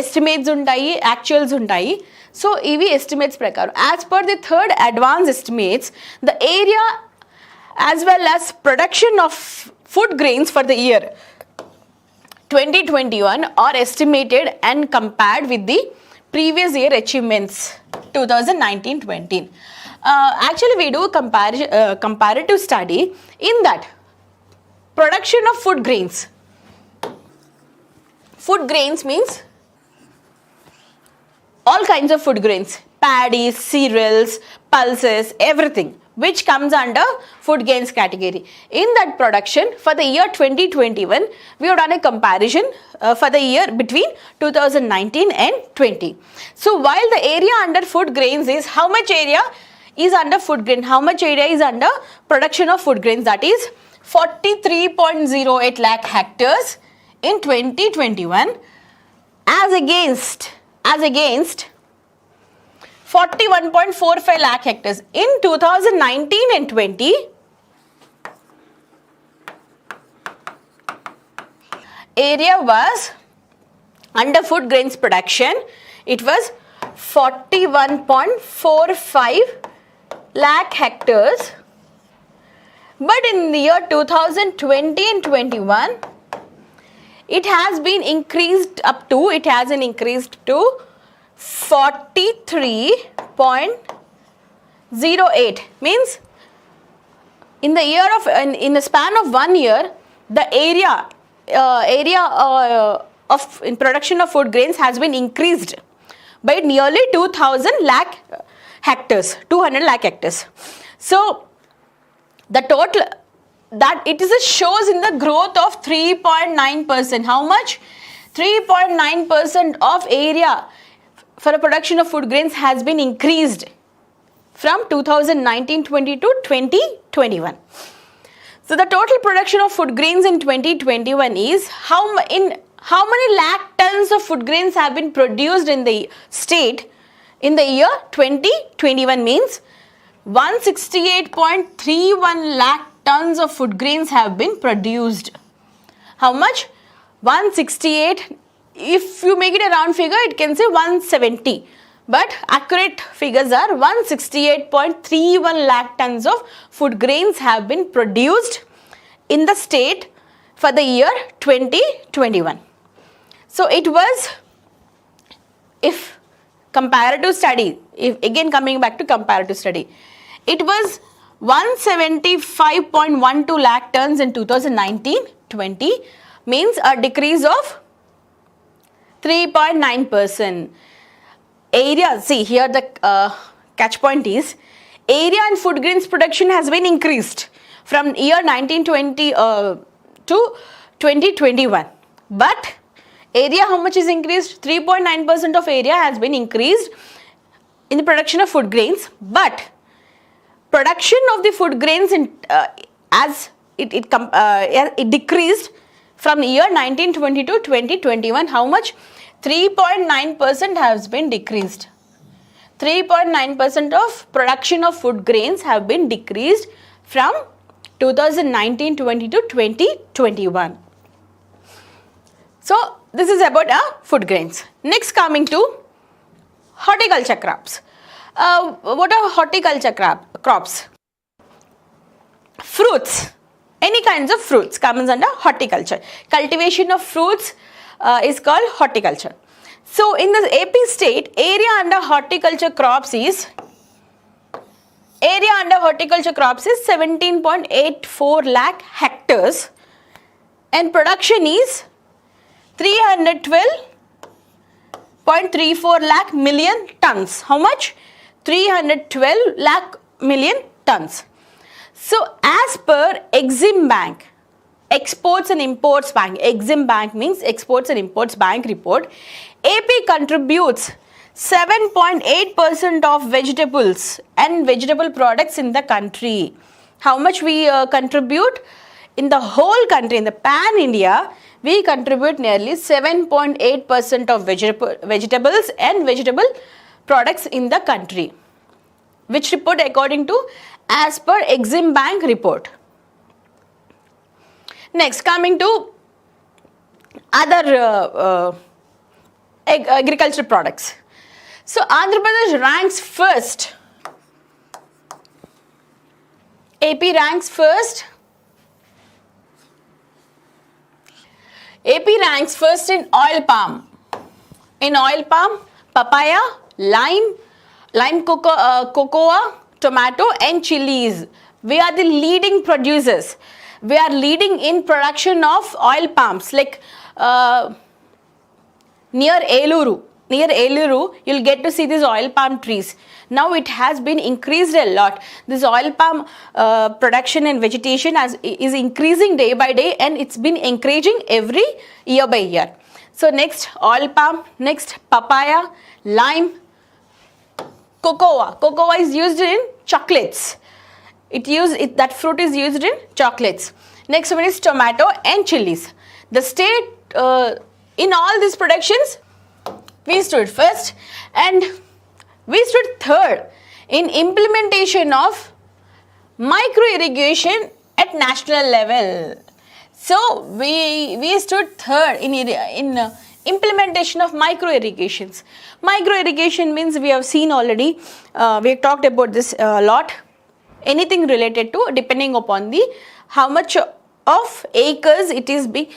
estimates ఉంటాయి, actuals ఉంటాయి. So ఇవి estimates ప్రకారం as per the third advance estimates the area as well as production of food grains for the year 2021 are estimated and compared with the previous year achievements 2019-20. Actually we do comparative study in that production of food grains. Food grains means all kinds of food grains, paddy, cereals, pulses, everything which comes under food grains category. In that production for the year 2021, we have done a comparison for the year between 2019 and 20. So while the area under food grains is how much area is under food grain, how much area is under production of food grains, that is 43.08 lakh hectares in 2021 as against 41.45 lakh hectares in 2019 and 20. Area was under food grains production, it was 41.45 lakh hectares, but in the year 2020 and 21 it has been increased to 43.08. Means in the year of in the span of 1 year the area of in production of food grains has been increased by nearly 200 lakh hectares. So the total that it is a shows in the growth of 3.9%. How much? 3.9% of area for a production of food grains has been increased from 2019-20 to 2021. So the total production of food grains in 2021 is how many lakh tons of food grains have been produced in the state in the year 2021 means 168.31 lakh tons of food grains have been produced. How much? 168. If you make it a round figure, it can say 170. But accurate figures are 168.31 lakh tons of food grains have been produced in the state for the year 2021. So it was, if comparative study, if again coming back to comparative study, it was 175.12 lakh tons in 2019-20, means a decrease of 3.9%. Area, see here the catch point is area and food grains production has been increased from year 1920 to 2021. But area, how much is increased? 3.9% of area has been increased in the production of food grains. But production of the food grains as it decreased from year 1920 to 2021. How much? 3.9% has been decreased. 3.9% of production of food grains have been decreased from 2019-20 to 2021. So this is about food grains. Next, coming to horticulture crops. What are horticulture crops? Fruits. Any kinds of fruits comes under horticulture. Cultivation of fruits is called horticulture. So in the AP state, area under horticulture crops is 17.84 lakh hectares and production is 0.34 lakh million tons. How much? 312 lakh million tons. So as per Exim Bank, Exports and Imports Bank, Exim Bank means Exports and Imports Bank report, AP contributes 7.8% of vegetables and vegetable products in the country. How much we contribute? In the whole country, in the pan India, we contribute nearly 7.8% of vegetables and vegetable products in the country. Which report according to as per Exim Bank report. Next, coming to other agricultural products. So Andhra Pradesh ranks first. AP ranks first. AP ranks first in oil palm. In oil palm, papaya, lime cocoa, tomato and chilies. We are the leading producers. We are leading in production of oil palms, like near Eluru, you'll get to see these oil palm trees. Now it has been increased a lot. This oil palm production and vegetation is increasing day by day, and it's been encouraging every year by year. So next oil palm, next papaya, lime, cocoa. Cocoa is used in chocolates. That fruit is used in chocolates. Next one is tomato and chilies. The state in all these productions, we stood first, and we stood third in implementation of micro irrigation at national level. So we stood third in implementation of micro irrigations. Micro irrigation means, we have seen already, we have talked about this a lot. Anything related to, depending upon the how much of acres it is being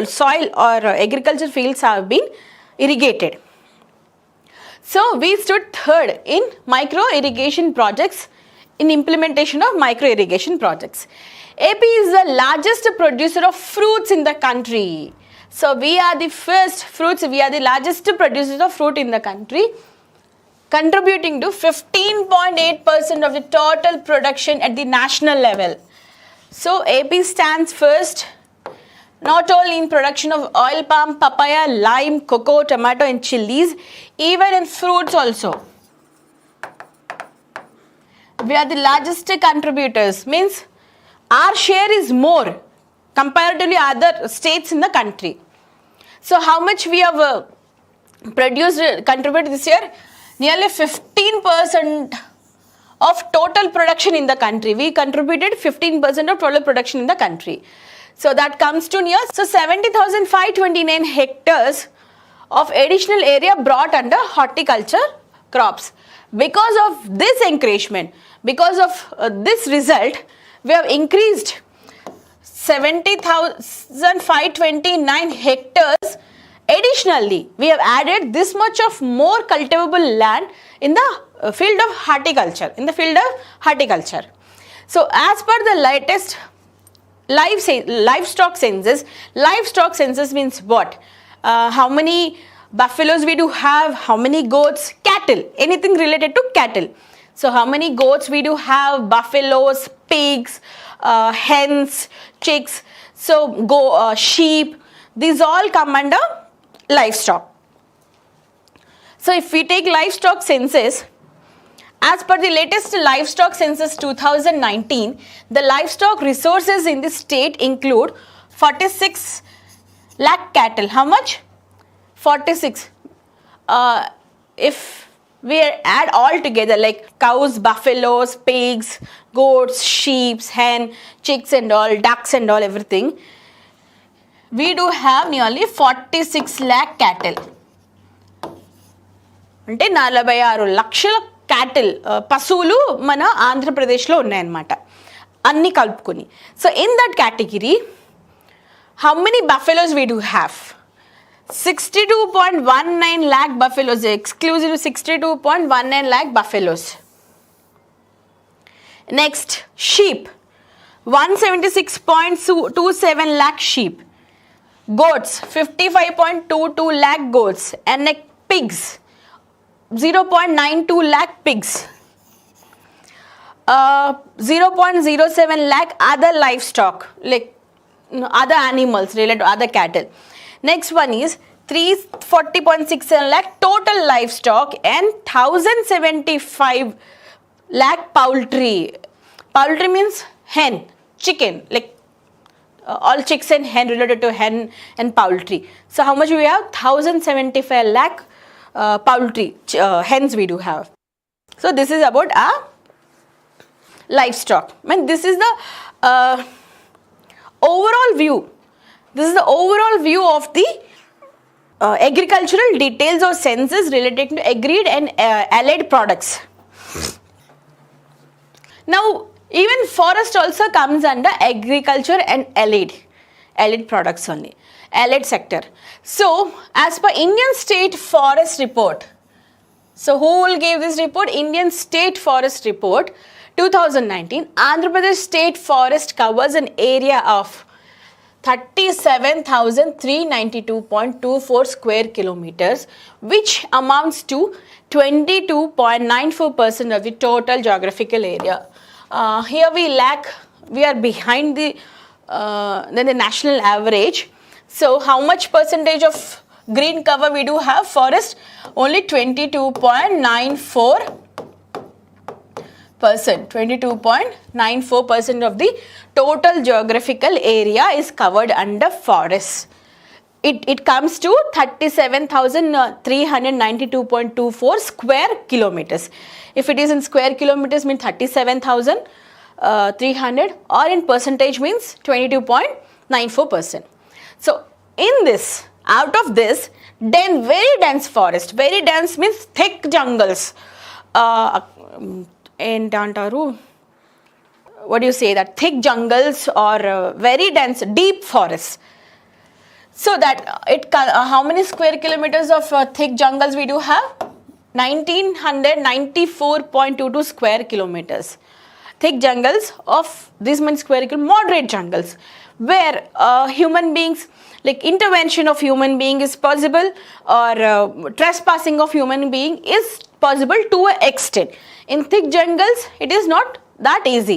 soil or agriculture fields have been irrigated. So we stood third in micro irrigation projects, in implementation of micro irrigation projects. AP is the largest producer of fruits in the country. So we are the first fruits, we are the largest producers of fruit in the country, contributing to 15.8% of the total production at the national level. So AP stands first, not only in production of oil palm, papaya, lime, cocoa, tomato and chilies, even in fruits also. We are the largest contributors, means our share is more comparatively other states in the country. So how much we have contributed this year? Nearly 15% of total production in the country. We contributed 15% of total production in the country. So that comes to near 70,529 hectares of additional area brought under horticulture crops. Because of this encouragement, because of this result, we have increased 70,529 hectares. Additionally, we have added this much of more cultivable land in the field of horticulture, So as per the latest livestock census means what? How many buffaloes we do have, how many goats, cattle, anything related to cattle. So how many goats we do have, buffaloes, pigs, hens, chicks, so sheep, these all come under livestock. So if we take livestock census, as per the latest livestock census 2019, the livestock resources in the state include 46 lakh cattle. How much? 46. If we add all together, like cows, buffaloes, pigs, goats, sheep, hen, chicks and all, ducks and all, everything, we do have nearly 46 lakh cattle. అంటే 46 లక్షల cattle పశువులు మన ఆంధ్రప్రదేశ్లో ఉన్నాయన్నమాట, అన్ని కలుపుకొని. So in that category, how many buffaloes we do have? 62.19 lakh buffaloes, exclusive 62.19 lakh buffaloes. Next, sheep, 176.27 lakh sheep. Goats, 55.22 lakh goats. And pigs, 0.92 lakh pigs, 0.07 lakh other livestock, like other animals related to other cattle. Next one is 340.67 lakh total livestock and 1075 lakh poultry. Poultry means hen, chicken, like all chicks and hen, related to hen and poultry. So how much we have? 1075 lakh poultry, hens we do have. So this is about our livestock. And this is the overall view. This is the overall view of the agricultural details or census related to agreed and allied products. Now, even forest also comes under agriculture and allied products only, allied sector. So, as per Indian State Forest Report, so who will give this report? Indian State Forest Report 2019, Andhra Pradesh State Forest covers an area of 37,392.24 square kilometers, which amounts to 22.94% of the total geographical area. Here we are behind the national average. So how much percentage of green cover we do have? Forest only 22.94%. 22.94% of the total geographical area is covered under forests. It comes to 37,392.24 square kilometers. If it is in square kilometers, means 37,300, or in percentage means 22.94%. So in this, out of this, then very dense forest, very dense means thick jungles. What do you say, that thick jungles or very dense deep forests. So that how many square kilometers of thick jungles we do have? 1994.22 square kilometers. Thick jungles of this means square kilometers, moderate jungles, where human beings, like intervention of human being is possible, or trespassing of human being is possible to an extent. In thick jungles, it is not that easy.